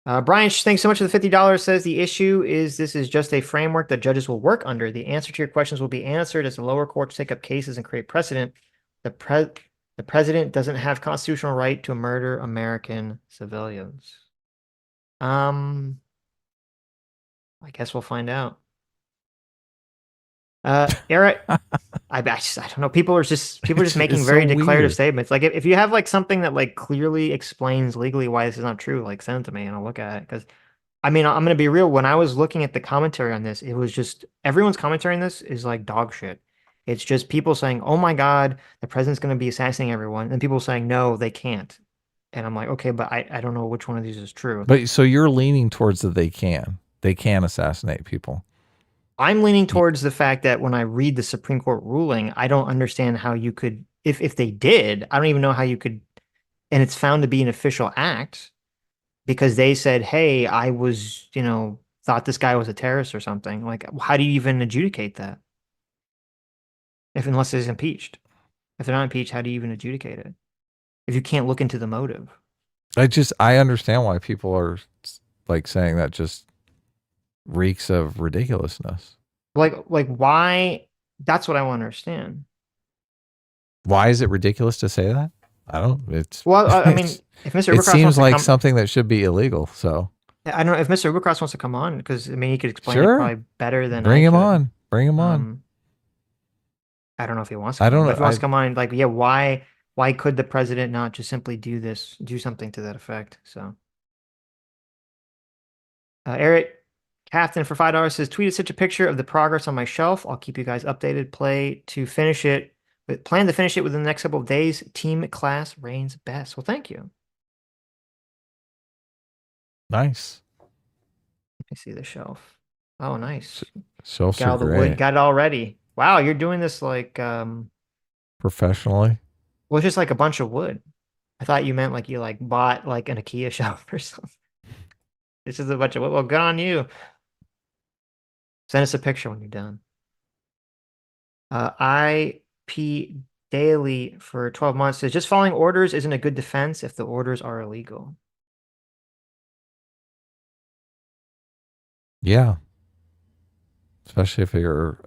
Brian, thanks so much for the $50. Says the issue is this is just a framework that judges will work under. The answer to your questions will be answered as the lower courts take up cases and create precedent. The pre the president doesn't have constitutional right to murder American civilians. Um, I guess we'll find out. Eric, I don't know. People are just It's making so very declarative weird. statements. Like if you have like something that like clearly explains legally why this is not true, like send it to me and I'll look at it. Because I mean, I'm gonna be real. When I was looking at the commentary on this, it was just everyone's commentary on this is like dog shit. It's just people saying, "Oh my God, the president's gonna be assassinating everyone," and people saying, "No, they can't." And I'm like, okay, but I don't know which one of these is true. But so you're leaning towards that they can assassinate people. I'm leaning towards the fact that when I read the Supreme Court ruling, I don't understand how you could, if they did, I don't even know how you could, and it's found to be an official act because they said, "Hey, I was, thought this guy was a terrorist or something." Like, how do you even adjudicate that? If unless it's impeached. If they're not impeached, how do you even adjudicate it? If you can't look into the motive. I understand why people are like saying that just reeks of ridiculousness. Like why? That's what I want to understand. Why is it ridiculous to say that? I don't. It's Well, I mean, if Mr. it Ubercross wants seems to like come, something that should be illegal. So I don't know if Mr. Ubercross wants to come on because I mean he could explain it sure, probably better than bring I him could. on. Bring him on. Um, I don't know if he wants to I come on, don't but know. if he wants to come on, like, yeah, why could the president not just simply do something to that effect? So, Eric Captain for $5 says, tweeted such a picture of the progress on my shelf. I'll keep you guys updated. Plan to finish it within the next couple of days. Team class reigns best. Well, thank you. Nice. Let me see the shelf. Oh, Sh- nice. Shelves Got are all the wood, great. got it all ready. Wow, you're doing this like Professionally. well, it's just like a bunch of wood. I thought you meant like you like bought like an IKEA shelf or something. This is a bunch of wood. Well, good on you. Send us a picture when you're done. IP Daily for 12 months says just following orders isn't a good defense if the orders are illegal. Yeah, especially if you're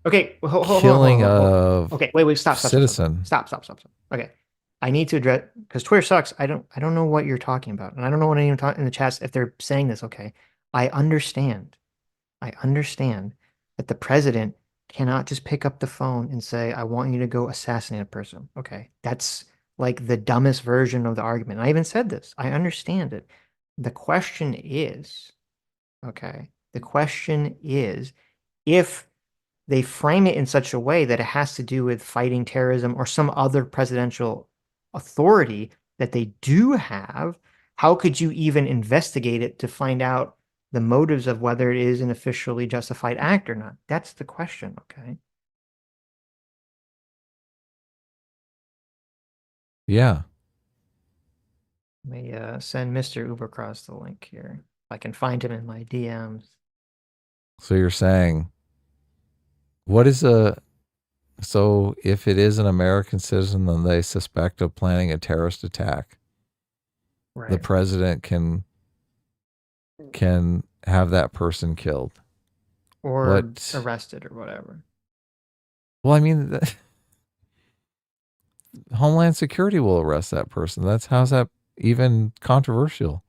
Okay, killing hold. a Okay, wait, citizen. stop. Okay, I need to address because Twitter sucks. I don't know what you're talking about, and I don't know what anyone in the chats if they're saying this. Okay, I understand. I understand that the president cannot just pick up the phone and say, I want you to go assassinate a person. Okay. That's like the dumbest version of the argument. I even said this. I understand it. The question is, okay. The question is if they frame it in such a way that it has to do with fighting terrorism or some other presidential authority that they do have, how could you even investigate it to find out the motives of whether it is an officially justified act or not? That's the question, okay? Yeah. Let me send Mr. Ubercross the link here. If I can find him in my DMs. So you're saying what is a so if it is an American citizen then they suspect of planning a terrorist attack, the Right. president can have that person killed. Or What? arrested or whatever. Well, I mean, Homeland Security will arrest that person. That's how's that even controversial?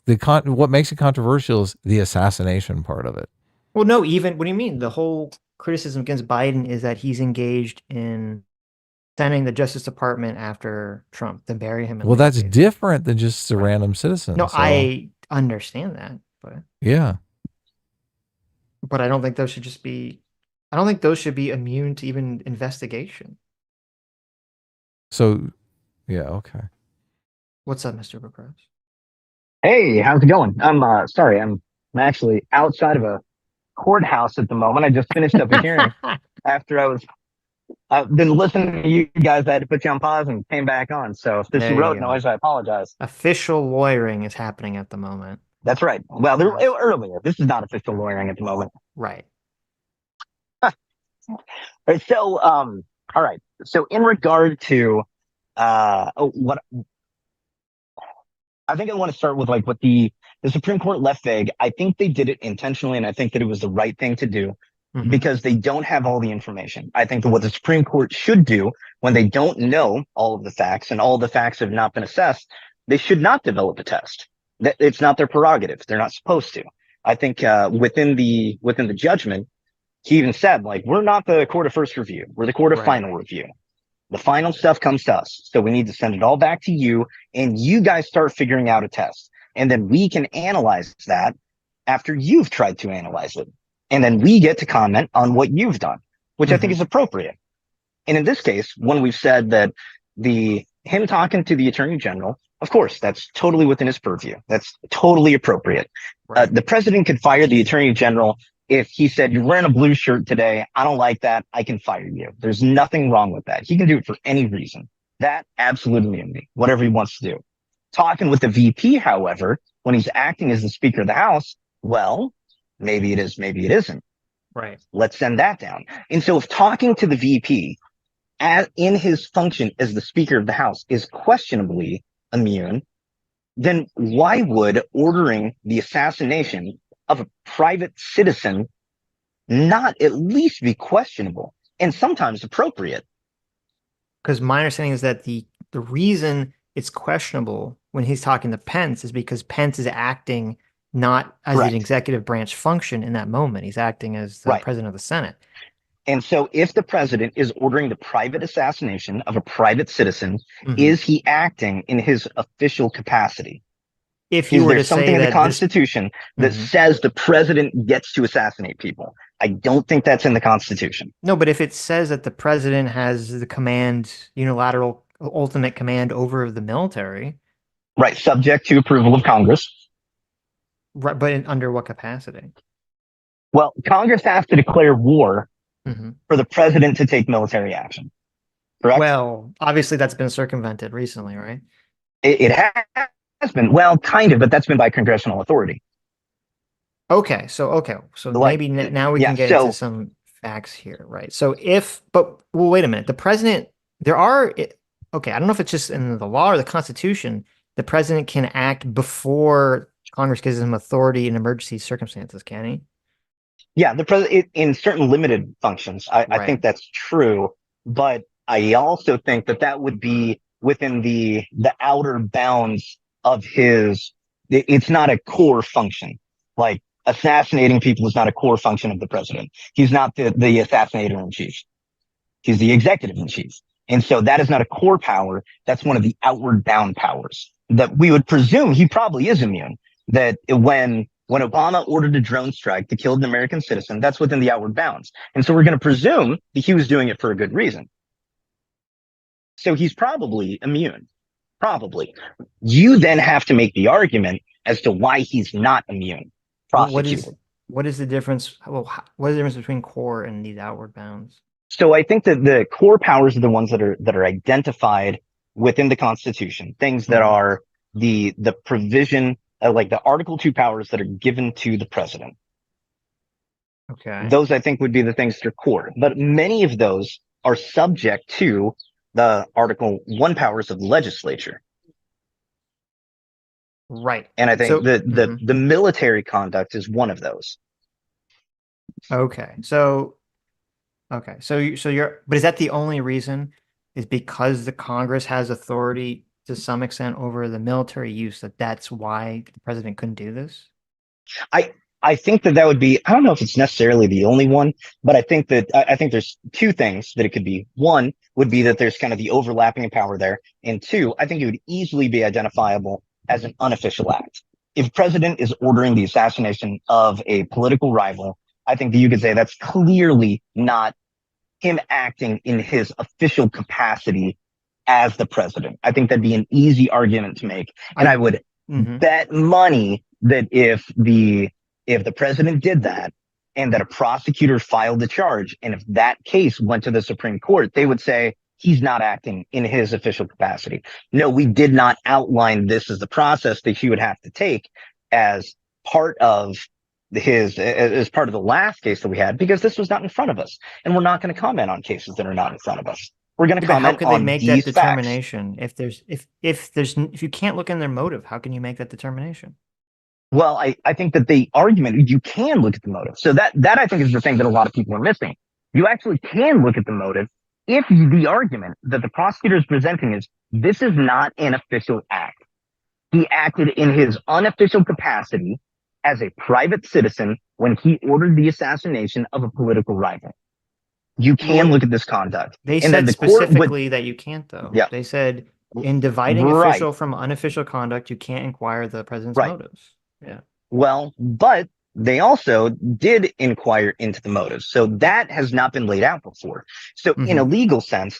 What makes it controversial is the assassination part of it. Well, no, even what do you mean? The whole criticism against Biden is that he's engaged in sending the Justice Department after Trump to bury him in Well, legal that's cases. different than just a Right. random citizen. No, So I understand that, yeah. but I don't think those should just be I don't think those should be immune to even investigation. So yeah. Okay. What's up, Mr. Bacross? Hey, how's it going? Sorry, I'm actually outside of a courthouse at the moment. I just finished up a hearing after I've been listening to you guys. I had to put you on pause and came back on. So if there's some There you road go. noise, I apologize. Official lawyering is happening at the moment. That's right. Well, Yes. earlier. This is not official lawyering at the moment. Right. All right. So in regard to what I think I want to start with like what the Supreme Court left vague. I think they did it intentionally, and I think that it was the right thing to do Hmm. because they don't have all the information. I think that what the Supreme Court should do when they don't know all of the facts and all the facts have not been assessed, they should not develop a test. That it's not their prerogative. They're not supposed to. I think within the judgment, he even said like we're not the court of first review. We're the court of Right. final review. The final stuff comes to us. So we need to send it all back to you and you guys start figuring out a test. And then we can analyze that after you've tried to analyze it. And then we get to comment on what you've done, which I think Hmm. is appropriate. And in this case, when we've said that him talking to the attorney general, of course, that's totally within his purview. That's totally appropriate. Right. The president could fire the attorney general if he said, you're wearing a blue shirt today. I don't like that. I can fire you. There's nothing wrong with that. He can do it for any reason. That absolute immunity, whatever he wants to do. Talking with the VP, however, when he's acting as the Speaker of the House, well, maybe it is, maybe it isn't. Right. Let's send that down. And so if talking to the VP in his function as the Speaker of the House is questionably immune, then why would ordering the assassination of a private citizen not at least be questionable and sometimes appropriate? Because my understanding is that the reason it's questionable when he's talking to Pence is because Pence is acting not as an Correct. executive branch function in that moment. He's acting as the Right. president of the Senate. And so if the president is ordering the private assassination of a private citizen, Hmm. is he acting in his official capacity? If you Is were there to something say in the that this, Constitution that mhm. says the president gets to assassinate people? I don't think that's in the Constitution. No, but if it says that the president has the command, unilateral, ultimate command over the military, Right. Subject to approval of Congress. right, but under what capacity? Well, Congress has to declare war Hmm. for the president to take military action. Correct? Well, obviously that's been circumvented recently, right? It has been, well, kind of, but that's been by congressional authority. Okay, so Like, maybe now we yeah. can get into So, some facts here, right? So but well, wait a minute. The president, there are, okay, I don't know if it's just in the law or the Constitution. The president can act before Congress gives him authority in emergency circumstances, can he? yeah, the president in certain limited functions, I Right, think that's true. But I also think that that would be within the outer bounds of his. It's not a core function. Like assassinating people is not a core function of the president. He's not the assassinator in chief. He's the executive in chief. And so that is not a core power. That's one of the outward bound powers that we would presume he probably is immune. That when When Obama ordered a drone strike to kill an American citizen, that's within the outward bounds. And so we're going to presume that he was doing it for a good reason. So he's probably immune. Probably. You then have to make the argument as to why he's not immune, What prosecuted. what is the difference? Well, what is the difference between core and these outward bounds? So I think that the core powers are the ones that are identified within the Constitution, things that are the provision, like the Article 2 powers that are given to the president. Okay. Those I think would be the things that are core, but many of those are subject to the Article 1 powers of the legislature. Right. And I think So, the military conduct is one of those. okay. Okay. So you're, but is that the only reason? Is because the Congress has authority to some extent over the military use that's why the president couldn't do this? I think that would be, I don't know if it's necessarily the only one, but I think there's two things that it could be. One would be that there's kind of the overlapping of power there. And two, I think it would easily be identifiable as an unofficial act. If president is ordering the assassination of a political rival, I think that you could say that's clearly not him acting in his official capacity as the president. I think that'd be an easy argument to make. And I would bet money that if the president did that and that a prosecutor filed the charge, and if that case went to the Supreme Court, they would say he's not acting in his official capacity. No, we did not outline this as the process that he would have to take as part of as part of the last case that we had, because this was not in front of us. And we're not going to comment on cases that are not in front of us. We're going to comment how could they on make these that facts. determination if you can't look in their motive? How can you make that determination? Well, I think that the argument, you can look at the motive. So that I think is the thing that a lot of people are missing. You actually can look at the motive if the argument that the prosecutor is presenting is this is not an official act. He acted in his unofficial capacity as a private citizen when he ordered the assassination of a political rival. You can look at this conduct. They and said the specifically that you can't, though. Yeah. They said in dividing Right. official from unofficial conduct, you can't inquire the president's Right. motives. Yeah. Well, but they also did inquire into the motives. So that has not been laid out before. So in a legal sense,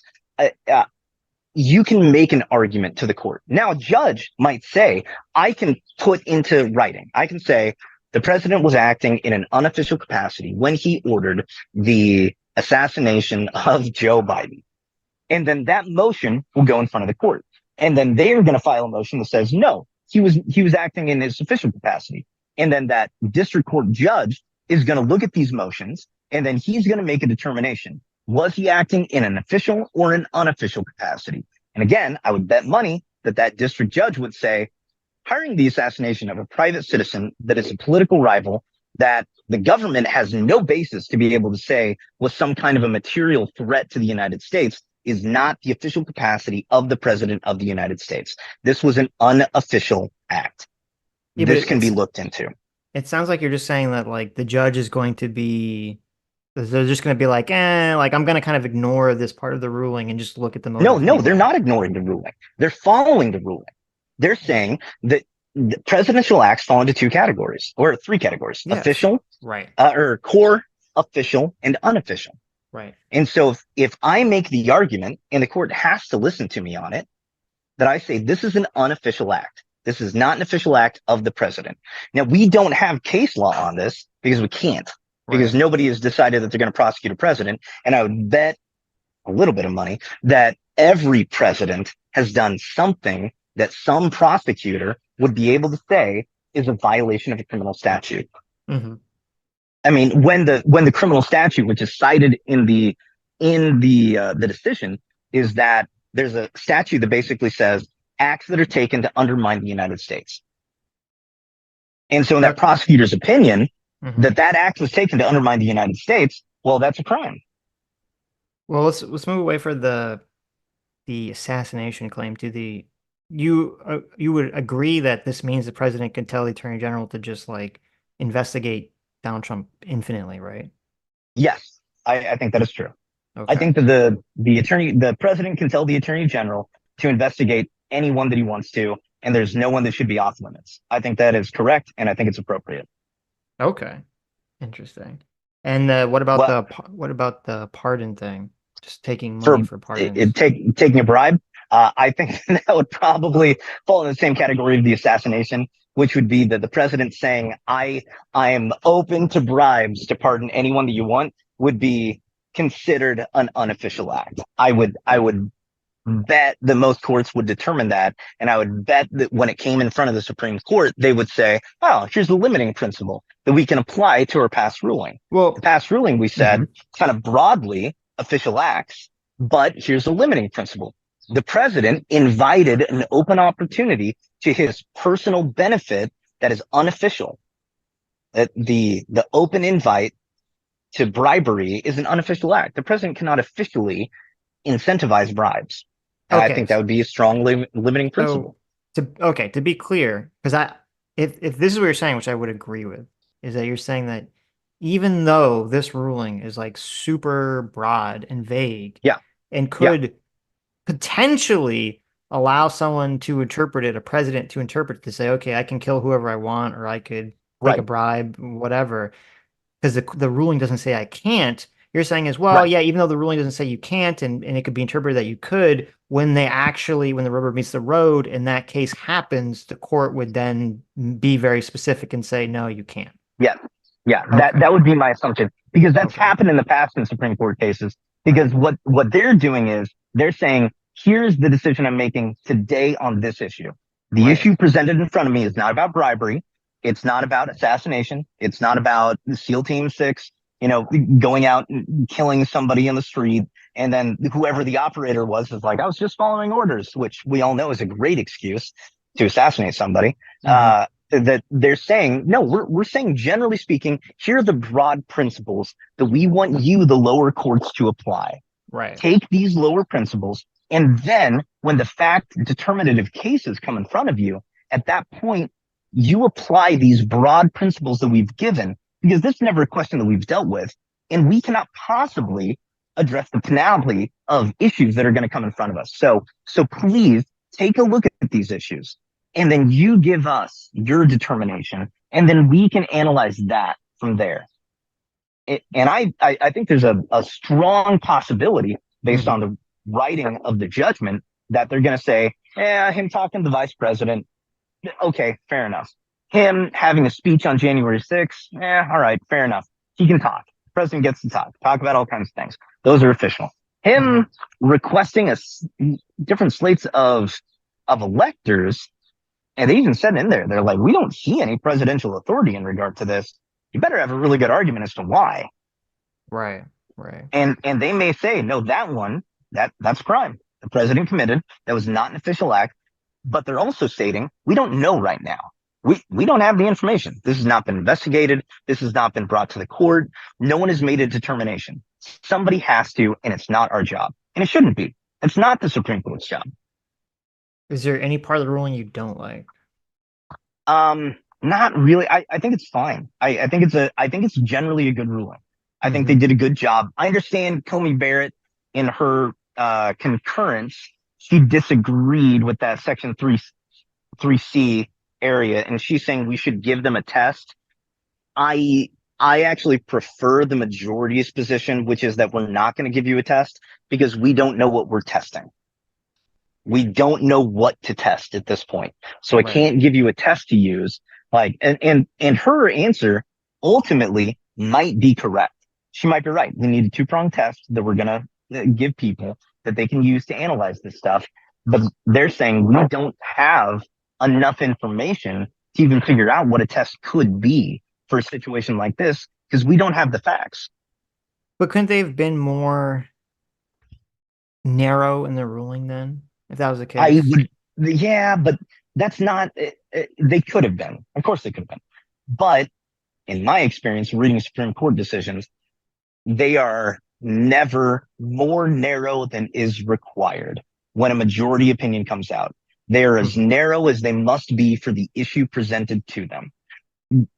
you can make an argument to the court. Now, a judge might say, I can put into writing, I can say the president was acting in an unofficial capacity when he ordered the assassination of Joe Biden. And then that motion will go in front of the court. And then they're going to file a motion that says, no, he was acting in his official capacity. And then that district court judge is going to look at these motions, and then he's going to make a determination. Was he acting in an official or an unofficial capacity? And again, I would bet money that that district judge would say, hiring the assassination of a private citizen that is a political rival that the government has no basis to be able to say was some kind of a material threat to the United States is not the official capacity of the president of the United States. This was an unofficial act. Yeah, this can be looked into. It sounds like you're just saying that like the judge is going to be, they're just going to be like, like I'm going to kind of ignore this part of the ruling and just look at the motive. No, they're not ignoring the ruling. They're following the ruling. They're saying that the presidential acts fall into two categories or three categories: official, right, or core, official, and unofficial. Right. And so if I make the argument and the court has to listen to me on it, that I say this is an unofficial act. This is not an official act of the president. Now, we don't have case law on this because we can't, because nobody has decided that they're going to prosecute a president. And I would bet a little bit of money that every president has done something that some prosecutor would be able to say is a violation of a criminal statute. I mean, when the criminal statute, which is cited in the decision, is that there's a statute that basically says acts that are taken to undermine the United States. And so in that prosecutor's opinion, that act was taken to undermine the United States, well, that's a crime. Well, let's move away from the assassination claim to the, you would agree that this means the president can tell the attorney general to just like investigate Donald Trump infinitely, right? Yes, I think that is true. Okay. I think that the president can tell the attorney general to investigate anyone that he wants to, and there's no one that should be off limits. I think that is correct, and I think it's appropriate. Okay. Interesting. And Well, what about the pardon thing? Just taking money for for pardons. taking a bribe, I think that would probably fall in the same category of the assassination, which would be the president saying, I am open to bribes to pardon anyone that you want," would be considered an unofficial act. I would bet that most courts would determine that. And I would bet that when it came in front of the Supreme Court, they would say, "Oh, here's the limiting principle that we can apply to our past ruling. The Well, past ruling, we said, mhm. kind of broadly official acts, but here's the limiting principle. The president invited an open opportunity to his personal benefit that is unofficial. That the open invite to bribery is an unofficial act. The president cannot officially incentivize bribes. And I Okay. think that would be a strong limiting So principle. to be clear, because if this is what you're saying, which I would agree with, is that you're saying that even though this ruling is like super broad and vague Yeah, and yeah, could potentially allow someone to interpret it, a president to interpret it to say, okay, I can kill whoever I want, or I could take a right, bribe, whatever, because the ruling doesn't say I can't. You're saying as well, right. yeah, even though the ruling doesn't say you can't, and it could be interpreted that you could, when the rubber meets the road and that case happens, the court would then be very specific and say, no, you can't. Yeah, yeah. That Okay. that would be my assumption because that's Okay. happened in the past in Supreme Court cases. Because Right. what they're doing is they're saying, here's the decision I'm making today on this issue. The Right. issue presented in front of me is not about bribery. It's not about assassination. It's not about SEAL Team 6, going out and killing somebody in the street. And then whoever the operator was is like, I was just following orders, which we all know is a great excuse to assassinate somebody. Hmm. That they're saying, no, we're saying, generally speaking, here are the broad principles that we want you, the lower courts, to apply. Right. Take these lower principles, and then when the fact determinative cases come in front of you, at that point, you apply these broad principles that we've given, because this is never a question that we've dealt with, and we cannot possibly address the panoply of issues that are going to come in front of us. So please take a look at these issues, and then you give us your determination, and then we can analyze that from there. And I think there's a strong possibility based on Hmm. the writing of the judgment that they're going to say, yeah, him talking to the vice president, okay, fair enough. Him having a speech on January 6th, all right, fair enough. He can talk. The president gets to talk about all kinds of things. Those are official. Hmm. Him requesting different slates of electors, and they even said in there, they're like, we don't see any presidential authority in regard to this. You better have a really good argument as to why. Right. Right. And they may say, no, that one, that's crime. The president committed. That was not an official act. But they're also stating, we don't know right now. We don't have the information. This has not been investigated. This has not been brought to the court. No one has made a determination. Somebody has to, and it's not our job. And it shouldn't be. It's not the Supreme Court's job. Is there any part of the ruling you don't like? Not really. I think it's fine. I think it's generally a good ruling. I think they Hmm. did a good job. I understand Comey Barrett in her concurrence, she disagreed with that section 3C area, and she's saying we should give them a test. I I actually prefer the majority's position, which is that we're not going to give you a test because we don't know what we're testing. We don't know what to test at this point. So I Right. can't give you a test to use. Like, and her answer ultimately might be correct. She might be right. We need a two-pronged test that we're going to give people that they can use to analyze this stuff. But they're saying we don't have enough information to even figure out what a test could be for a situation like this because we don't have the facts. But couldn't they have been more narrow in their ruling then, if that was the I case? would, yeah, but that's not, they could have been. Of course they could have been. But in my experience, reading Supreme Court decisions, they are never more narrow than is required when a majority opinion comes out. They are as Hmm. narrow as they must be for the issue presented to them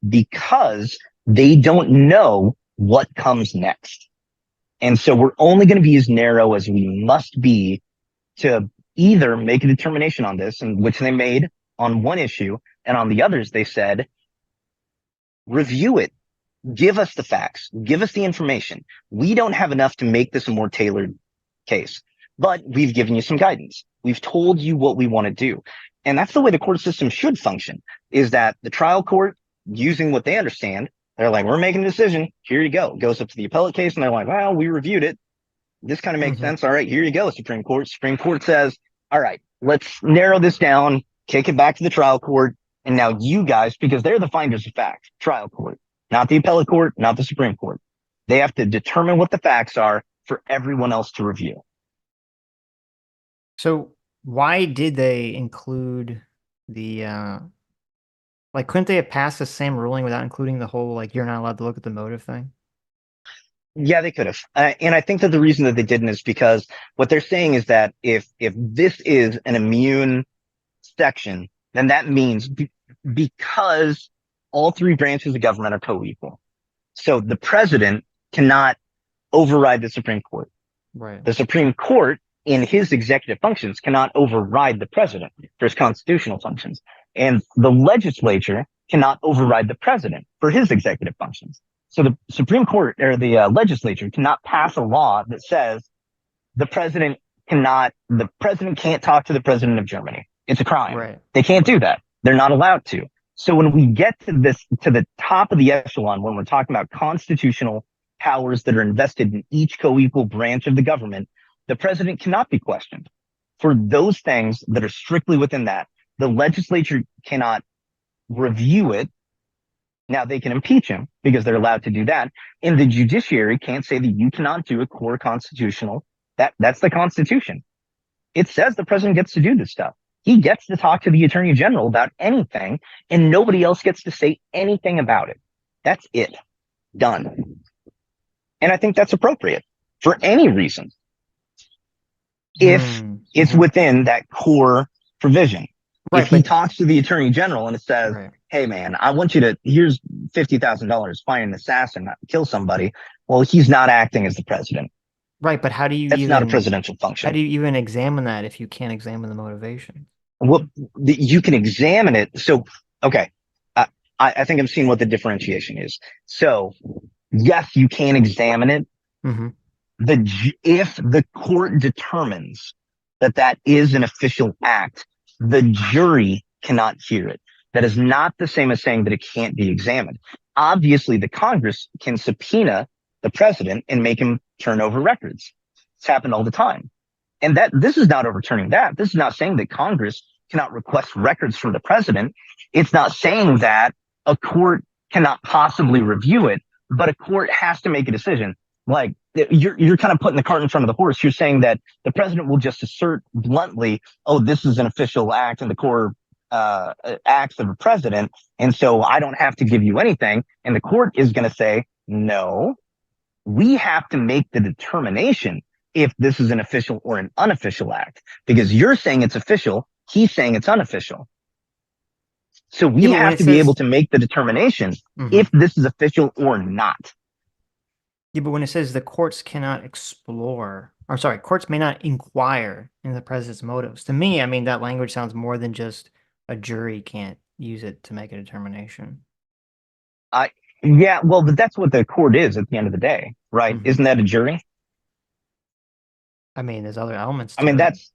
because they don't know what comes next. And so we're only going to be as narrow as we must be to either make a determination on this, and which they made on one issue, and on the others, they said, review it. Give us the facts. Give us the information. We don't have enough to make this a more tailored case, but we've given you some guidance. We've told you what we want to do. And that's the way the court system should function, is that the trial court, using what they understand, they're like, we're making a decision. Here you go. It goes up to the appellate case, and they're like, well, we reviewed it. This kind of makes sense. All right, here you go, Supreme Court. Supreme Court says, all right, let's narrow this down, kick it back to the trial court. And now you guys, because they're the finders of fact, trial court, not the appellate court, not the Supreme Court. They have to determine what the facts are for everyone else to review. So why did they include the like, couldn't they have passed the same ruling without including the whole, like, you're not allowed to look at the motive thing? Yeah, they could have. And I think that the reason that they didn't is because what they're saying is that if this is an immune section, then that means because all three branches of government are co-equal. So the president cannot override the Supreme Court. Right. The Supreme Court, in his executive functions, cannot override the president for his constitutional functions. And the legislature cannot override the president for his executive functions. So the Supreme Court or the legislature cannot pass a law that says the president can't talk to the president of Germany. It's a crime. Right. They can't do that. They're not allowed to. So when we get to the top of the echelon, when we're talking about constitutional powers that are invested in each co-equal branch of the government, the president cannot be questioned for those things that are strictly within that. The legislature cannot review it. Now they can impeach him because they're allowed to do that. And the judiciary can't say that you cannot do a core constitutional. That's the Constitution. It says the president gets to do this stuff. He gets to talk to the attorney general about anything, and nobody else gets to say anything about it. That's it. Done. And I think that's appropriate for any reason, if it's within that core provision. Right, if he talks to the attorney general and it says, right. hey man, I want you to, here's $50,000, find an assassin, not kill somebody. Well, he's not acting as the president. Right, but how do you That's even, not a presidential function. How do you even examine that if you can't examine the motivation? Well, you can examine it. So, okay, I think I'm seeing what the differentiation is. So, yes, you can examine it. Mm-hmm. If the court determines that that is an official act, the jury cannot hear it. That is not the same as saying that it can't be examined. Obviously, the Congress can subpoena the president and make him turn over records. It's happened all the time. And that this is not overturning that. This is not saying that Congress cannot request records from the president. It's not saying that a court cannot possibly review it, but a court has to make a decision. Like, you're kind of putting the cart in front of the horse. You're saying that the president will just assert bluntly, oh, this is an official act in the core acts of a president, and so I don't have to give you anything. And the court is going to say, no, we have to make the determination if this is an official or an unofficial act, because you're saying it's official, he's saying it's unofficial. So we have to be able to make the determination if this is official or not. Yeah, but when it says the courts cannot explore, or sorry, courts may not inquire into the president's motives. To me, I mean, that language sounds more than just a jury can't use it to make a determination. Yeah, well, but that's what the court is at the end of the day, right? Isn't that a jury? I mean, there's other elements to I mean, it. that's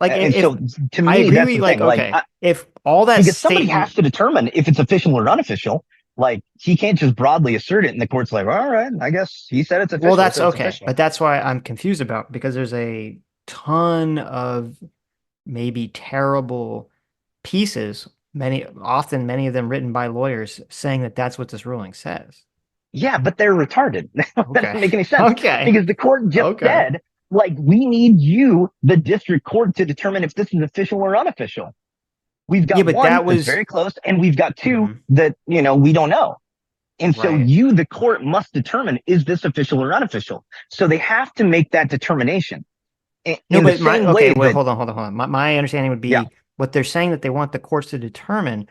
like, and if, so to me, I agree that's with the you, like, thing. okay, Like, if all that because somebody has to determine if it's official or unofficial. Like, he can't just broadly assert it, and the court's like, all right, I guess he said it's official. Well, that's so it's okay, official. but that's why I'm confused about, because there's a ton of maybe terrible pieces, often many of them written by lawyers, saying that that's what this ruling says. Yeah, but they're retarded. That doesn't make any sense. Okay. Because the court just said, like, we need you, the district court, to determine if this is official or unofficial. We've got one that's very close, and we've got two that, we don't know. And so you, the court, must determine, is this official or unofficial? So they have to make that determination. Hold on. My understanding would be what they're saying that they want the courts to determine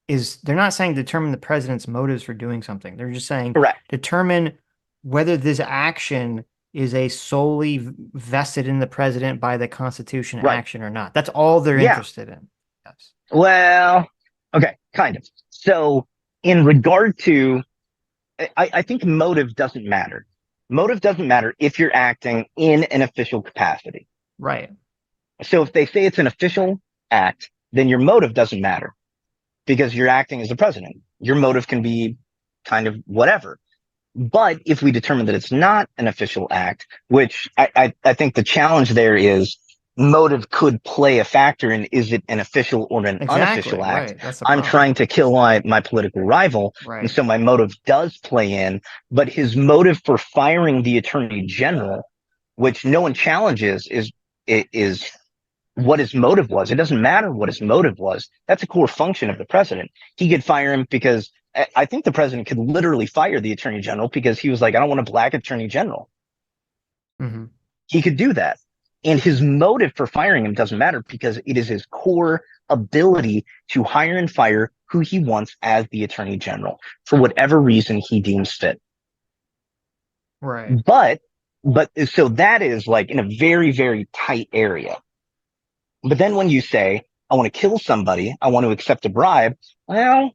is they're not saying determine the president's motives for doing something. They're just saying determine whether this action is a solely vested in the president by the Constitution action or not. That's all they're interested in. Yes. Well, okay, kind of. So in regard to, I think motive doesn't matter. Motive doesn't matter if you're acting in an official capacity. Right. So if they say it's an official act, then your motive doesn't matter because you're acting as the president. Your motive can be kind of whatever. But if we determine that it's not an official act, which I think the challenge there is motive could play a factor in, is it an official or an Exactly. unofficial act? Right. That's the I'm problem. trying to kill my political rival. And Right. so my motive does play in, but his motive for firing the attorney general, which no one challenges, is what his motive was. It doesn't matter what his motive was. That's a core function of the president. He could fire him because I think the president could literally fire the attorney general because he was like, I don't want a black attorney general. Mm-hmm. He could do that. And his motive for firing him doesn't matter because it is his core ability to hire and fire who he wants as the attorney general for whatever reason he deems fit. Right. But so that is like in a very, very tight area. But then when you say, I want to kill somebody, I want to accept a bribe, well,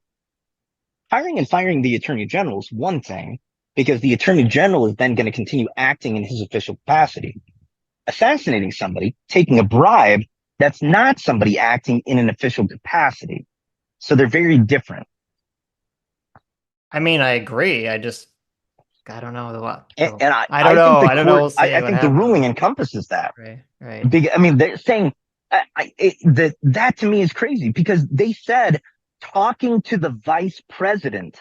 hiring and firing the attorney general is one thing because the attorney general is then going to continue acting in his official capacity. Assassinating somebody, taking a bribe, that's not somebody acting in an official capacity. So they're very different. I mean, I agree. I don't know And I don't I think know. the I don't know. court, We'll see I what think the happens. ruling encompasses that. Right. Right. I mean, they're saying that to me is crazy because they said talking to the vice president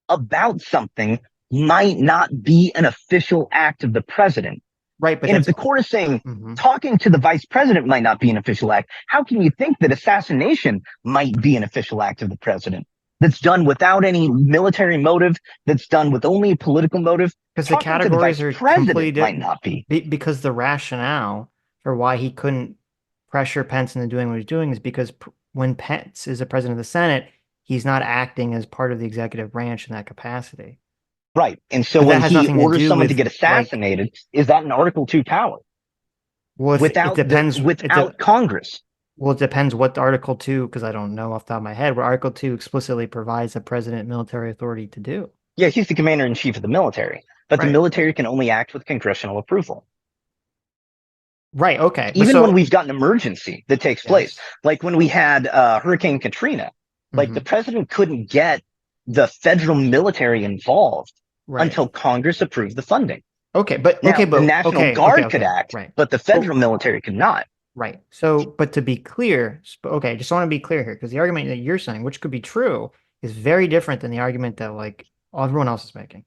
about something might not be an official act of the president. Right. But And if that's the court is saying mhm. talking to the vice president might not be an official act, how can you think that assassination might be an official act of the president? That's done without any military motive, that's done with only a political motive. Because the Talking to the categories vice are completely president might different. not be. Because the rationale for why he couldn't pressure Pence into doing what he's doing is because when Pence is the president of the Senate, he's not acting as part of the executive branch in that capacity. Right. And so But when that has he nothing to orders do someone to with get like, assassinated, is that an Article 2 power well, if it depends. without Congress? Well, it depends what Article 2, because I don't know off the top of my head, what Article 2 explicitly provides the president military authority to do. Yeah, he's the commander in chief of the military, but the Right. military can only act with congressional approval. Right. Okay. But Even when so, we've got an emergency that takes place, yes. like when we had Hurricane Katrina, like the Hmm. president couldn't get the federal military involved Right. until Congress approved the funding. Okay. But, Now, the National Guard could okay. act, Right. but the But, federal military could not. right. So, but to be clear, okay, just want to be clear here, because the argument that you're saying, which could be true, is very different than the argument that like everyone else is making.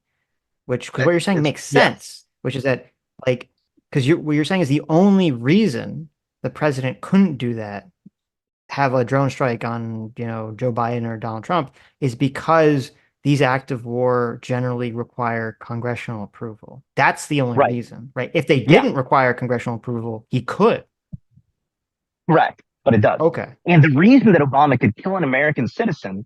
Because what you're saying makes Yeah, sense, which is that like because what you're saying is the only reason the president couldn't do that, have a drone strike on Joe Biden or Donald Trump, is because these acts of war generally require congressional approval. That's the only right. reason, right? If they Yeah, didn't require congressional approval, he could. correct. But it does. Okay. And the reason that Obama could kill an American citizen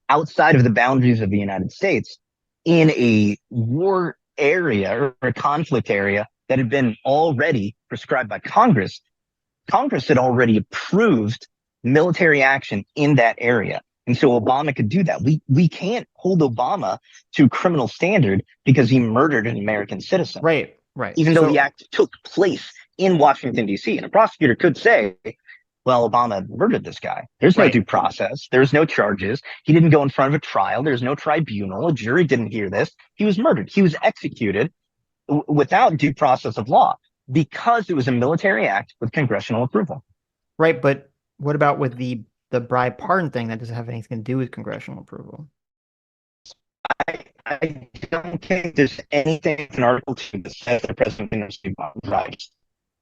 outside of the boundaries of the United States in a war area or a conflict area that had been already prescribed by Congress. Congress had already approved military action in that area. And so Obama could do that. We can't hold Obama to criminal standard because he murdered an American citizen, Right. Right. even though the So act took place in Washington, D.C. And a prosecutor could say, well, Obama murdered this guy. There's no due right. process. There's no charges. He didn't go in front of a trial. There's no tribunal. A jury didn't hear this. He was murdered. He was executed without due process of law because it was a military act with congressional approval. Right. But what about with the bribe pardon thing that doesn't have anything to do with congressional approval? I don't think there's anything in Article 2 that says the president can receive bribes.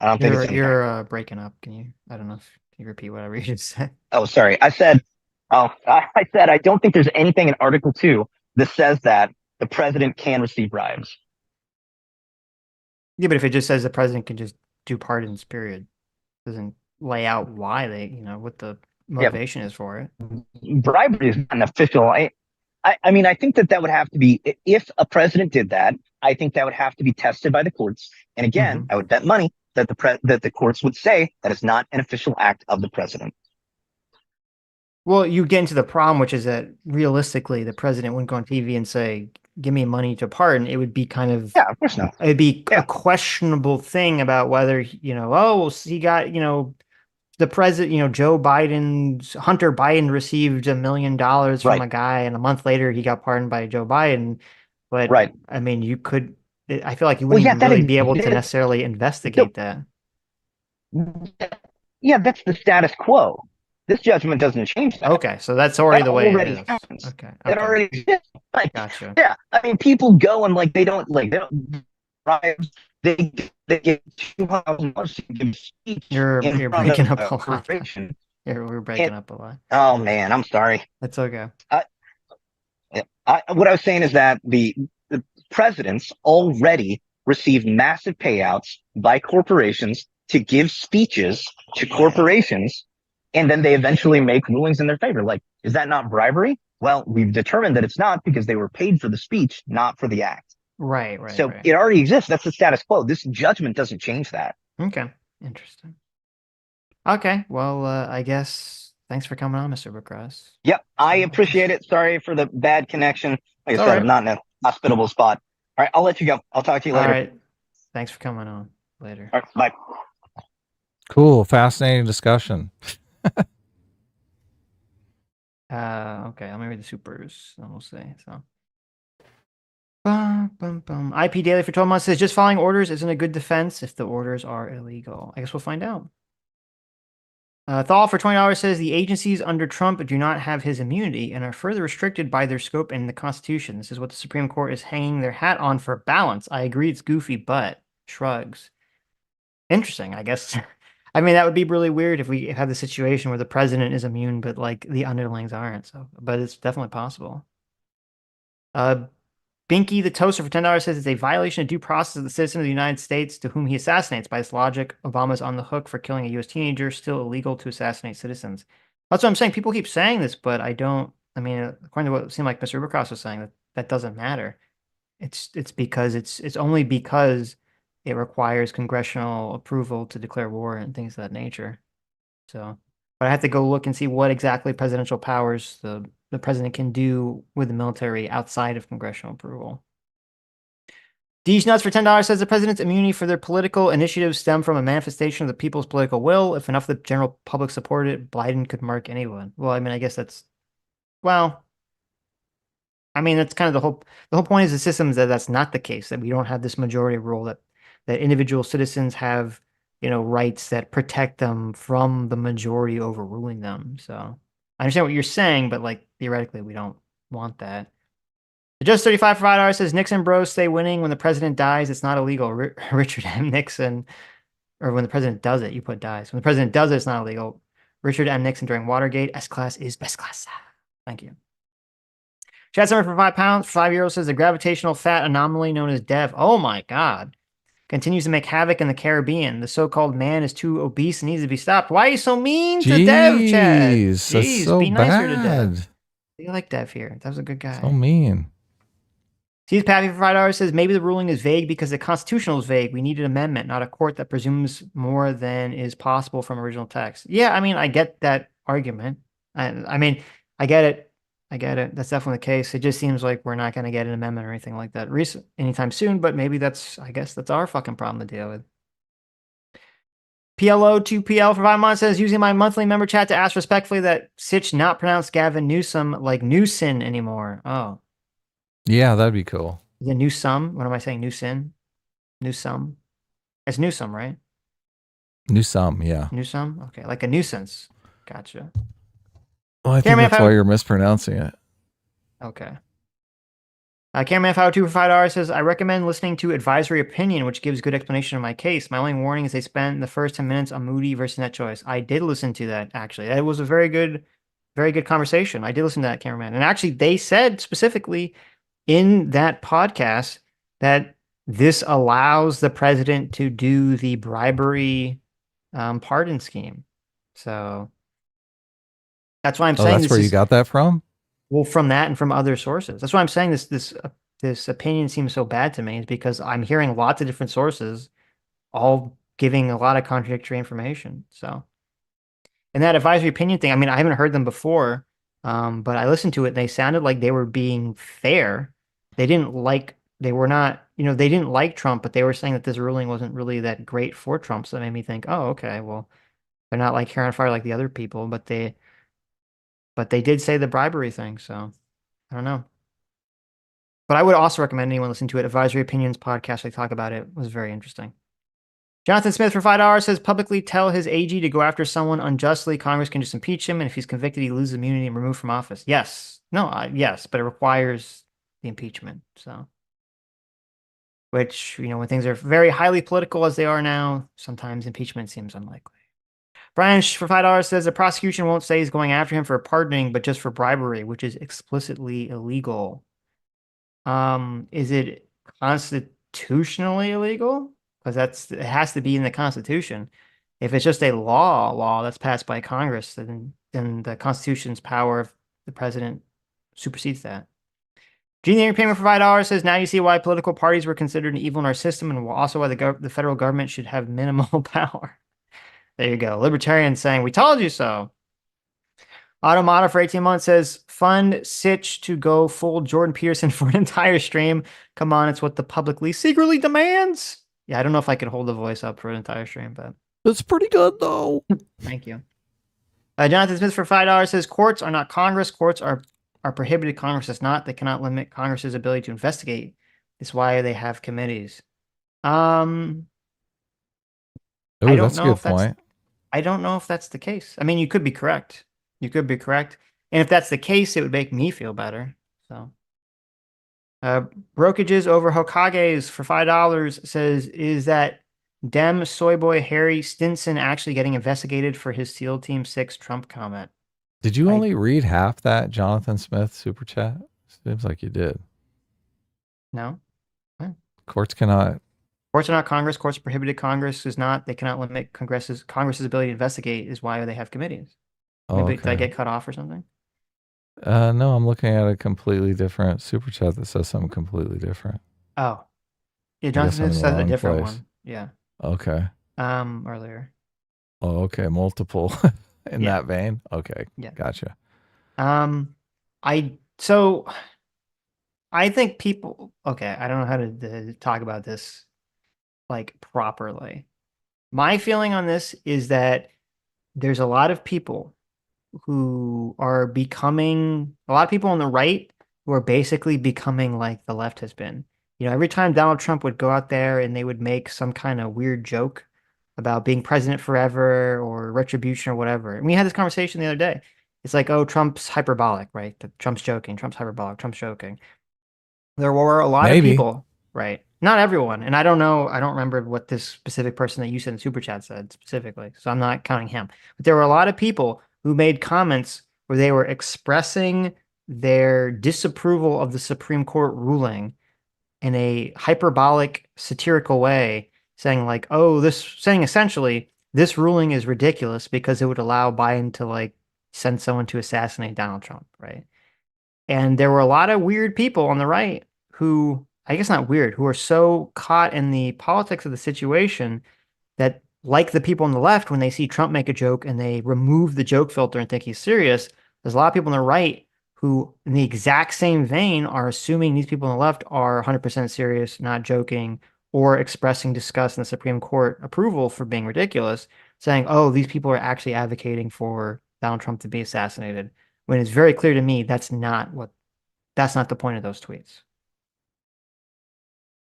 I don't think it's in there. You're breaking up. I don't know if can you repeat whatever you just said? Oh, sorry. I said I don't think there's anything in Article 2 that says that the president can receive bribes. Yeah, but if it just says the president can just do pardons, period, doesn't lay out why what the Yeah, motivation is for it. bribery is not an official. I mean, I think that would have to be, if a president did that, I think that would have to be tested by the courts. And again, Hmm. I would bet money that that the courts would say that is not an official act of the president. Well, you get into the problem, which is that realistically, the president wouldn't go on TV and say, "Give me money to pardon." It would be kind of, Yeah, of course not. it'd be a Yeah, questionable thing about whether, oh, well, he got, the president, Joe Biden's Hunter Biden received $1 million from right, a guy, and a month later he got pardoned by Joe Biden. But right. I mean, I feel like you Well, wouldn't yeah, even that really be able to exists. necessarily So, investigate that. yeah, that's the status quo. This judgment doesn't change that. Okay, so that's already That the way it already is. happens. Okay, It okay, already exists. Like, gotcha. yeah, I mean, people go and they don't bribes. They get $200 to give a speech in You're front breaking of up a a lot. corporation. We're breaking And up a lot. oh man, I'm sorry. That's okay. I, what I was saying is that the presidents already receive massive payouts by corporations to give speeches to corporations, and then they eventually make rulings in their favor. Like, is that not bribery? Well, we've determined that it's not because they were paid for the speech, not for the act. Right, right, So right. it already exists. That's the status quo. This judgment doesn't change that. Okay, interesting. Okay, well, I guess thanks for coming on, Mr. Bookross. Yep, I So, appreciate it. Sorry for the bad connection. Like I it's all said, I'm right. not in a hospitable spot. All right, I'll let you go. I'll talk to you All later. right. Thanks for coming on. Later. All right, bye. Cool, fascinating discussion. Okay, let me read the supers. Then we'll see. So, bum, bum, bum. IP Daily for 12 months says just following orders isn't a good defense if the orders are illegal. I guess we'll find out. Thal for $20 says the agencies under Trump do not have his immunity and are further restricted by their scope in the Constitution. This is what the Supreme Court is hanging their hat on for balance. I agree it's goofy, but shrugs. Interesting, I guess. I mean, that would be really weird if we had the situation where the president is immune, but like the underlings aren't. So, but it's definitely possible. Uh, Binky the Toaster for $10 says it's a violation of due process of the citizen of the United States to whom he assassinates. By this logic, Obama's on the hook for killing a U.S. teenager, still illegal to assassinate citizens. That's what I'm saying. People keep saying this, but I don't. I mean, according to what it seemed like Mr. Rubicross was saying, that doesn't matter. It's because it's only because it requires congressional approval to declare war and things of that nature. So, but I have to go look and see what exactly presidential powers the president can do with the military outside of congressional approval. D's Nuts for $10 says the president's immunity for their political initiatives stem from a manifestation of the people's political will. If enough of the general public supported it, Biden could mark anyone. Well, I mean, I guess well, I mean, that's kind of the whole point is the system is that that's not the case, that we don't have this majority rule that individual citizens have, rights that protect them from the majority overruling them. So I understand what you're saying, but like theoretically, we don't want that. Just 35 for $5 says Nixon bros stay winning when the president dies. It's not illegal. Richard M. Nixon, or when the president does it, you put dies. When the president does it, it's not illegal. Richard M. Nixon during Watergate. S class is best class. Thank you. Chat Summer for £5. 5 euros says the gravitational fat anomaly known as DEV. Oh my God. Continues to make havoc in the Caribbean. The so-called man is too obese and needs to be stopped. Why are you so mean to Dev, Chad? Jeez, that's Jeez, so be nicer to Dev. bad. You like Dev here. That was a good So guy. mean. Steve's Pappy for $5 says maybe the ruling is vague because the constitutional is vague. We need an amendment, not a court that presumes more than is possible from original text. Yeah, I mean, I get that argument. I mean, I get it. I get it. That's definitely the case. It just seems like we're not going to get an amendment or anything like that anytime soon, but maybe I guess that's our fucking problem to deal with. PLO2PL for 5 months says using my monthly member chat to ask respectfully that Sitch not pronounce Gavin Newsom like Newson anymore. Oh. Yeah, that'd be cool. Is it Newsome? What am I saying? Newson? Newsome? It's Newsome, right? Newsome, yeah. Newsome? Okay, like a nuisance. Gotcha. Well, I think Cameraman that's why you're mispronouncing it. Okay. Cameraman 502 for $5 says, I recommend listening to Advisory Opinion, which gives good explanation of my case. My only warning is they spent the first 10 minutes on Moody versus Net Choice. I did listen to that, actually. It was a very good conversation. I did listen to that, Cameraman. And actually, they said specifically in that podcast that this allows the president to do the bribery pardon scheme. So that's why I'm saying That's where you got that from? well, from that and from other sources. That's why I'm saying this opinion seems so bad to me is because I'm hearing lots of different sources all giving a lot of contradictory information. So And that advisory opinion thing, I mean, I haven't heard them before, but I listened to it and they sounded like they were being fair. They were not, they didn't like Trump, but they were saying that this ruling wasn't really that great for Trump. So that made me think, oh, okay, well, they're not like hair on fire like the other people, but they did say the bribery thing. So I don't know. But I would also recommend anyone listen to it. Advisory Opinions podcast, they talk about it. It was very interesting. Jonathan Smith for $5 says publicly tell his AG to go after someone unjustly. Congress can just impeach him, and if he's convicted, he loses immunity and removed from office. Yes, no, yes, but it requires the impeachment. So, which when things are very highly political as they are now, sometimes impeachment seems unlikely. Brian for $5 says the prosecution won't say he's going after him for pardoning, but just for bribery, which is explicitly illegal. Is it constitutionally illegal? Because it has to be in the Constitution. If it's just a law that's passed by Congress, then the Constitution's power of the president supersedes that. Engineering payment for $5 says now you see why political parties were considered an evil in our system, and also why the federal government should have minimal power. There you go. Libertarian saying we told you so. Automata for 18 months says, fund Sitch to go full Jordan Peterson for an entire stream. Come on, it's what the publicly secretly demands. Yeah, I don't know if I could hold the voice up for an entire stream, but That's pretty good though. thank you. Jonathan Smith for $5 says, courts are not Congress. Courts are prohibited. Congress is not. They cannot limit Congress's ability to investigate. That's why they have committees. Oh, I don't that's a know good if that's point. I don't know if that's the case. I mean, you could be correct. You could be correct. And if that's the case, it would make me feel better. So, Brokages over Hokages for $5 says, is that Dem soy boy Harry Stinson actually getting investigated for his SEAL Team 6 Trump comment? Did you I only read half that Jonathan Smith super chat? Seems like you did. No. Courts cannot. Courts are not Congress. Courts prohibited. Congress is not. They cannot limit Congress's ability to investigate is why they have committees. Oh, Maybe did I okay. get cut off or something? No, I'm looking at a completely different super chat that says something completely different. Oh, yeah. I Jonathan guess I'm Smith in the said a wrong different place. one. Yeah. Okay. Earlier. Oh, okay. Multiple in Yeah. that vein. Okay. Yeah. Gotcha. So I think people. Okay, I don't know how to talk about this like properly. My feeling on this is that there's a lot of people who are becoming a lot of people on the right who are basically becoming like the left has been. Every time Donald Trump would go out there and they would make some kind of weird joke about being president forever or retribution or whatever. And we had this conversation the other day. It's like, oh, Trump's hyperbolic, right? Trump's joking, Trump's hyperbolic, Trump's joking. There were a lot of Maybe. people, right? Not everyone. And I don't know, I don't remember what this specific person that you said in Super Chat said specifically. So I'm not counting him. But there were a lot of people who made comments where they were expressing their disapproval of the Supreme Court ruling in a hyperbolic, satirical way, saying like, oh, saying essentially, this ruling is ridiculous because it would allow Biden to like send someone to assassinate Donald Trump, right? And there were a lot of weird people on the right who, I guess not weird, who are so caught in the politics of the situation that, like the people on the left, when they see Trump make a joke and they remove the joke filter and think he's serious, there's a lot of people on the right who, in the exact same vein, are assuming these people on the left are 100% serious, not joking, or expressing disgust in the Supreme Court approval for being ridiculous, saying, oh, these people are actually advocating for Donald Trump to be assassinated. When it's very clear to me that's not the point of those tweets.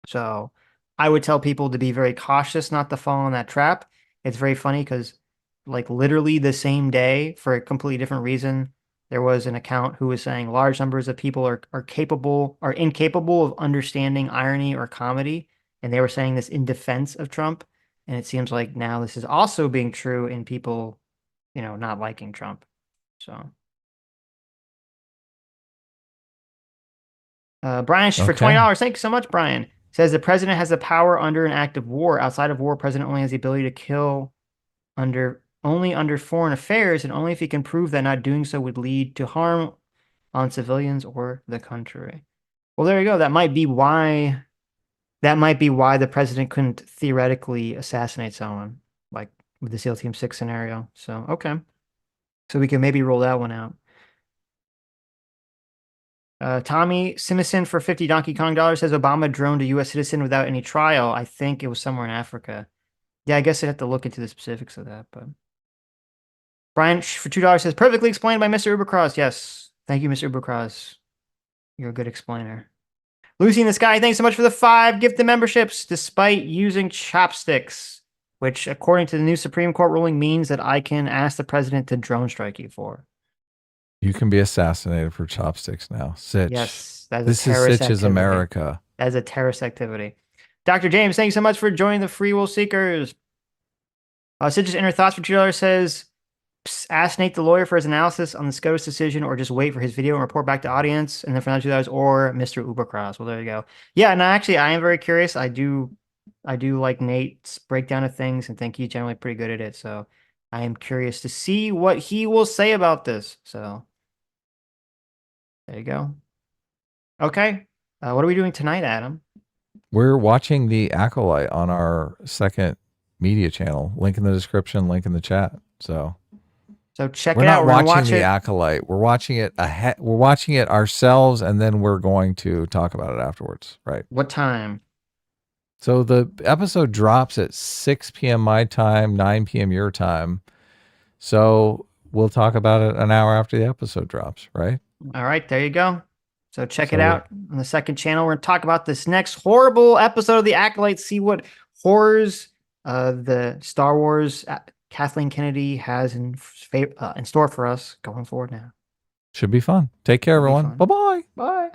So I would tell people to be very cautious not to fall in that trap. It's very funny because, like, literally the same day, for a completely different reason, there was an account who was saying large numbers of people are incapable of understanding irony or comedy. And they were saying this in defense of Trump. And it seems like now this is also being true in people, not liking Trump. So. Brian for Okay. $20. Thank you so much, Brian. Says the president has the power under an act of war. Outside of war, president only has the ability to kill under foreign affairs, and only if he can prove that not doing so would lead to harm on civilians or the country. Well, there you go. That might be why the president couldn't theoretically assassinate someone, like with the SEAL Team 6 scenario. So, okay. So we can maybe roll that one out. Tommy Simison for 50 Donkey Kong dollars says Obama droned a U.S. citizen without any trial. I think it was somewhere in Africa. Yeah, I guess I'd have to look into the specifics of that. But Brian for $2 says perfectly explained by Mr. Ubercross. Yes, thank you, Mr. Ubercross. You're a good explainer. Lucy in the Sky, thanks so much for the 5 gifted memberships, despite using chopsticks, which, according to the new Supreme Court ruling, means that I can ask the president to drone strike you for. You can be assassinated for chopsticks now. Sitch. Yes, that's This a is terrorist Sitch's activity. America. That is a terrorist activity. Dr. James, thank you so much for joining the Free Will Seekers. Sitch's Inner Thoughts for $2 says, ask Nate the lawyer for his analysis on the SCOTUS decision, or just wait for his video and report back to audience. And then for another $2, or Mr. Ubercross. Well, there you go. Yeah, no, actually, I am very curious. I do like Nate's breakdown of things and think he's generally pretty good at it. So I am curious to see what he will say about this. So there you go. Okay. What are we doing tonight, Adam? We're watching The Acolyte on our second media channel. Link in the description, link in the chat. So check we're it out. not We're gonna watching watch The it. Acolyte. We're watching it ahead. We're watching it ourselves, and then we're going to talk about it afterwards. Right. What time? So the episode drops at 6 p.m. my time, 9 p.m. your time. So we'll talk about it an hour after the episode drops, right? All right, there you go. So check it out on the second channel. We're going to talk about this next horrible episode of The Acolyte, see what horrors the Star Wars Kathleen Kennedy has in store for us going forward now. Should be fun. Take care, everyone. Bye-bye. Bye.